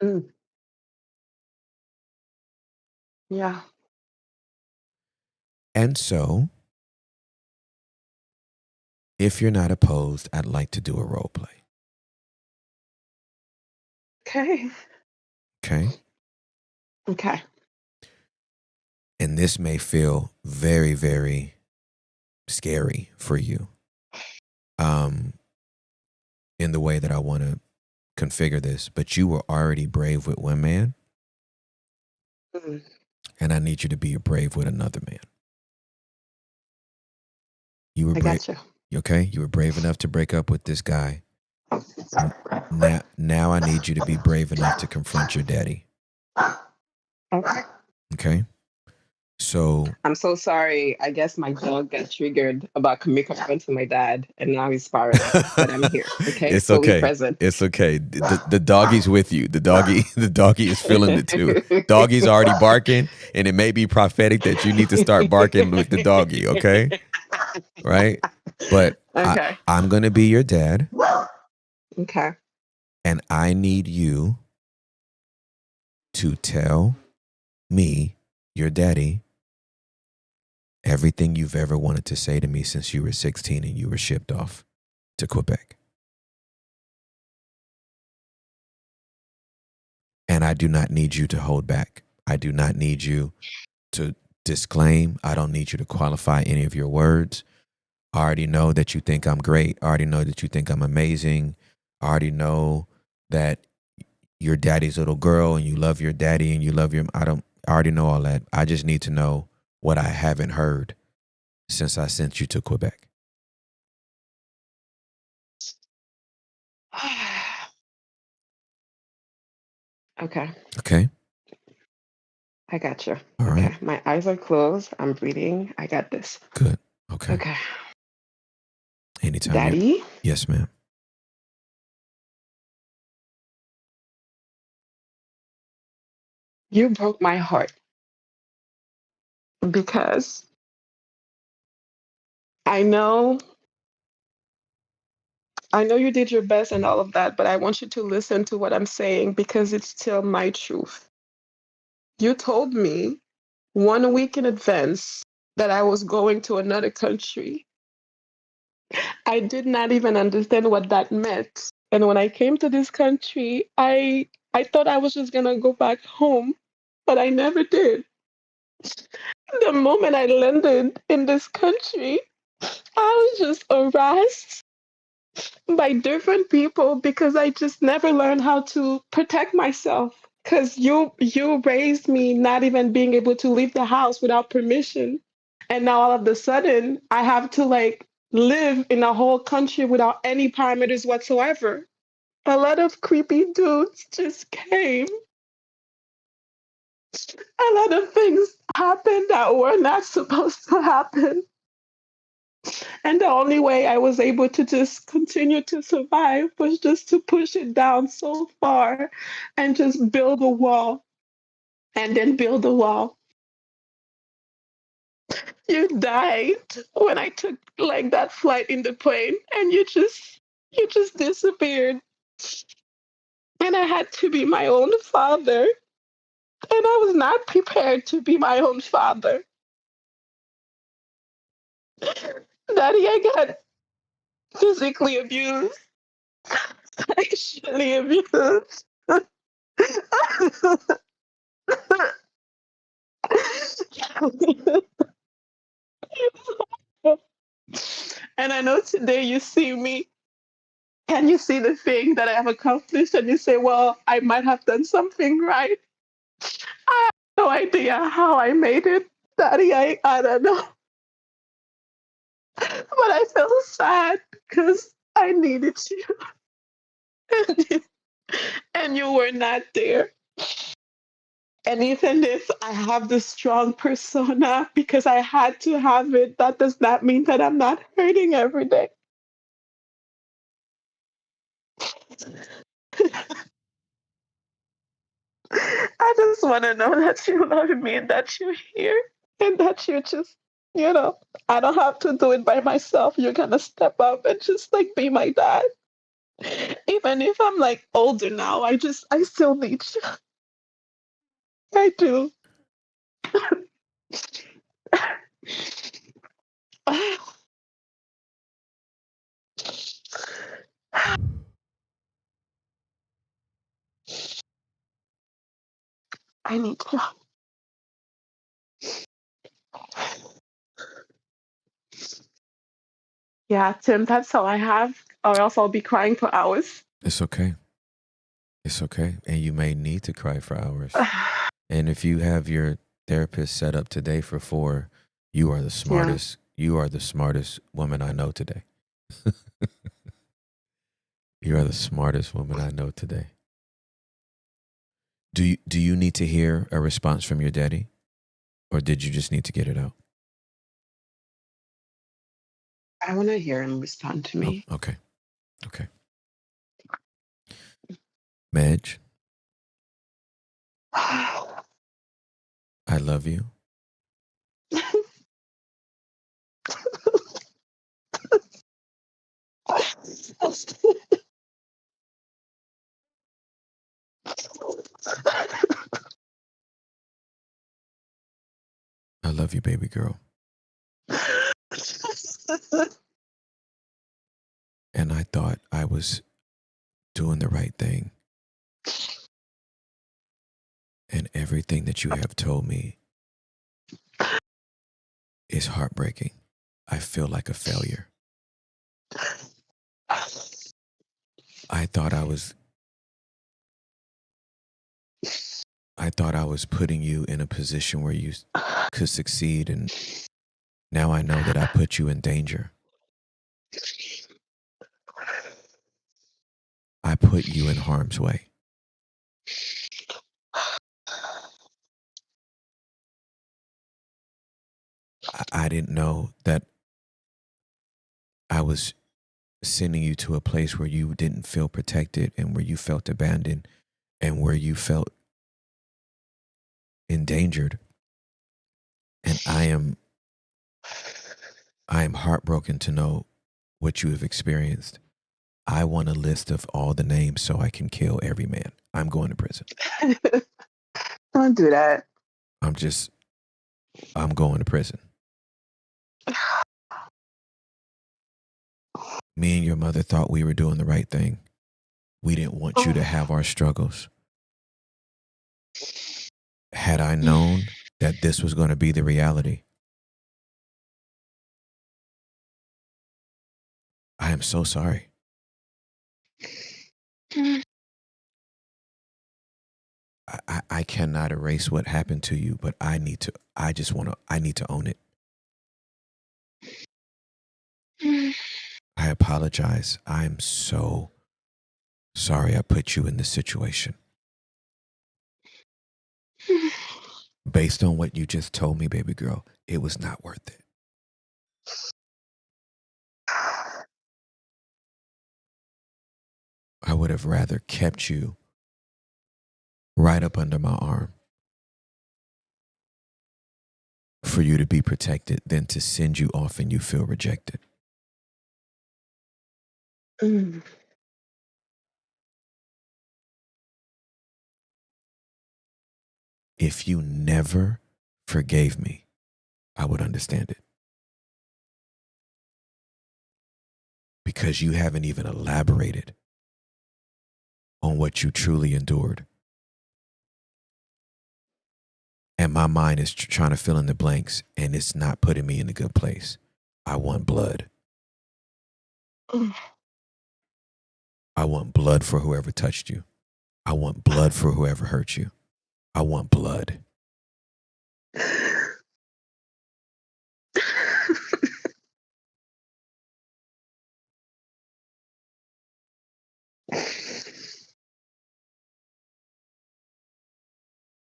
Speaker 6: Mm. Yeah.
Speaker 2: And so, if you're not opposed, I'd like to do a role play.
Speaker 6: Okay.
Speaker 2: Okay?
Speaker 6: Okay.
Speaker 2: And this may feel very, very scary for you. In the way that I want to configure this, but you were already brave with one man,
Speaker 6: Mm.
Speaker 2: and I need you to be brave with another man. You were
Speaker 6: I
Speaker 2: brave.
Speaker 6: got you.
Speaker 2: Okay? You were brave enough to break up with this guy. Now I need you to be brave enough to confront your daddy.
Speaker 6: Okay.
Speaker 2: Okay? So
Speaker 6: I'm so sorry. I guess my dog got triggered about confronting my dad, and now he's spiraling. But I'm here. Okay,
Speaker 2: it's
Speaker 6: fully
Speaker 2: okay.
Speaker 6: present.
Speaker 2: It's okay. The doggy's with you. The doggy is feeling it too. Doggy's already barking, and it may be prophetic that you need to start barking with the doggy. Okay, right? But
Speaker 6: Okay.
Speaker 2: I'm gonna be your dad,
Speaker 6: Okay.
Speaker 2: and I need you to tell me, your daddy, everything you've ever wanted to say to me since you were 16 and you were shipped off to Quebec. And I do not need you to hold back. I do not need you to disclaim. I don't need you to qualify any of your words. I already know that you think I'm great. I already know that you think I'm amazing. I already know that you're daddy's little girl and you love your daddy and you love your, I already know all that. I just need to know what I haven't heard since I sent you to Quebec.
Speaker 6: Okay.
Speaker 2: Okay.
Speaker 6: I got you.
Speaker 2: All
Speaker 6: okay.
Speaker 2: right.
Speaker 6: My eyes are closed. I'm breathing. I got this.
Speaker 2: Good. Okay.
Speaker 6: Okay.
Speaker 2: Anytime.
Speaker 6: Daddy?
Speaker 2: Yes, ma'am.
Speaker 6: You broke my heart because I know you did your best and all of that, but I want you to listen to what I'm saying because it's still my truth. You told me 1 week in advance that I was going to another country. I did not even understand what that meant. And when I came to this country, I thought I was just gonna go back home, but I never did. The moment I landed in this country, I was just harassed by different people because I just never learned how to protect myself. Because you raised me not even being able to leave the house without permission. And now all of a sudden I have to like live in a whole country without any parameters whatsoever. A lot of creepy dudes just came. A lot of things happened that were not supposed to happen. And the only way I was able to just continue to survive was just to push it down so far and just build a wall and then build a wall. You died when I took like that flight in the plane and you just disappeared. And I had to be my own father. And I was not prepared to be my own father. Daddy, I got physically abused, sexually abused. And I know today you see me and you see the thing that I have accomplished and you say, well, I might have done something right. I have no idea how I made it. Daddy, I don't know. But I feel sad because I needed you. And you were not there. And even if I have this strong persona because I had to have it, that does not mean that I'm not hurting every day. I just want to know that you love me and that you're here and that you just, I don't have to do it by myself. You're going to step up and just like be my dad. Even if I'm like older now, I still need you. I do. I need you. Yeah, Tim, that's all I have, or else I'll be crying for hours.
Speaker 2: It's okay. It's okay. And you may need to cry for hours. And if you have your therapist set up today for 4, you are the smartest. Yeah. You are the smartest woman I know today. You are the smartest woman I know today. Do you need to hear a response from your daddy? Or did you just need to get it out?
Speaker 6: I want to hear him respond to me.
Speaker 2: Oh, okay. Okay. Madge, I love you. I love you, baby girl. And I thought I was doing the right thing. And everything that you have told me is heartbreaking. I feel like a failure. I thought I was putting you in a position where you could succeed, and now I know that I put you in danger. I put you in harm's way. I didn't know that I was sending you to a place where you didn't feel protected and where you felt abandoned and where you felt endangered. And I am heartbroken to know what you have experienced. I want a list of all the names so I can kill every man. I'm going to prison.
Speaker 6: Don't do that.
Speaker 2: I'm going to prison. Me and your mother thought we were doing the right thing. We didn't want you to have our struggles. Had I known that this was going to be the reality, I am so sorry. I cannot erase what happened to you, but I need to own it. I apologize. I'm so sorry I put you in this situation. Based on what you just told me, baby girl, it was not worth it. I would have rather kept you right up under my arm for you to be protected than to send you off and you feel rejected. If you never forgave me, I would understand it. Because you haven't even elaborated on what you truly endured. And my mind is trying to fill in the blanks, and it's not putting me in a good place. I want blood. I want blood for whoever touched you. I want blood for whoever hurt you. I want blood.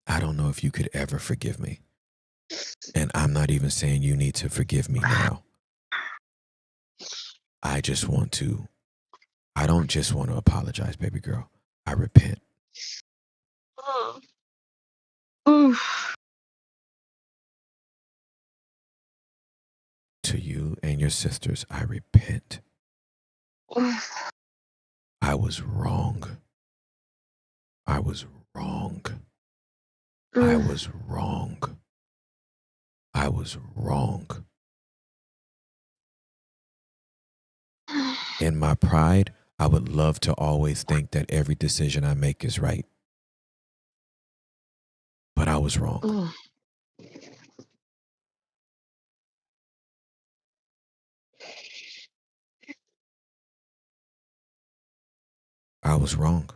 Speaker 2: I don't know if you could ever forgive me. And I'm not even saying you need to forgive me now. I don't just want to apologize, baby girl. I repent. To you and your sisters, I repent. I was wrong. I was wrong. I was wrong. I was wrong. In my pride, I would love to always think that every decision I make is right. But I was wrong. I was wrong.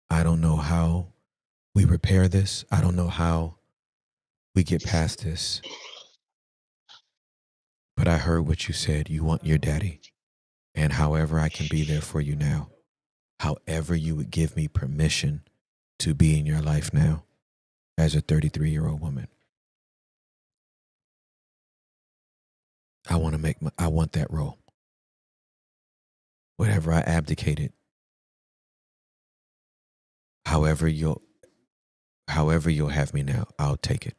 Speaker 2: I don't know how we repair this. I don't know how we get past this. But I heard what you said. You want your daddy. And however I can be there for you now, however you would give me permission to be in your life now as a 33-year-old woman. I want that role. Whatever I abdicated, however you'll have me now, I'll take it.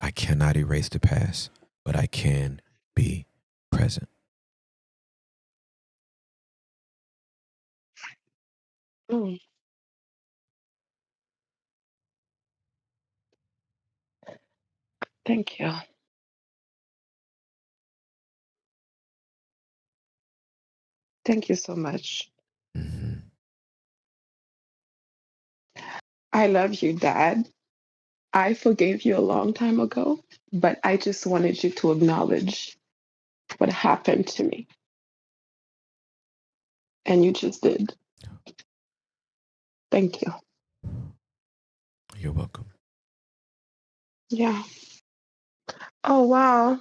Speaker 2: I cannot erase the past, but I can be present.
Speaker 6: Thank you. Thank you so much.
Speaker 2: Mm-hmm.
Speaker 6: I love you, Dad. I forgave you a long time ago, but I just wanted you to acknowledge what happened to me. And you just did. Thank you.
Speaker 2: You're welcome.
Speaker 6: Yeah. Oh, wow.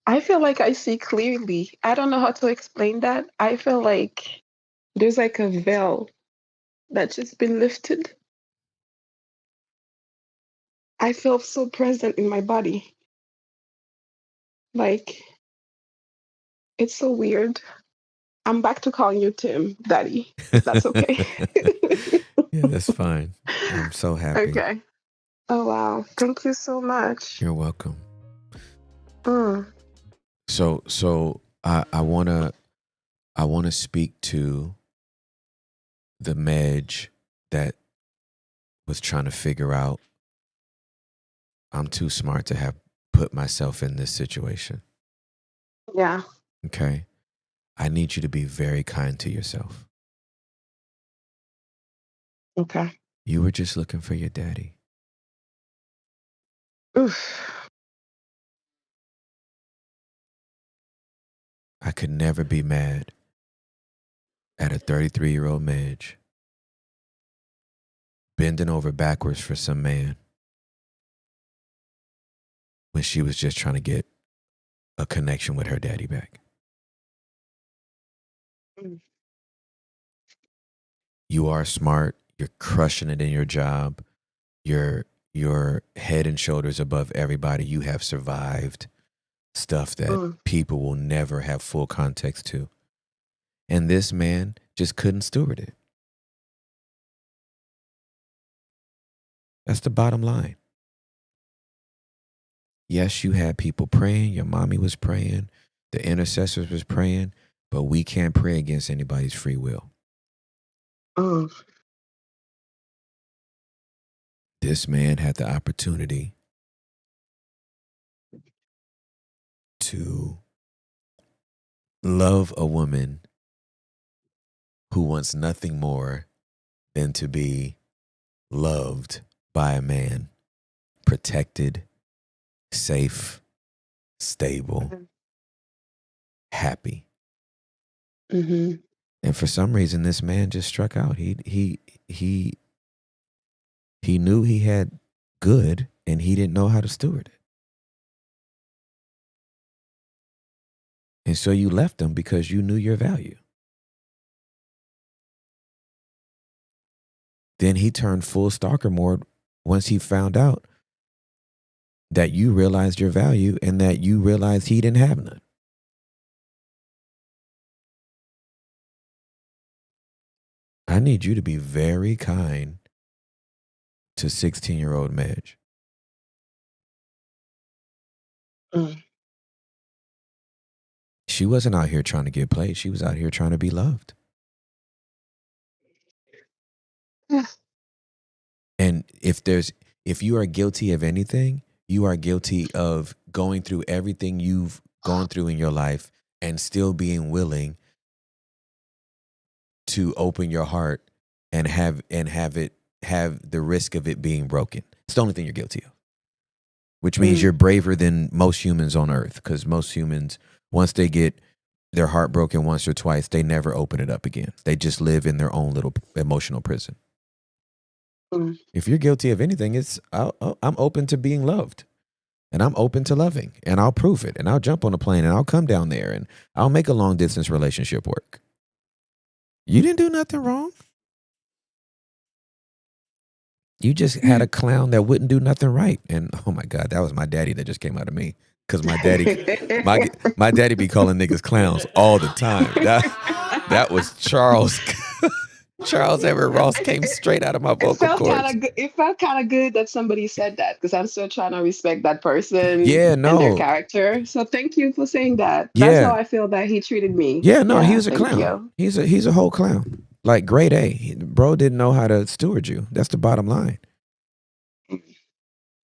Speaker 6: I feel like I see clearly. I don't know how to explain that. I feel like there's like a veil that's just been lifted. I feel so present in my body. Like, it's so weird. I'm back to calling you Tim, Daddy, if that's okay.
Speaker 2: Yeah, that's fine. I'm so happy.
Speaker 6: Okay. Oh, wow. Thank you so much.
Speaker 2: You're welcome.
Speaker 6: Mm.
Speaker 2: So I wanna speak to the Medj that was trying to figure out I'm too smart to have put myself in this situation.
Speaker 6: Yeah.
Speaker 2: Okay. I need you to be very kind to yourself.
Speaker 6: Okay.
Speaker 2: You were just looking for your daddy.
Speaker 6: Oof.
Speaker 2: I could never be mad at a 33-year-old Medj bending over backwards for some man when she was just trying to get a connection with her daddy back.
Speaker 6: Mm.
Speaker 2: You are smart. You're crushing it in your job. You're head and shoulders above everybody. You have survived stuff that
Speaker 6: Mm.
Speaker 2: people will never have full context to. And this man just couldn't steward it. That's the bottom line. Yes, you had people praying. Your mommy was praying. The intercessors was praying. But we can't pray against anybody's free will.
Speaker 6: Mm.
Speaker 2: This man had the opportunity to love a woman who wants nothing more than to be loved by a man, protected, safe, stable, happy.
Speaker 6: Mm-hmm.
Speaker 2: And for some reason, this man just struck out. He knew he had good, and he didn't know how to steward it. And so you left him because you knew your value. Then he turned full stalker mode once he found out that you realized your value and that you realized he didn't have none. I need you to be very kind to 16-year-old Medj.
Speaker 6: Mm.
Speaker 2: She wasn't out here trying to get played. She was out here trying to be loved. And if you are guilty of anything, you are guilty of going through everything you've gone through in your life and still being willing to open your heart and have the risk of it being broken. It's the only thing you're guilty of. Which means you're braver than most humans on earth, because most humans, once they get their heart broken once or twice, they never open it up again. They just live in their own little emotional prison.
Speaker 6: Mm.
Speaker 2: If you're guilty of anything, I'm open to being loved, and I'm open to loving, and I'll prove it, and I'll jump on a plane, and I'll come down there, and I'll make a long distance relationship work. You didn't do nothing wrong. You just had a clown that wouldn't do nothing right. And oh my God, that was my daddy that just came out of me. Because my daddy be calling niggas clowns all the time. That was Charles. Charles Everett Ross came straight out of my vocal cords.
Speaker 6: It felt kind of good that somebody said that, because I'm still trying to respect that person
Speaker 2: Yeah,
Speaker 6: and their
Speaker 2: no.
Speaker 6: character. So thank you for saying that.
Speaker 2: Yeah.
Speaker 6: That's how I feel that he treated me.
Speaker 2: Yeah, no, he was a
Speaker 6: thank
Speaker 2: clown.
Speaker 6: you.
Speaker 2: He's a whole clown. Like grade A. Bro didn't know how to steward you. That's the bottom line.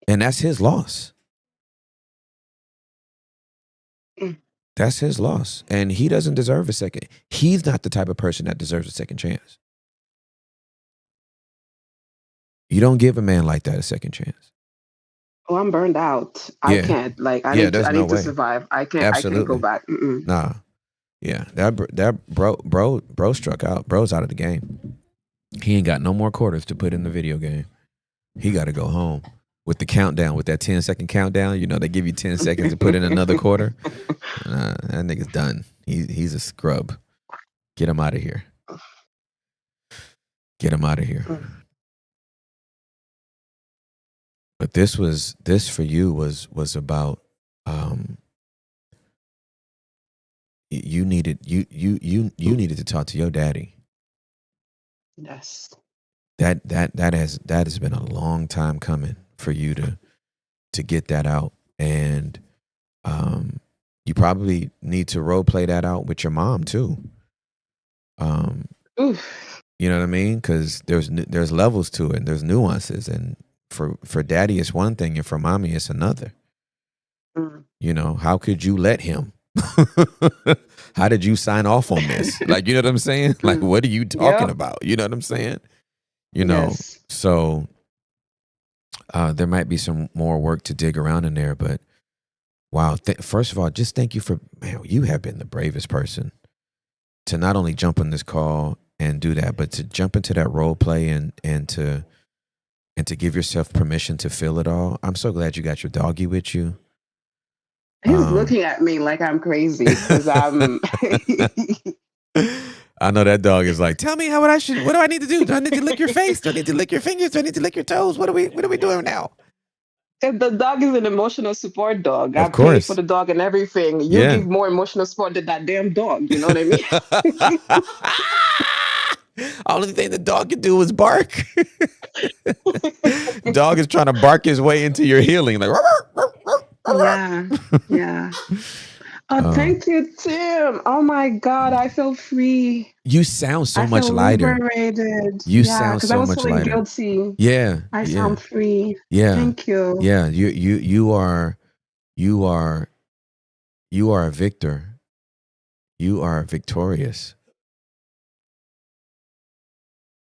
Speaker 2: And that's his loss.
Speaker 6: Mm.
Speaker 2: That's his loss. And he doesn't deserve a second. He's not the type of person that deserves a second chance. You don't give a man like that a second chance.
Speaker 6: Oh, I'm burned out. I can't. Like, I need to survive. I can't go back. Mm-mm.
Speaker 2: Nah. Yeah. That bro struck out. Bro's out of the game. He ain't got no more quarters to put in the video game. He got to go home. With the countdown, with that 10-second countdown, you know, they give you 10 seconds to put in another quarter. That nigga's done. He's a scrub. Get him out of here. Get him out of here. But this for you was about you needed to talk to your daddy.
Speaker 6: Yes.
Speaker 2: That has been a long time coming for you to get that out, and you probably need to role play that out with your mom too.
Speaker 6: Oof.
Speaker 2: You know what I mean? Because there's levels to it, and there's nuances, and for daddy it's one thing, and for mommy it's another. You know, how could you let him? How did you sign off on this? Like, you know what I'm saying? Like, what are you talking about? You know what I'm saying? You know, so there might be some more work to dig around in there, but wow. First of all, just thank you you have been the bravest person to not only jump on this call and do that, but to jump into that role play and to give yourself permission to feel it all. I'm so glad you got your doggy with you.
Speaker 6: He's looking at me like I'm crazy because I'm.
Speaker 2: I know that dog is like, tell me what do I need to do? Do I need to lick your face? Do I need to lick your fingers? Do I need to lick your toes? What are we doing now?
Speaker 6: The dog is an emotional support dog.
Speaker 2: Of
Speaker 6: I
Speaker 2: course.
Speaker 6: paid for the dog and everything. You give more emotional support than that damn dog. You know what I mean?
Speaker 2: Only thing the dog can do is bark. Dog is trying to bark his way into your healing. Like,
Speaker 6: yeah. Oh, thank you, Tim. Oh my God, I feel free.
Speaker 2: You sound so much lighter.
Speaker 6: Liberated.
Speaker 2: You sound so much lighter.
Speaker 6: Guilty.
Speaker 2: Yeah.
Speaker 6: I sound free.
Speaker 2: Yeah.
Speaker 6: Thank you.
Speaker 2: Yeah. You are a victor. You are victorious.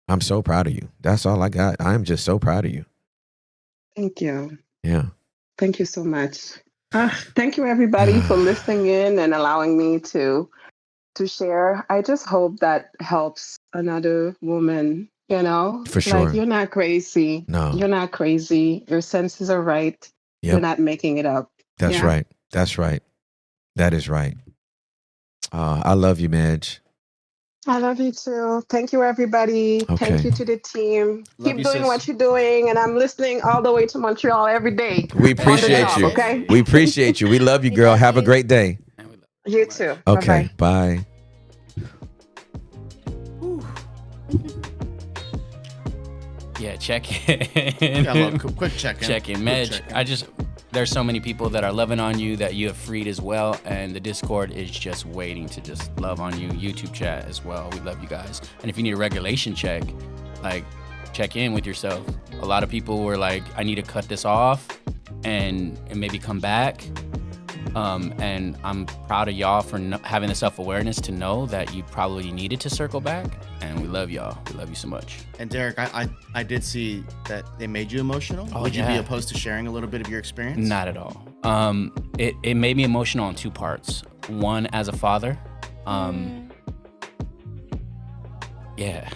Speaker 2: I'm so proud of you. That's all I got. I'm just so proud of you.
Speaker 6: Thank you.
Speaker 2: Yeah.
Speaker 6: Thank you so much. Thank you, everybody, for listening in and allowing me to share. I just hope that helps another woman, you know?
Speaker 2: For sure.
Speaker 6: Like, you're not crazy.
Speaker 2: No.
Speaker 6: You're not crazy. Your senses are right.
Speaker 2: Yep.
Speaker 6: You're not making it up.
Speaker 2: That's right. That's right. That is right. I love you, Madge.
Speaker 6: I love you too. Thank you, everybody.
Speaker 2: Okay.
Speaker 6: Thank you to the team.
Speaker 1: Love
Speaker 6: Keep
Speaker 1: you,
Speaker 6: doing
Speaker 1: sis.
Speaker 6: what you're doing. And I'm listening all the way to Montreal every day.
Speaker 2: We appreciate you.
Speaker 6: Okay.
Speaker 2: We appreciate you. We love you, girl. Have a great day.
Speaker 6: You too.
Speaker 2: Okay.
Speaker 6: Bye-bye.
Speaker 2: Bye.
Speaker 3: Yeah, check in.
Speaker 1: Yeah, a little quick check-in.
Speaker 3: Check-in. Madge, there's so many people that are loving on you that you have freed as well, and the Discord is just waiting to just love on you. YouTube chat as well. We love you guys. And if you need a regulation check, like, check in with yourself. A lot of people were like, I need to cut this off and maybe come back. And I'm proud of y'all for having the self-awareness to know that you probably needed to circle back. And we love y'all. We love you so much.
Speaker 1: And Derek, I did see that they made you emotional. Would you be opposed to sharing a little bit of your experience?
Speaker 3: Not at all. It made me emotional on two parts. One, as a father. Yeah.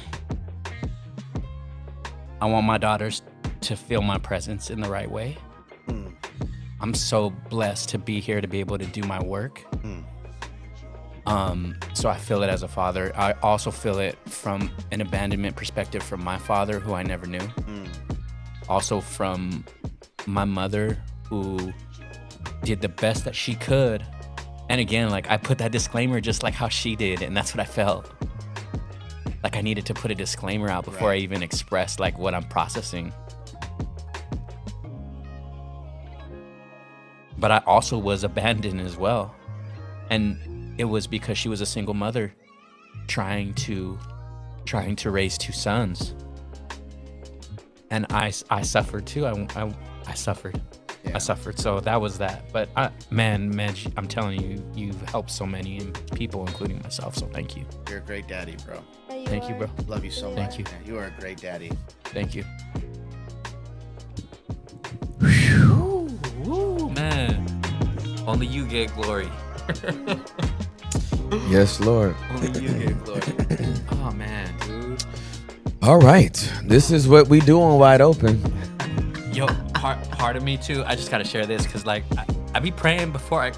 Speaker 3: I want my daughters to feel my presence in the right way. I'm so blessed to be here to be able to do my work. So I feel it as a father. I also feel it from an abandonment perspective from my father, who I never knew. Also from my mother, who did the best that she could. And again, like, I put that disclaimer just like how she did, and that's what I felt. Like, I needed to put a disclaimer out before I even expressed like what I'm processing. But I also was abandoned as well. And it was because she was a single mother trying to raise two sons. And I suffered too. I suffered. I suffered. So that was that. But man, I'm telling you, you've helped so many people, including myself. So thank you.
Speaker 1: You're a great daddy, bro.
Speaker 4: Yeah,
Speaker 3: Thank you, bro.
Speaker 1: Love you so much.
Speaker 3: Thank you.
Speaker 1: Man. You are a great daddy.
Speaker 3: Thank you. Woo, man. Only you get glory.
Speaker 2: Yes, Lord.
Speaker 3: Only you get glory. Oh man, dude.
Speaker 2: All right. This is what we do on Wide Open.
Speaker 3: Yo, part of me too. I just gotta share this because like I be praying before I.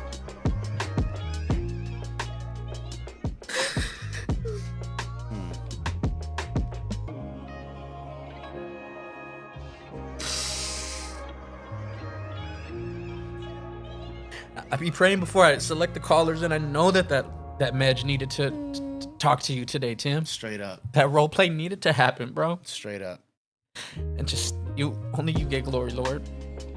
Speaker 3: I be praying before I select the callers, and I know that Medj needed to talk to you today, Tim.
Speaker 1: Straight up.
Speaker 3: That role play needed to happen, bro.
Speaker 1: Straight up.
Speaker 3: And just only you get glory, Lord.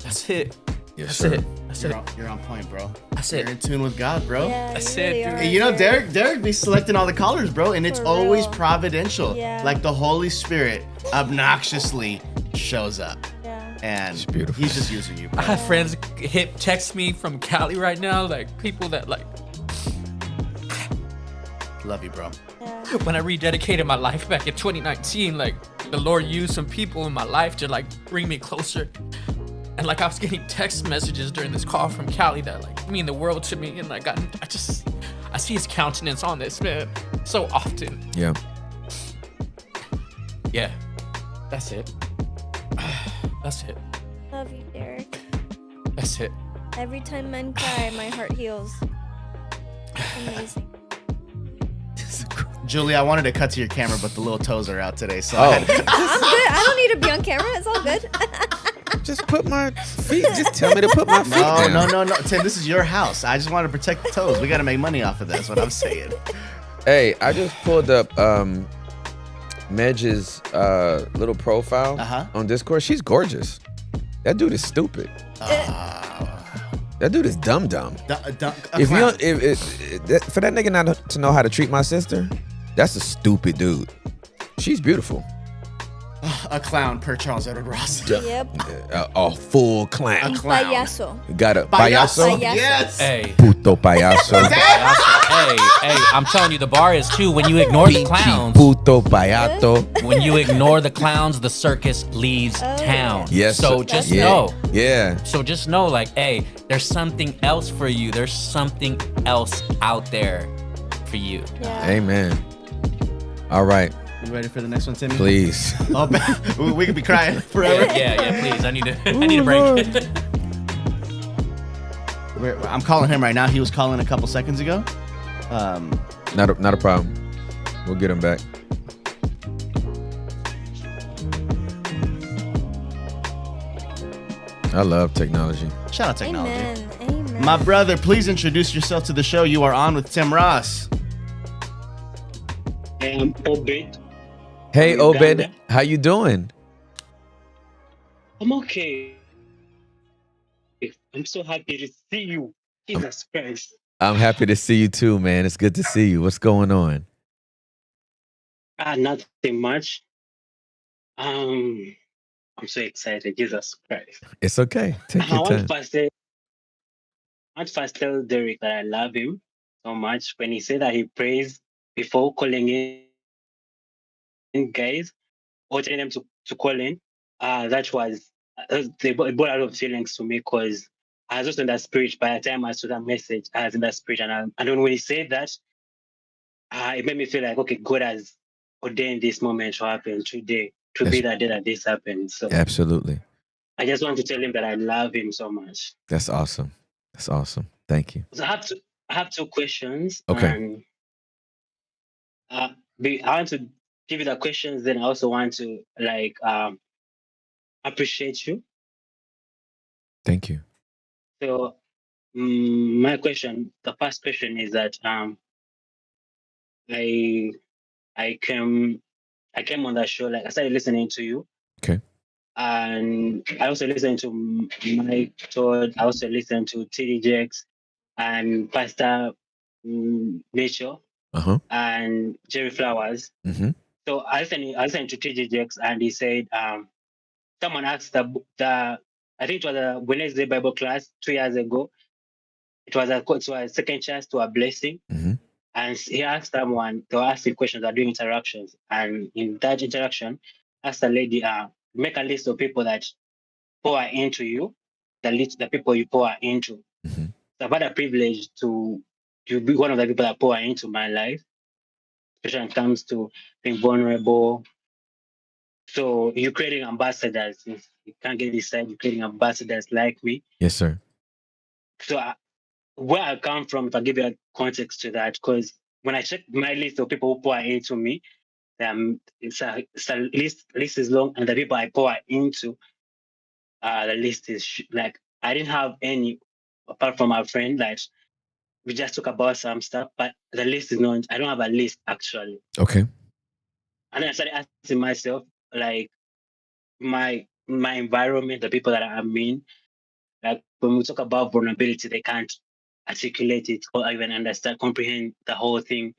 Speaker 3: That's it.
Speaker 2: Yes,
Speaker 3: That's
Speaker 2: sir.
Speaker 3: it. That's it.
Speaker 1: You're on point, bro.
Speaker 3: That's
Speaker 1: You're
Speaker 3: it.
Speaker 1: in tune with God, bro.
Speaker 4: Yeah,
Speaker 3: That's
Speaker 4: you
Speaker 3: it,
Speaker 4: really
Speaker 3: dude.
Speaker 4: are,
Speaker 1: Hey, you know,
Speaker 4: Derek.
Speaker 1: Derek be selecting all the callers, bro, and it's
Speaker 4: For
Speaker 1: always
Speaker 4: real.
Speaker 1: providential.
Speaker 4: Yeah.
Speaker 1: Like the Holy Spirit obnoxiously shows up,
Speaker 4: Yeah.
Speaker 1: and
Speaker 2: It's beautiful.
Speaker 1: He's just using you,
Speaker 3: I
Speaker 1: bro.
Speaker 3: have friends text me from Cali right now, like people that like
Speaker 1: Love you, bro.
Speaker 4: Yeah.
Speaker 3: when I rededicated my life back in 2019, like the Lord used some people in my life to like bring me closer. And like I was getting text messages during this call from Cali that like mean the world to me, and like I see his countenance on this man so often.
Speaker 2: Yeah.
Speaker 3: Yeah, that's it. That's it.
Speaker 4: Love you, Derek.
Speaker 3: That's it.
Speaker 4: Every time men cry, my heart heals. Amazing.
Speaker 1: Julie, I wanted to cut to your camera, but the little toes are out today, so
Speaker 2: Oh.
Speaker 1: I had
Speaker 4: I'm good. I don't need to be on camera. It's all good.
Speaker 2: Just put my feet. Just tell me to put my feet down.
Speaker 1: No. Tim, this is your house. I just want to protect the toes. We got to make money off of this. What I'm saying.
Speaker 2: Hey, I just pulled up Medj's little profile on Discord. She's gorgeous. That dude is stupid. That dude is dumb. If you don't, for that nigga not to know how to treat my sister, that's a stupid dude. She's beautiful.
Speaker 1: A clown per Charles Edward Ross.
Speaker 4: Yep.
Speaker 2: A full clown.
Speaker 1: clown.
Speaker 4: Payaso.
Speaker 2: Got a payaso?
Speaker 1: Yes.
Speaker 3: Hey,
Speaker 2: Puto payaso.
Speaker 3: hey, I'm telling you, the bar is too. When you ignore the clowns,
Speaker 2: Puto payato.
Speaker 3: when you ignore the clowns, the circus leaves town.
Speaker 2: Yes.
Speaker 3: So just
Speaker 2: yeah.
Speaker 3: know.
Speaker 2: Yeah.
Speaker 3: So just know, like, hey, there's something else for you. There's something else out there for you.
Speaker 4: Yeah.
Speaker 2: Amen. All right.
Speaker 1: You ready for the next one, Timmy?
Speaker 2: Please.
Speaker 1: Oh, we could be crying forever.
Speaker 3: Yeah, please. I need a break.
Speaker 1: I'm calling him right now. He was calling a couple seconds ago.
Speaker 2: Not a problem. We'll get him back. I love technology.
Speaker 1: Shout out technology.
Speaker 4: Amen.
Speaker 1: My brother, please introduce yourself to the show. You are on with Tim Ross.
Speaker 7: I'm Obed.
Speaker 2: Hey,
Speaker 7: Uganda.
Speaker 2: Obed, how you doing?
Speaker 7: I'm okay. I'm so happy to see you. Jesus Christ.
Speaker 2: I'm happy to see you too, man. It's good to see you. What's going on?
Speaker 7: Nothing much. I'm so excited. Jesus Christ.
Speaker 2: It's okay. Take
Speaker 7: I
Speaker 2: your
Speaker 7: want
Speaker 2: time.
Speaker 7: to first tell Derek that I love him so much. When he said that he prays before calling in guys, or telling them to call in, that was they brought a lot of feelings to me because I was just in that spirit. By the time I saw that message, I was in that spirit, and then when he said that, it made me feel like, okay, God has ordained this moment to happen today, to be that day that this happened. So
Speaker 2: Absolutely.
Speaker 7: I just want to tell him that I love him so much.
Speaker 2: That's awesome. That's awesome. Thank you.
Speaker 7: So I have two questions.
Speaker 2: Okay.
Speaker 7: And, I want to give you the questions. Then I also want to appreciate you.
Speaker 2: Thank you.
Speaker 7: So my question, the first question is that I came on that show, like I started listening to you.
Speaker 2: Okay.
Speaker 7: And I also listened to Mike Todd. I also listened to TD Jakes and Pastor Mitchell and Jerry Flowers.
Speaker 2: Mm-hmm.
Speaker 7: So I listened to TD Jakes, and he said someone asked I I think it was a Wednesday Bible class 2 years ago. It was a second chance to a blessing.
Speaker 2: Mhm.
Speaker 7: And he asked someone, they were asking questions, they're doing interactions. And in that interaction, asked a lady, make a list of people that pour into you, the people you pour into.
Speaker 2: Mhm.
Speaker 7: So I've had a privilege to be one of the people that pour into my life, especially when it comes to being vulnerable. So you're creating ambassadors. If you can't get this side, you're creating ambassadors like me.
Speaker 2: Yes, sir.
Speaker 7: So where I come from, if I give you a context to that, because when I check my list of people who pour into me, it's a list is long, and the people I pour into, the list is like I didn't have any apart from our friend. Like we just talk about some stuff, but the list is not. I don't have a list actually.
Speaker 2: Okay.
Speaker 7: And then I started asking myself, like my environment, the people that I'm in, like when we talk about vulnerability, they can't articulate it or even understand, comprehend the whole thing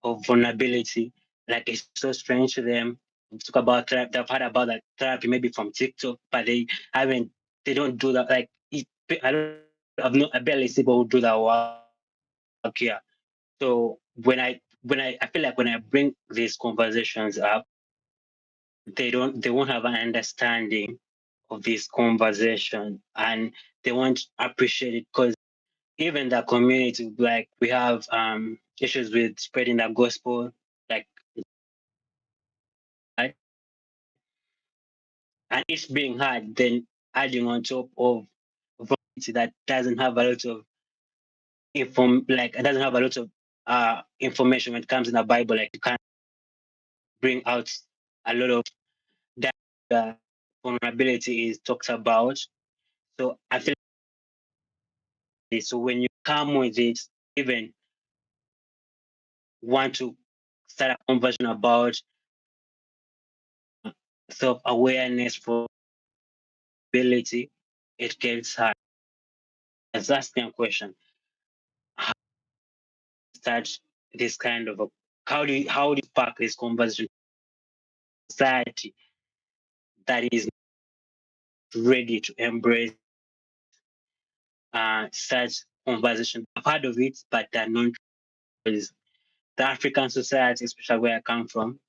Speaker 7: of vulnerability. Like it's so strange to them. We talk about therapy. They've heard about that therapy maybe from TikTok, but haven't. They don't do that. Like I don't. I barely see people who do that work here. So I feel like when I bring these conversations up, they won't have an understanding of this conversation, and they won't appreciate it because even the community, like we have issues with spreading the gospel, like right? And it's being hard, then adding on top of vulnerability that doesn't have a lot of like it doesn't have a lot of information when it comes in the Bible. Like you can't bring out a lot of that vulnerability is talked about. So I feel like so when you come with it, even want to start a conversation about self-awareness for ability, it gets hard. That's asking a question. How to start this kind of a how do you spark this conversation society that is ready to embrace such conversation? I've heard of it, but they're not the African society, especially where I come from.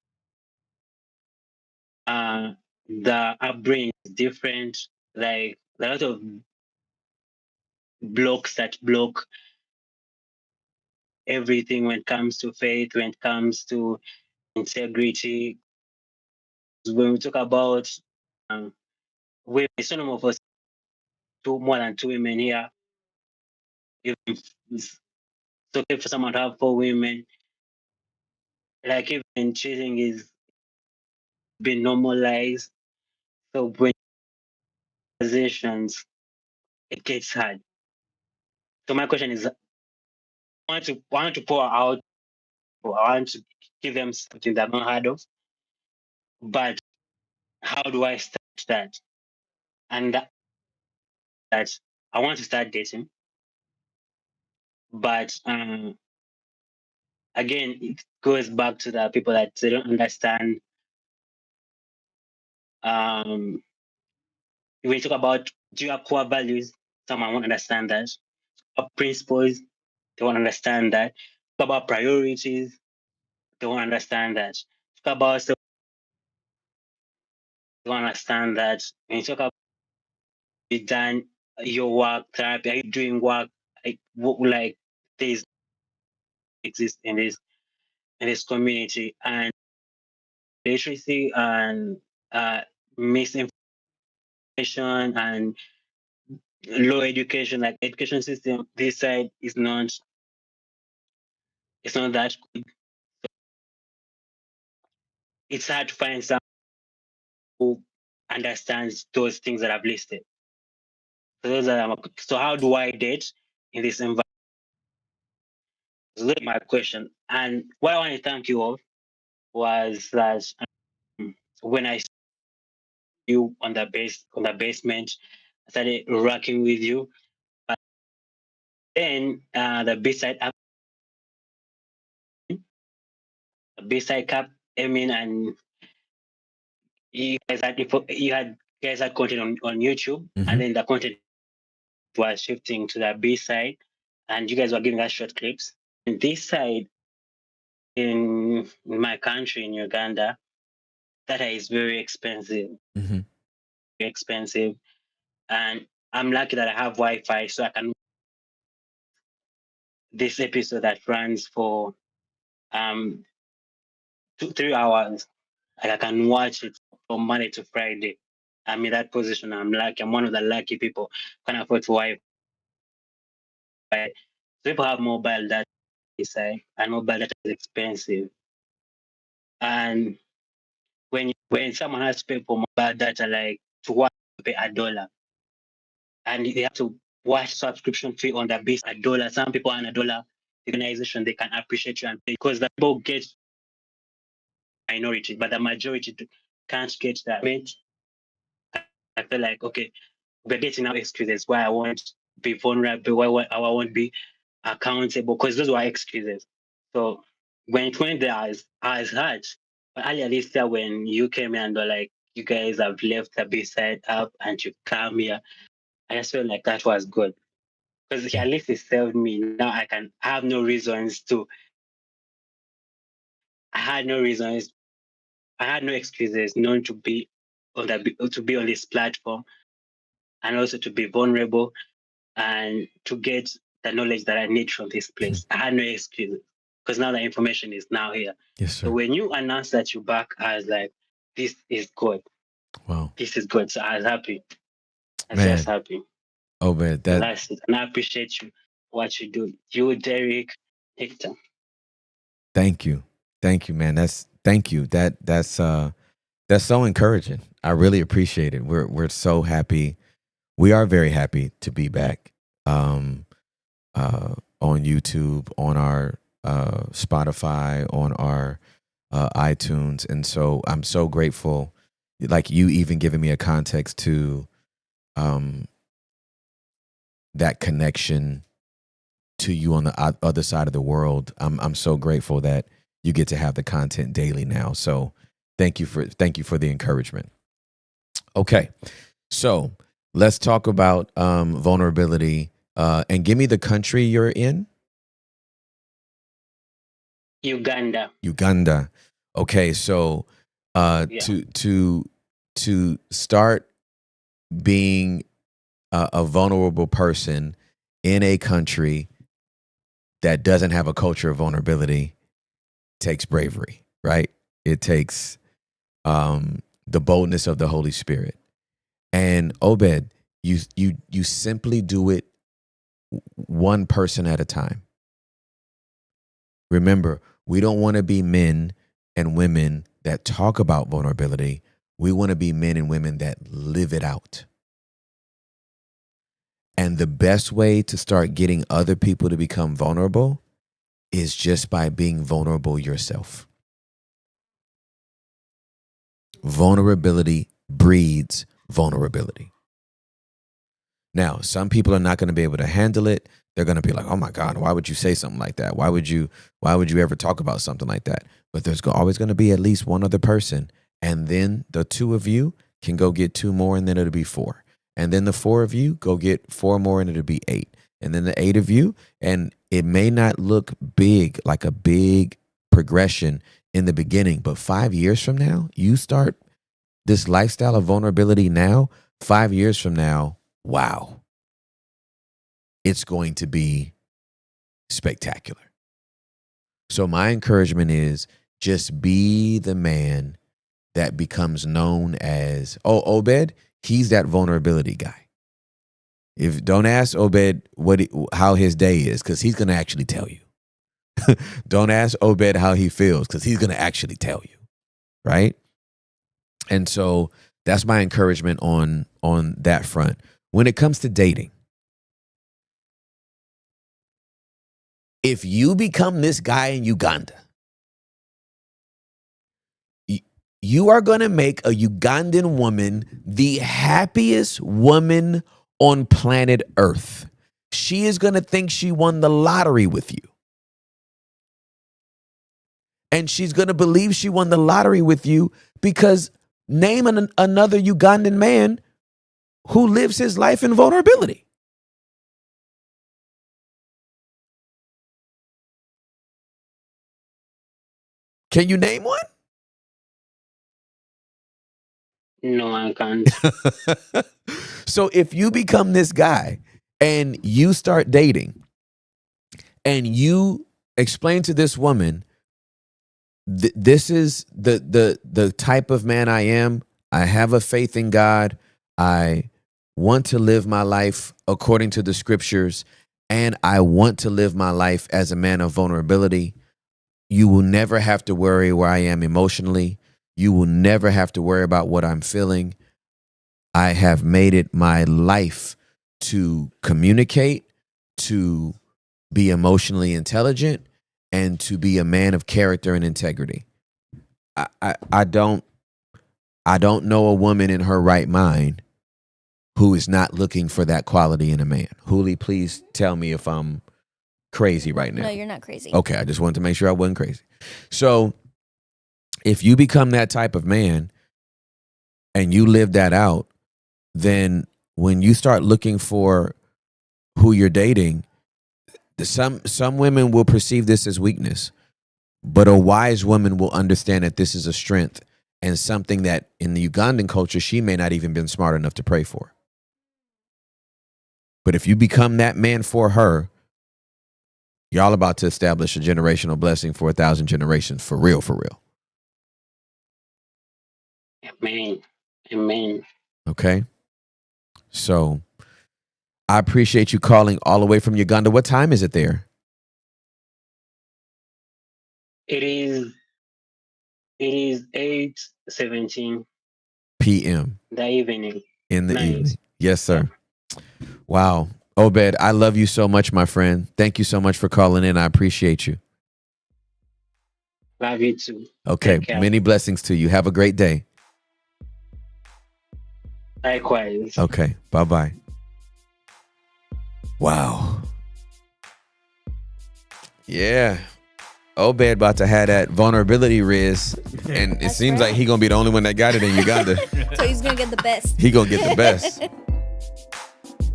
Speaker 7: The upbringing is different. Like a lot of blocks that block everything when it comes to faith, when it comes to integrity. When we talk about women, some of us more than two women here. If it's okay for someone to have four women, like even cheating is being normalized. So when conversations, it gets hard. So my question is, I want to pour out, or I want to give them something they've not heard of, but how do I start that? And that I want to start dating, but again, it goes back to the people that they don't understand. Um, when you talk about do you have core values, someone won't understand that. Principles, they won't understand that. Talk about priorities, they won't understand that. Talk about self, they won't understand that. When you talk about you done your work, therapy, are you doing work like things exist in this community, and literacy and misinformation and low education, like education system, this side is not it's not that good. It's hard to find someone who understands those things that I've listed. So how do I date in this environment? So that's my question. And what I want to thank you all was that when I saw you on the basement, I started rocking with you. But then the B side cap came in, and you guys had guys had content on YouTube,
Speaker 2: Mhm.
Speaker 7: and then the content was shifting to the B side, and you guys were giving us short clips. And this side in my country, in Uganda, data is very expensive,
Speaker 2: Mhm.
Speaker 7: expensive. And I'm lucky that I have Wi-Fi, so I can this episode that runs for 3 hours. Like I can watch it from Monday to Friday. I'm in that position. I'm lucky. I'm one of the lucky people who can afford Wi-Fi. So people have mobile data side, and mobile data is expensive. And when someone has to pay for mobile data, like to watch, pay $1, and they have to watch subscription fee on the base $1. Some people earn $1. Organization, they can appreciate you and pay because the people get minority, but the majority can't get that. I feel like okay, we're getting now excuses why I won't be vulnerable, why I won't be accountable, because those were excuses. So when it went there, I was hurt. But earlier this year, when you came here and were like, you guys have left the B-side up and you come here, I just felt like that was good. Because at least it saved me. Now I have no reasons to, I had no reasons, I had no excuses not to be to be on this platform and also to be vulnerable and to get the knowledge that I need from this place. I had no excuses because now the information is now here.
Speaker 2: Yes,
Speaker 7: So
Speaker 2: sir.
Speaker 7: when you announced that you're back, I was like, this is good.
Speaker 2: Wow.
Speaker 7: This is good. So I was happy. I was
Speaker 2: Man.
Speaker 7: just happy.
Speaker 2: Oh man,
Speaker 7: So that's it. And I appreciate you, what you do. You, Derek, Hector.
Speaker 2: thank you. Thank you, man. Thank you. That's so encouraging. I really appreciate it. We're so happy. We are very happy to be back on YouTube, on our Spotify, on our iTunes. And so I'm so grateful, like you even giving me a context to that connection to you on the other side of the world. I'm so grateful that you get to have the content daily now. So thank you for the encouragement. Okay, so let's talk about vulnerability. And give me the country you're in.
Speaker 7: Uganda.
Speaker 2: Uganda. Okay, so
Speaker 7: Yeah.
Speaker 2: to start being a vulnerable person in a country that doesn't have a culture of vulnerability takes bravery, right? It takes the boldness of the Holy Spirit. And Obed, you simply do it one person at a time. Remember, we don't want to be men and women that talk about vulnerability. We want to be men and women that live it out. And the best way to start getting other people to become vulnerable is just by being vulnerable yourself. Vulnerability breeds vulnerability. Now, some people are not going to be able to handle it. They're going to be like, "Oh my God, why would you say something like that? Why would you ever talk about something like that?" But there's always going to be at least one other person. And then the two of you can go get two more, and then it'll be four. And then the four of you go get four more, and it'll be eight. And then the eight of you, and it may not look big, like a big progression in the beginning, but 5 years from now, you start this lifestyle of vulnerability now, 5 years from now, wow, it's going to be spectacular. So my encouragement is just be the man that becomes known as, oh, Obed, he's that vulnerability guy. If don't ask Obed how his day is, because he's going to actually tell you. Don't ask Obed how he feels, because he's going to actually tell you, right? And so that's my encouragement on that front. When it comes to dating, if you become this guy in Uganda, you are going to make a Ugandan woman the happiest woman on planet Earth. She is going to think she won the lottery with you. And she's going to believe she won the lottery with you because Name another Ugandan man who lives his life in vulnerability. Can you name one?
Speaker 7: No, I can't.
Speaker 2: So if you become this guy and you start dating and you explain to this woman, this is the type of man I am. I have a faith in God. I want to live my life according to the scriptures, and I want to live my life as a man of vulnerability. You will never have to worry where I am emotionally. You will never have to worry about what I'm feeling. I have made it my life to communicate, to be emotionally intelligent, and to be a man of character and integrity. I don't know a woman in her right mind who is not looking for that quality in a man. Huli, please tell me if I'm crazy right now.
Speaker 4: No, you're not crazy.
Speaker 2: Okay, I just wanted to make sure I wasn't crazy. So if you become that type of man and you live that out, then when you start looking for who you're dating, some women will perceive this as weakness, but a wise woman will understand that this is a strength and something that in the Ugandan culture, she may not even been smart enough to pray for. But if you become that man for her, y'all about to establish a generational blessing for 1,000 generations, for real, for real.
Speaker 7: Amen. Amen.
Speaker 2: Okay? So I appreciate you calling all the way from Uganda. What time is it there?
Speaker 7: It is 8:17
Speaker 2: PM.
Speaker 7: the evening.
Speaker 2: In the
Speaker 7: Nice.
Speaker 2: evening. Yes, sir. Wow. Obed, I love you so much, my friend. Thank you so much for calling in. I appreciate you.
Speaker 7: Love you too.
Speaker 2: Okay.
Speaker 7: Take care.
Speaker 2: Many blessings to you. Have a great day.
Speaker 7: Likewise.
Speaker 2: Okay. Bye-bye. Wow. Yeah. Obed about to have that vulnerability riz, and it
Speaker 4: That's
Speaker 2: seems
Speaker 4: right.
Speaker 2: like he gonna be the only one that got it in Uganda.
Speaker 4: So he's gonna get the best.
Speaker 2: He gonna get the best.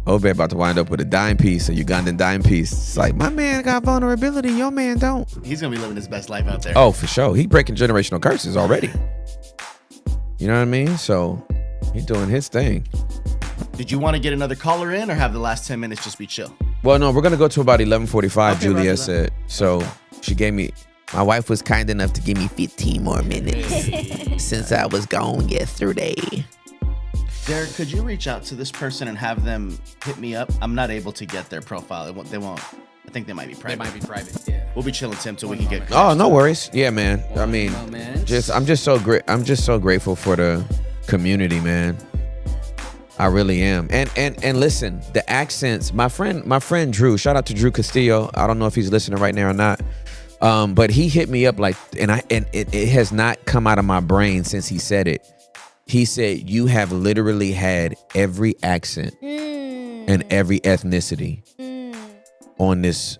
Speaker 2: Obed about to wind up with a dime piece, a Ugandan dime piece. It's like, my man got vulnerability, your man don't.
Speaker 1: He's gonna be living his best life out there.
Speaker 2: Oh, for sure. He breaking generational curses already. You know what I mean? So he's doing his thing.
Speaker 1: Did you want to get another caller in, or have the last 10 minutes just be chill?
Speaker 2: Well, no, we're gonna go to about 11:45.
Speaker 1: Okay,
Speaker 2: Julia
Speaker 1: Roger that.
Speaker 2: said. So she gave me. My wife was kind enough to give me 15 more minutes since I was gone yesterday.
Speaker 1: Derek, could you reach out to this person and have them hit me up? I'm not able to get their profile. They won't. I think they might be private.
Speaker 3: They might be private. Yeah.
Speaker 1: We'll be chilling, Tim, till we can get.
Speaker 2: Oh, no worries. Yeah, man. I mean,
Speaker 3: Moments.
Speaker 2: I'm just so great. I'm just so grateful for the community, man. I really am. And listen, the accents. My friend Drew. Shout out to Drew Castillo. I don't know if he's listening right now or not. But he hit me up like, and it has not come out of my brain since he said it. He said, you have literally had every accent and every ethnicity on this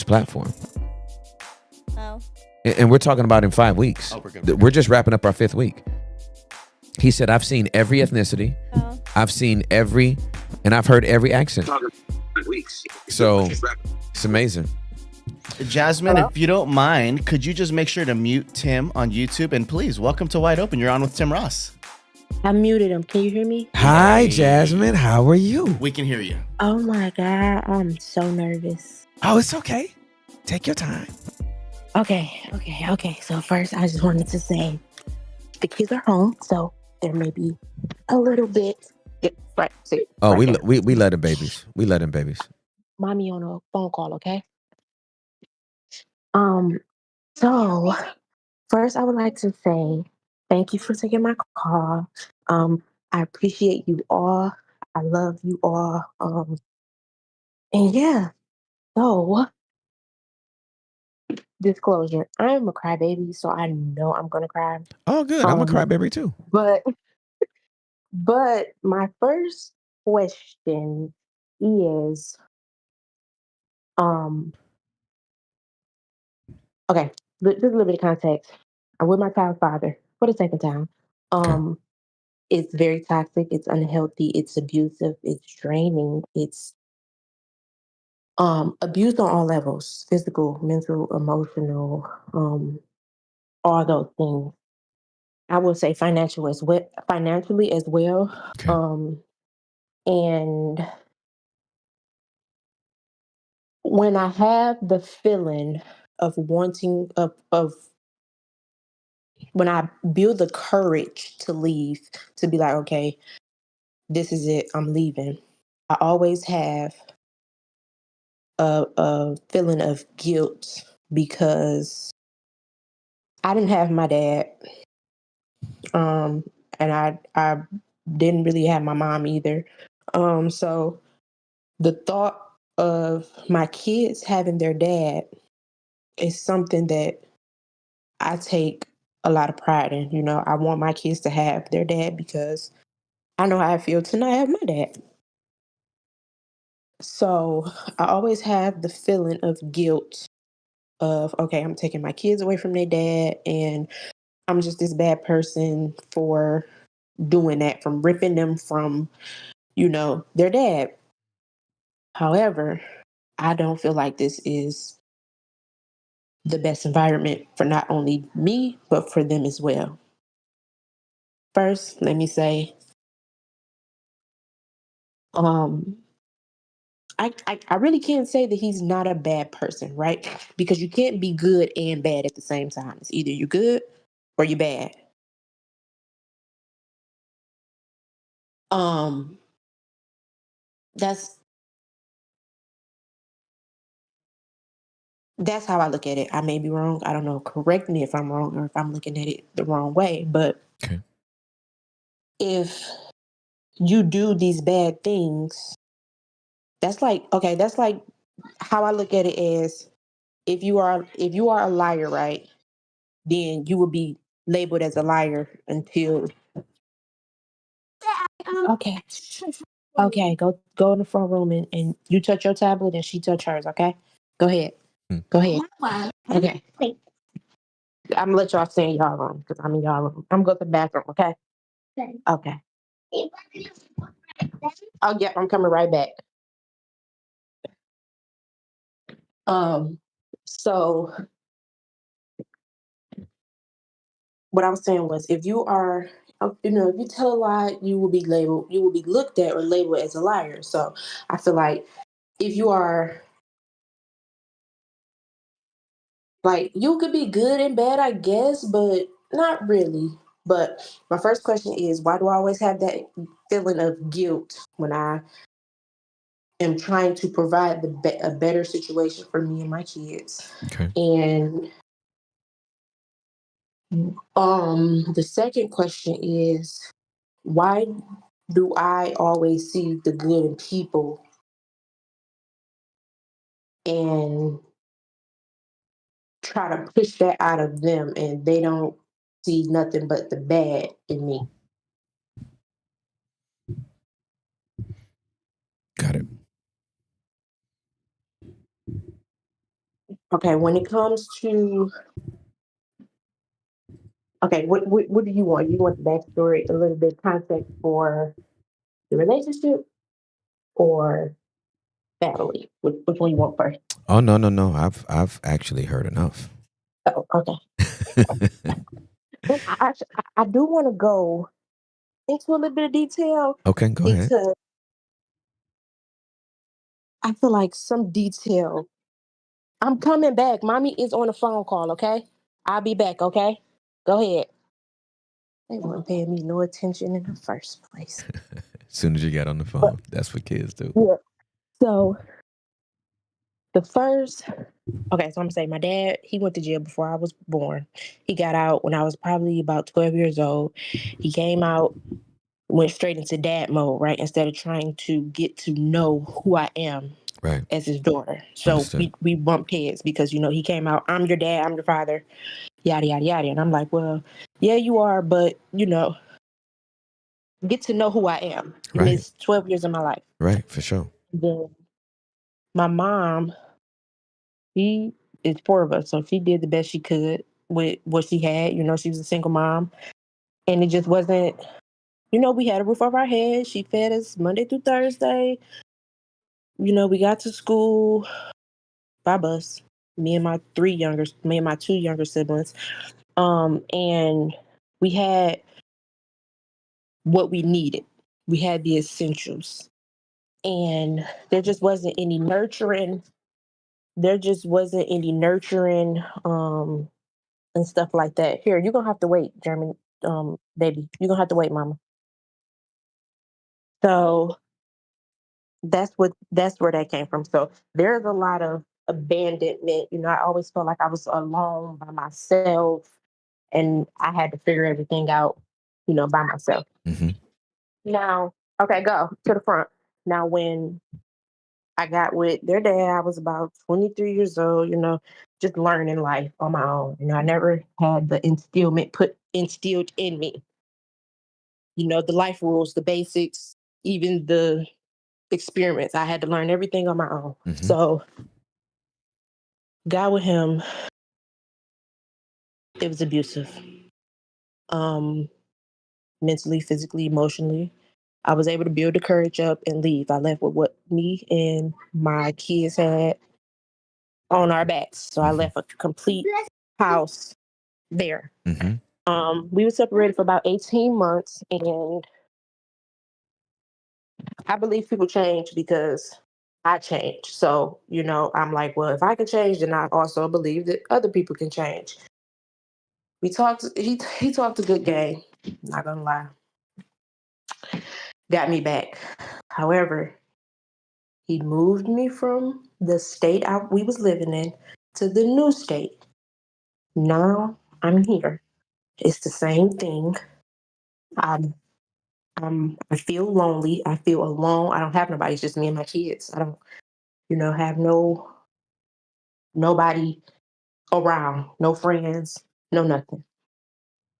Speaker 2: platform.
Speaker 4: Oh.
Speaker 2: And we're talking about in 5 weeks.
Speaker 1: Oh, we're good.
Speaker 2: We're just wrapping up our 5th week. He said, I've seen every ethnicity.
Speaker 4: Oh.
Speaker 2: I've seen and I've heard every accent. So it's amazing.
Speaker 1: Jasmine,
Speaker 8: Hello?
Speaker 1: if you don't mind, could you just make sure to mute Tim on YouTube? And please, welcome to Wide Open. You're on with Tim Ross.
Speaker 8: I muted him. Can you hear me?
Speaker 2: Hi, Jasmine. How are you?
Speaker 1: We can hear you.
Speaker 8: Oh my God. I'm so nervous.
Speaker 2: Oh, it's okay. Take your time.
Speaker 8: Okay. So first, I just wanted to say the kids are home, so there may be a little bit. Yeah, right. See.
Speaker 2: Oh,
Speaker 8: right
Speaker 2: we
Speaker 8: there.
Speaker 2: let them babies. We let them babies.
Speaker 8: Mommy on a phone call, okay? So first I would like to say thank you for taking my call. I appreciate you all. I love you all. And yeah, so disclosure, I'm a crybaby, so I know I'm gonna cry.
Speaker 2: Oh, good. I'm a crybaby too.
Speaker 8: But my first question is okay, just a little bit of context. I'm with my child's father for the second time. It's very toxic, it's unhealthy, it's abusive, it's draining, it's abuse on all levels, physical, mental, emotional, all those things. I would say financially as well.
Speaker 2: Okay.
Speaker 8: And when I have the feeling of wanting of when I build the courage to leave, to be like, okay, this is it, I'm leaving. I always have a feeling of guilt because I didn't have my dad. Um, and I didn't really have my mom either. So the thought of my kids having their dad is something that I take a lot of pride in. You know, I want my kids to have their dad because I know how I feel to not have my dad. So I always have the feeling of guilt of, okay, I'm taking my kids away from their dad and I'm just this bad person for doing that, from ripping them from, their dad. However, I don't feel like this is the best environment for not only me, but for them as well. First, let me say, um, I really can't say that he's not a bad person, right? Because you can't be good and bad at the same time. It's either you're good or you're bad. Um, that's that's how I look at it. I may be wrong. I don't know. Correct me if I'm wrong or if I'm looking at it the wrong way. But
Speaker 2: Okay.
Speaker 8: if you do these bad things, that's like, okay, that's like how I look at it as, if you are a liar, right? Then you will be labeled as a liar until, okay. Okay, go in the front room and you touch your tablet and she touch hers, okay? Go ahead.
Speaker 2: Hmm.
Speaker 8: Go ahead. Okay. I'm gonna let y'all stay in y'all room because I'm in y'all room. I'm going to the bathroom, okay? Okay. Oh yeah, I'm coming right back. So what I was saying was, if you are, if you tell a lie, you will be looked at or labeled as a liar. So I feel like if you are, like, you could be good and bad, I guess, but not really. But my first question is, why do I always have that feeling of guilt when I am trying to provide a better situation for me and my kids?
Speaker 2: Okay.
Speaker 8: And the second question is, why do I always see the good in people and try to push that out of them and they don't see nothing but the bad in me?
Speaker 2: Got it.
Speaker 8: Okay, when it comes to, okay, what do you want? You want the backstory, a little bit of context for the relationship or family? Which one you want first?
Speaker 2: Oh no. I've actually heard enough.
Speaker 8: Oh, okay. I do want to go into a little bit of detail
Speaker 2: Okay, go ahead.
Speaker 8: because I feel like some detail. I'm coming back. Mommy is on a phone call, okay? I'll be back, okay? Go ahead. They weren't paying me no attention in the first place.
Speaker 2: As soon as you got on the
Speaker 8: But
Speaker 2: phone, that's what kids do.
Speaker 8: yeah. So the first, okay, so I'm gonna say my dad, he went to jail before I was born. He got out when I was probably about 12 years old. He came out, went straight into dad mode, right? Instead of trying to get to know who I am
Speaker 2: Right.
Speaker 8: as his daughter. So
Speaker 2: Understood.
Speaker 8: we bumped heads because, he came out, I'm your dad, I'm your father, yada, yada, yada. And I'm like, well, yeah, you are, but, get to know who I am in
Speaker 2: Right.
Speaker 8: this 12 years of my life.
Speaker 2: Right, for sure.
Speaker 8: Then my mom, she is four of us, so she did the best she could with what she had. She was a single mom. And it just wasn't, we had a roof over our head. She fed us Monday through Thursday. We got to school by bus. Me and my two younger siblings. And we had what we needed. We had the essentials. And there just wasn't any nurturing. And stuff like that. Here, you're gonna have to wait, German, baby. You're gonna have to wait, mama. So that's where that came from. So there's a lot of abandonment. I always felt like I was alone by myself and I had to figure everything out, by myself.
Speaker 2: Mm-hmm.
Speaker 8: Now, okay, go to the front. Now, when I got with their dad, I was about 23 years old, just learning life on my own. I never had the instilled in me, the life rules, the basics, even the experiments. I had to learn everything on my own.
Speaker 2: Mm-hmm.
Speaker 8: So, got with him, it was abusive. Mentally, physically, emotionally. I was able to build the courage up and leave. I left with what me and my kids had on our backs. So I left a complete house there.
Speaker 2: Mm-hmm.
Speaker 8: We were separated for about 18 months, and I believe people change because I changed. So, I'm like, well, if I can change, then I also believe that other people can change. He talked a good game, not gonna lie. Got me back. However, he moved me from the state we was living in to the new state. Now I'm here. It's the same thing. I'm, I feel lonely. I feel alone. I don't have nobody. It's just me and my kids. I don't, have nobody around, no friends, no nothing.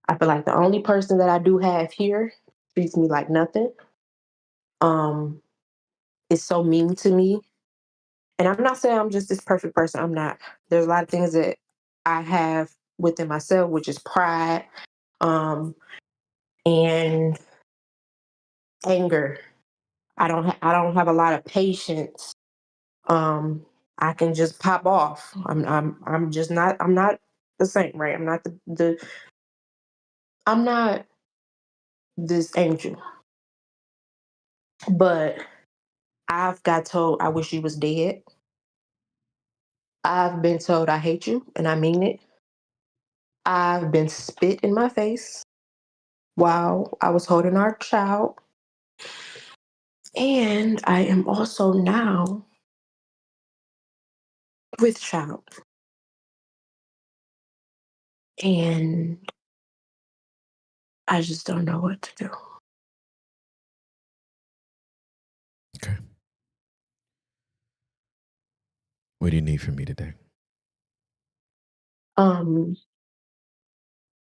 Speaker 8: I feel like the only person that I do have here treats me like nothing. Is so mean to me. And I'm not saying I'm just this perfect person. I'm not. There's a lot of things that I have within myself, which is pride, and anger. I don't have a lot of patience. I can just pop off. I'm just not. I'm not the same, right? I'm not I'm not this angel. But I've got told I wish you was dead. I've been told I hate you, and I mean it. I've been spit in my face while I was holding our child. And I am also now with child. And I just don't know what to do.
Speaker 2: Okay. What do you need from me today?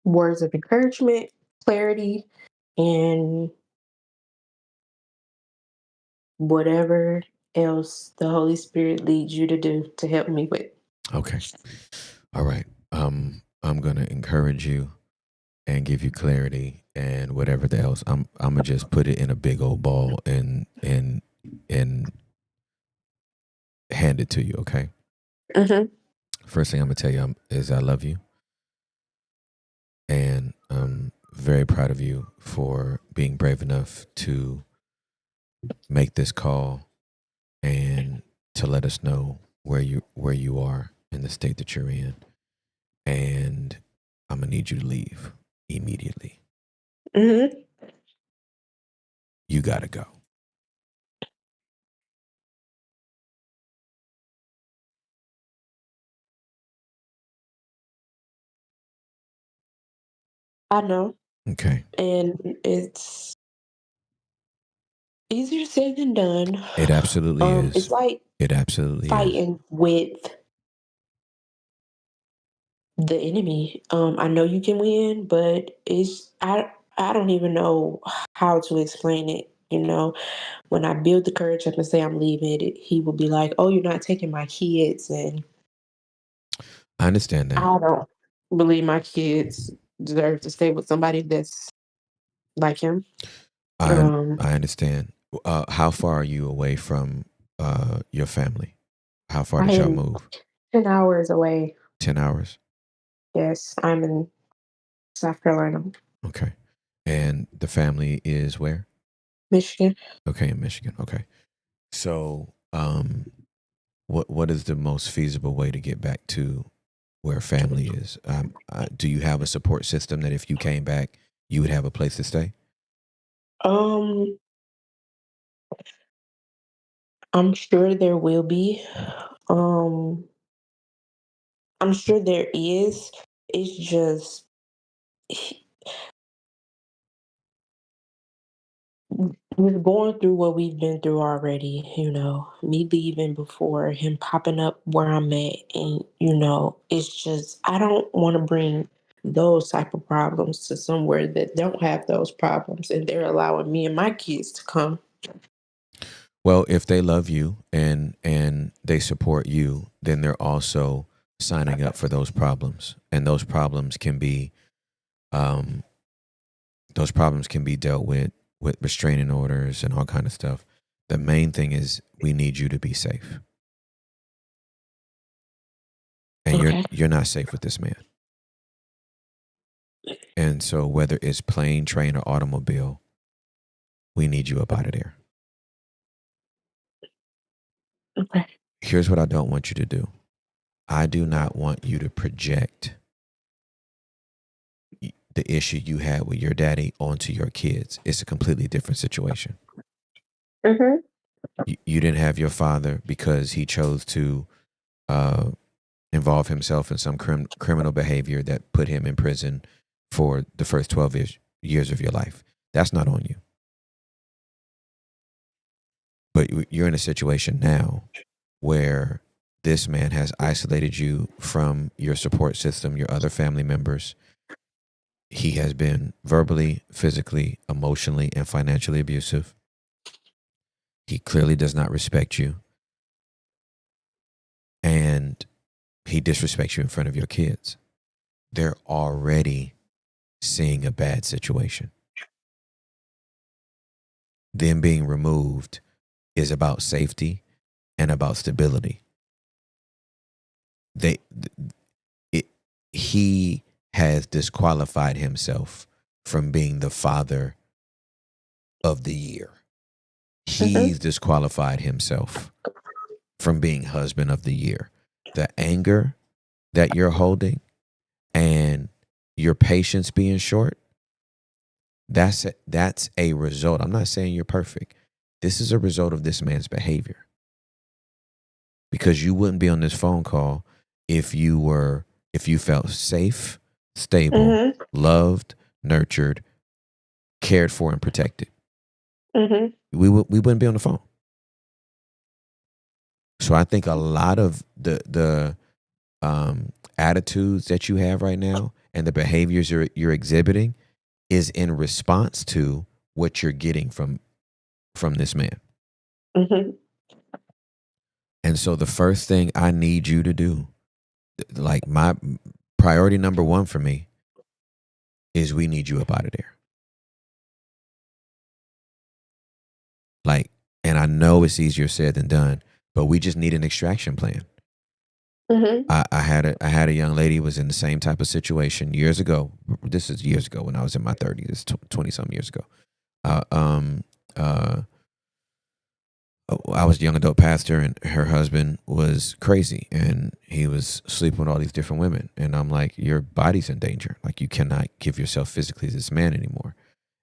Speaker 8: Words of encouragement, clarity, and whatever else the Holy Spirit leads you to do to help me with.
Speaker 2: Okay. All right. I'm gonna encourage you and give you clarity and whatever else. I'm gonna just put it in a big old ball and hand it to you. Okay.
Speaker 8: Mm-hmm.
Speaker 2: First thing I'm gonna tell you is I love you, and I'm very proud of you for being brave enough to make this call and to let us know where you are in the state that you're in. And I'm gonna need you to leave immediately.
Speaker 8: Mm-hmm.
Speaker 2: You gotta go.
Speaker 8: I know.
Speaker 2: Okay.
Speaker 8: And it's easier said than done.
Speaker 2: It absolutely is.
Speaker 8: It's like
Speaker 2: It absolutely
Speaker 8: fighting with the enemy. I know you can win, but I don't even know how to explain it. When I build the courage up and say I'm leaving, he will be like, "Oh, you're not taking my kids," and
Speaker 2: I understand that.
Speaker 8: I don't believe my kids deserve to stay with somebody that's like him.
Speaker 2: I understand. How far are you away from your family? How far did
Speaker 8: I
Speaker 2: y'all
Speaker 8: am
Speaker 2: move?
Speaker 8: 10 hours away.
Speaker 2: 10 hours.
Speaker 8: Yes, I'm in South Carolina,
Speaker 2: Okay. And the family is where?
Speaker 8: Michigan.
Speaker 2: Okay, in Michigan. Okay. So, what is the most feasible way to get back to where family is? Do you have a support system that if you came back, you would have a place to stay?
Speaker 8: Um, I'm sure there will be. Um, I'm sure there is. It's just with going through what we've been through already, me leaving before him popping up where I'm at, and it's just I don't want to bring those type of problems to somewhere that don't have those problems, and they're allowing me and my kids to come.
Speaker 2: Well, if they love you and they support you, then they're also signing up for those problems, and um, those problems can be dealt with restraining orders and all kind of stuff. The main thing is we need you to be safe, and
Speaker 8: Okay.
Speaker 2: you're not safe with this man. And so whether it's plane, train, or automobile, we need you up out of there.
Speaker 8: Okay.
Speaker 2: Here's what I don't want you to do. I do not want you to project the issue you had with your daddy onto your kids. It's a completely different situation.
Speaker 8: Mm-hmm.
Speaker 2: You didn't have your father because he chose to involve himself in some criminal behavior that put him in prison for the first 12 years of your life. That's not on you. But you're in a situation now where this man has isolated you from your support system, your other family members. He has been verbally, physically, emotionally, and financially abusive. He clearly does not respect you. And he disrespects you in front of your kids. They're already seeing a bad situation. Them being removed is about safety and about stability. He has disqualified himself from being the father of the year. He's disqualified himself from being husband of the year. The anger that you're holding and your patience being short, that's a result. I'm not saying you're perfect. This is a result of this man's behavior. Because you wouldn't be on this phone call if you felt safe, stable, loved, nurtured, cared for, and protected. We wouldn't be on the phone. So I think a lot of the attitudes that you have right now and the behaviors you're exhibiting is in response to what you're getting from this man. And so the first thing I need you to do, like my priority number one for me, is we need you up out of there. Like, and I know it's easier said than done, but we just need an extraction plan. I had a young lady who was in the same type of situation years ago. This is years ago when I was in my 30s. It's 20-some years ago. I was a young adult pastor, and her husband was crazy, and he was sleeping with all these different women. And I'm like, your body's in danger. Like, you cannot give yourself physically to this man anymore.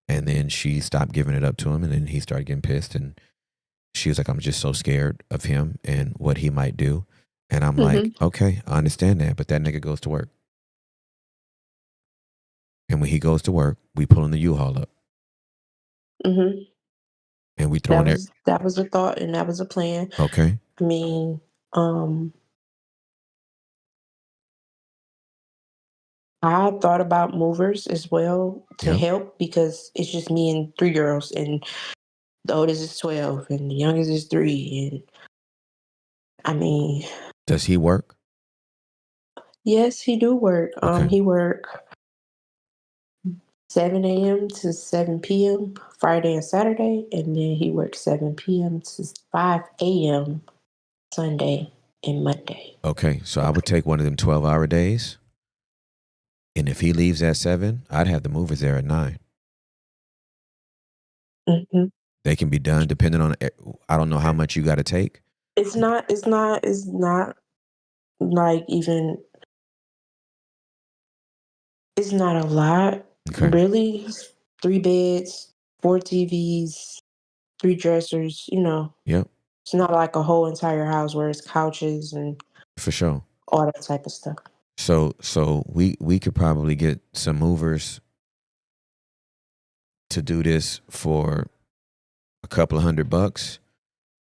Speaker 2: And then she stopped giving it up to him, and then he started getting pissed, and she was like, I'm just so scared of him and what he might do. And I'm like, okay, I understand that, but that nigga goes to work. And when he goes to work, we pull in the U-Haul up. And we throw in there.
Speaker 8: That was a thought, and that was a plan.
Speaker 2: Okay.
Speaker 8: I mean, I thought about movers as well to help, because it's just me and 3 girls, and the oldest is 12 and the youngest is 3. And I mean,
Speaker 2: does he work?
Speaker 8: Yes, he do work.
Speaker 2: Okay.
Speaker 8: He work 7 a.m. to 7 p.m. Friday and Saturday, and then he works 7 p.m. to 5 a.m. Sunday and Monday.
Speaker 2: Okay, so I would take one of them 12-hour days, and if he leaves at 7, I'd have the movers there at 9.
Speaker 8: Mm-hmm.
Speaker 2: They can be done depending on. I don't know how much you got to take.
Speaker 8: It's not like even. It's not a lot,
Speaker 2: Okay.
Speaker 8: really. 3 beds, 4 TVs, 3 dressers.
Speaker 2: Yep.
Speaker 8: It's not like a whole entire house where it's couches and
Speaker 2: For sure.
Speaker 8: all that type of stuff.
Speaker 2: So we could probably get some movers to do this for a couple of $100,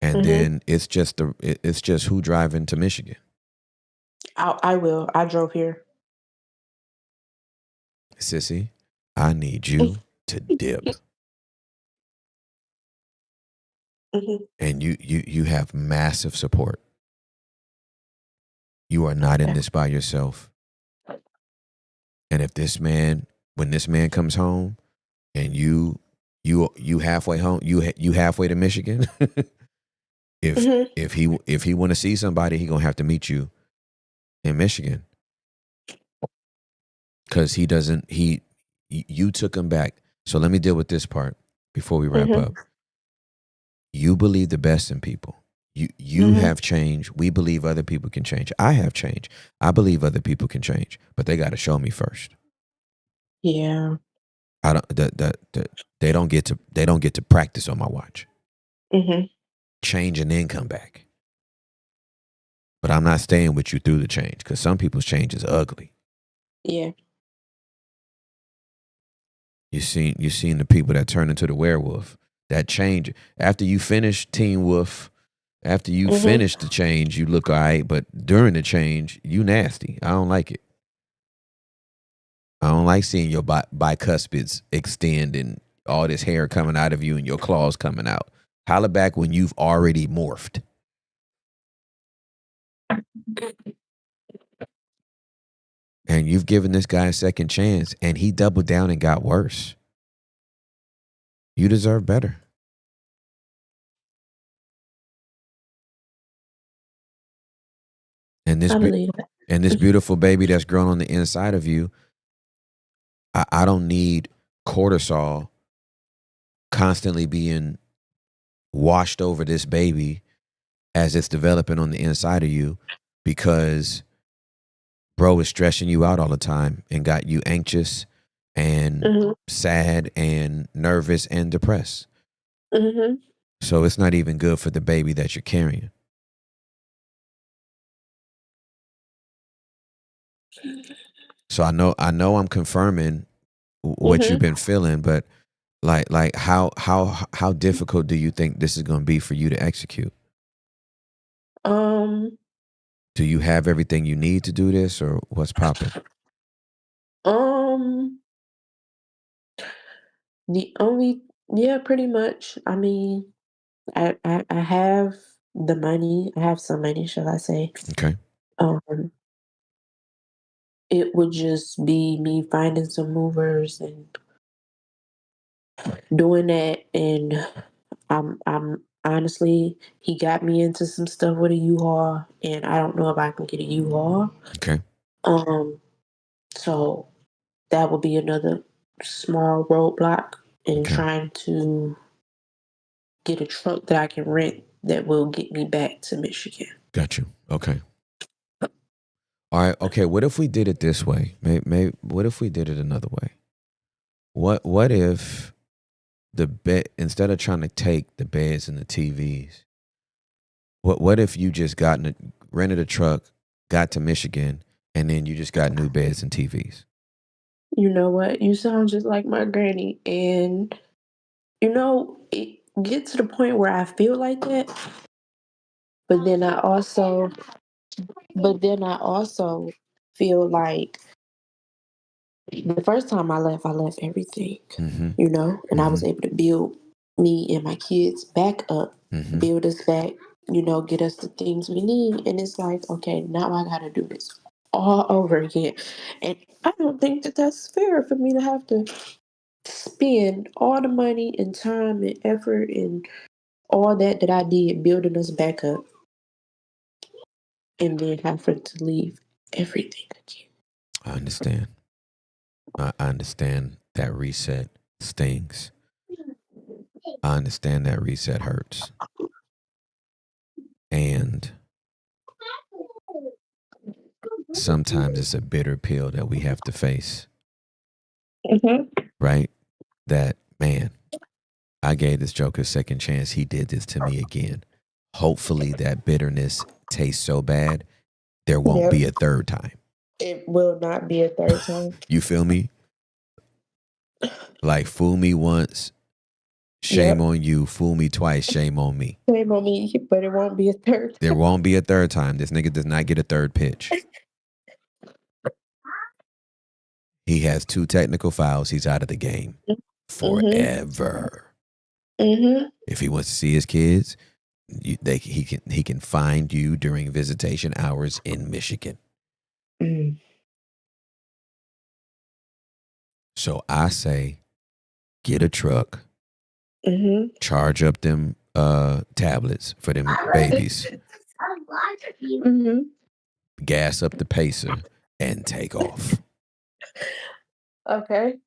Speaker 2: and then it's just who driving to Michigan.
Speaker 8: I will. I drove here.
Speaker 2: Sissy, I need you to dip. And you have massive support. You are not in this by yourself. And if when this man comes home, and you halfway home, you halfway to Michigan. If he want to see somebody, he gonna have to meet you in Michigan, because you took him back. So let me deal with this part before we wrap up. You believe the best in people. You have changed. We believe other people can change. I have changed. I believe other people can change, but they got to show me first.
Speaker 8: Yeah.
Speaker 2: I don't. They don't get to practice on my watch. Change and then come back. But I'm not staying with you through the change, because some people's change is ugly.
Speaker 8: Yeah.
Speaker 2: You seen the people that turn into the werewolf. That change after you finish Teen Wolf. After you finish the change, you look all right, but during the change, you nasty. I don't like it. I don't like seeing your bicuspids extend and all this hair coming out of you and your claws coming out. Holla back when you've already morphed. And you've given this guy a second chance, and he doubled down and got worse. You deserve better. And this beautiful baby that's grown on the inside of you, I don't need cortisol constantly being washed over this baby as it's developing on the inside of you, because bro is stressing you out all the time and got you anxious and sad and nervous and depressed. So it's not even good for the baby that you're carrying. So I know I'm confirming what you've been feeling, but like how difficult do you think this is going to be for you to execute? Do you have everything you need to do this, or what's popping?
Speaker 8: Pretty much. I mean, I have the money. I have some money, shall I say?
Speaker 2: Okay.
Speaker 8: It would just be me finding some movers and doing that. And I'm honestly, he got me into some stuff with a U-Haul, and I don't know if I can get a U-Haul.
Speaker 2: Okay.
Speaker 8: So that would be another small roadblock in trying to get a truck that I can rent that will get me back to Michigan.
Speaker 2: Got you. Okay. All right. Okay. What if we did it this way? Maybe. What if we did it another way? What if the bed, instead of trying to take the beds and the TVs, what if you just rented a truck, got to Michigan, and then you just got new beds and TVs?
Speaker 8: You know what? You sound just like my granny, and it gets to the point where I feel like that, but then I also feel like the first time I left everything, and I was able to build me and my kids back up, build us back, get us the things we need. And it's like, okay, now I got to do this all over again. And I don't think that that's fair for me to have to spend all the money and time and effort and all that I did building us back up, and then having to leave everything again.
Speaker 2: I understand. I understand that reset stings. I understand that reset hurts. And sometimes it's a bitter pill that we have to face. Right? That, man, I gave this joker a second chance. He did this to me again. Hopefully that bitterness tastes so bad, there won't be a third time.
Speaker 8: It will not be a third time.
Speaker 2: You feel me? Like, fool me once, shame on you. Fool me twice, shame on me.
Speaker 8: Shame on me, but it won't be a third time.
Speaker 2: There won't be a third time. This nigga does not get a third pitch. He has 2 technical fouls. He's out of the game forever. If he wants to see his kids, he can find you during visitation hours in Michigan. So I say, get a truck, charge up them tablets for them babies, gas up the pacer, and take off.
Speaker 8: Okay.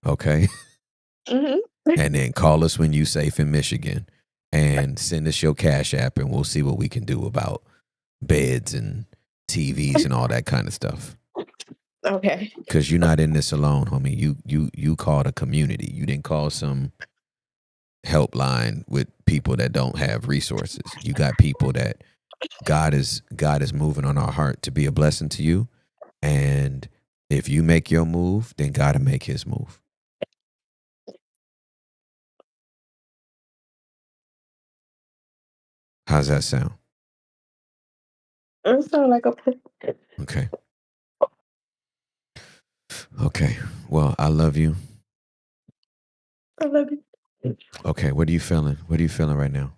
Speaker 2: And then call us when you safe in Michigan and send us your Cash App, and we'll see what we can do about beds and TVs and all that kind of stuff.
Speaker 8: Okay.
Speaker 2: Because you're not in this alone, homie. You called a community. You didn't call some helpline with people that don't have resources. You got people that God is moving on our heart to be a blessing to you. And if you make your move, then God will make his move. How's that sound?
Speaker 8: It sounds like a plan.
Speaker 2: Okay. Okay. Well, I love you.
Speaker 8: I love you.
Speaker 2: Okay. What are you feeling? What are you feeling right now?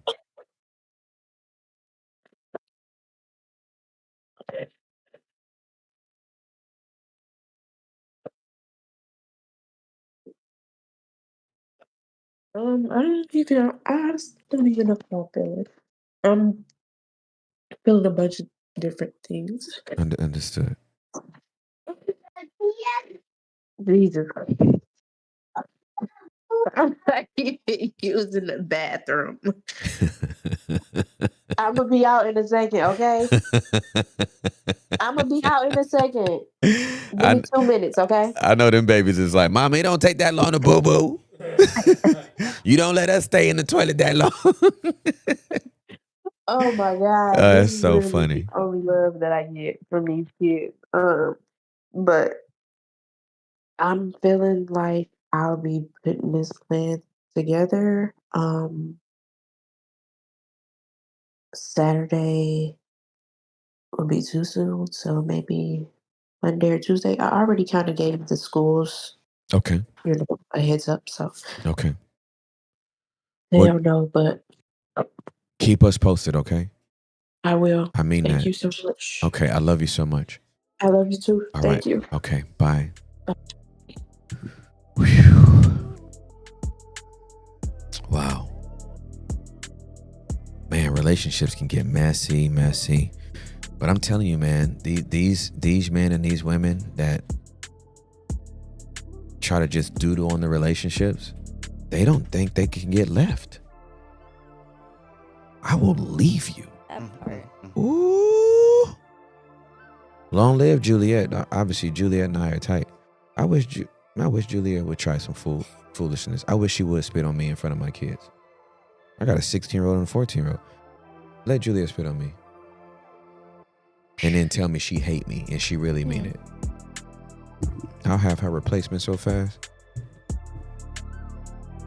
Speaker 8: I don't even know how I feel. I'm feeling a bunch of different things.
Speaker 2: Understood.
Speaker 8: Jesus. I'm like using the bathroom. I'm gonna be out in a second, okay? I'm gonna be out in a second. Give me 2 minutes, okay?
Speaker 2: I know them babies is like, Mama, it don't take that long to boo-boo. You don't let us stay in the toilet that long.
Speaker 8: Oh my God.
Speaker 2: That's so really funny.
Speaker 8: The only love that I get from these kids. But I'm feeling like I'll be putting this plan together. Saturday will be too soon, so maybe Monday or Tuesday. I already kind of gave the schools a heads up, so they don't know, but
Speaker 2: keep us posted, okay?
Speaker 8: I will.
Speaker 2: I mean
Speaker 8: Thank
Speaker 2: that.
Speaker 8: you so much.
Speaker 2: Okay, I love you so much.
Speaker 8: I love you too.
Speaker 2: All
Speaker 8: Thank
Speaker 2: right.
Speaker 8: you.
Speaker 2: Okay, bye. Wow. Man, relationships can get messy. But I'm telling you, man, these men and these women that try to just doodle on the relationships, they don't think they can get left. I will leave you.
Speaker 4: That part.
Speaker 2: Ooh. Long live Juliet. Obviously, Juliet and I are tight. I wish Juliet would try some foolishness. I wish she would spit on me in front of my kids. I got a 16-year-old and a 14-year-old. Let Juliet spit on me. And then tell me she hate me and she really mean it. I'll have her replacement so fast.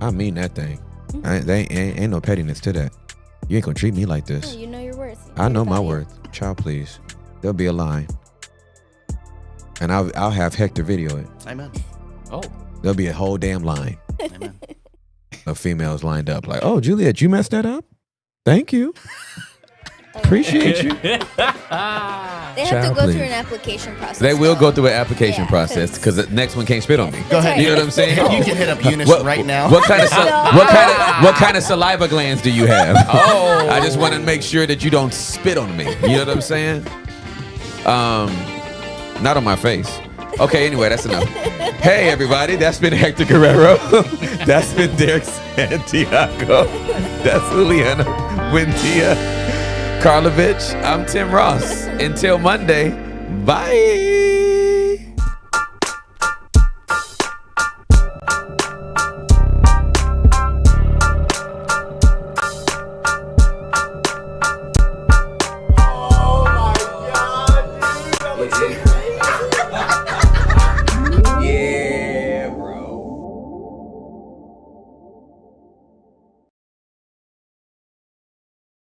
Speaker 2: I mean that thing. Ain't no pettiness to that. You ain't gonna treat me like this.
Speaker 4: Yeah, you know your worth.
Speaker 2: I know my worth. Child, please. There'll be a line. And I'll have Hector video it.
Speaker 1: Amen.
Speaker 3: Oh.
Speaker 2: There'll be a whole damn line
Speaker 1: Amen.
Speaker 2: of females lined up like, oh, Juliet, you messed that up? Thank you. Appreciate you.
Speaker 4: They have to
Speaker 2: Child,
Speaker 4: go
Speaker 2: please.
Speaker 4: through an application process.
Speaker 2: They will
Speaker 4: though.
Speaker 2: go through an application
Speaker 4: Yeah,
Speaker 2: process because the next one can't spit on me.
Speaker 1: Go ahead.
Speaker 2: You know what I'm saying?
Speaker 1: You can hit up Eunice right now.
Speaker 2: What kind of what kind of saliva glands do you have? Oh, I just want to make sure that you don't spit on me. You know what I'm saying? Not on my face. Okay, anyway, that's enough. Hey, everybody, that's been Hector Guerrero. That's been Derek Santiago. That's Juliana Buendia Karlovich. I'm Tim Ross. Until Monday, bye.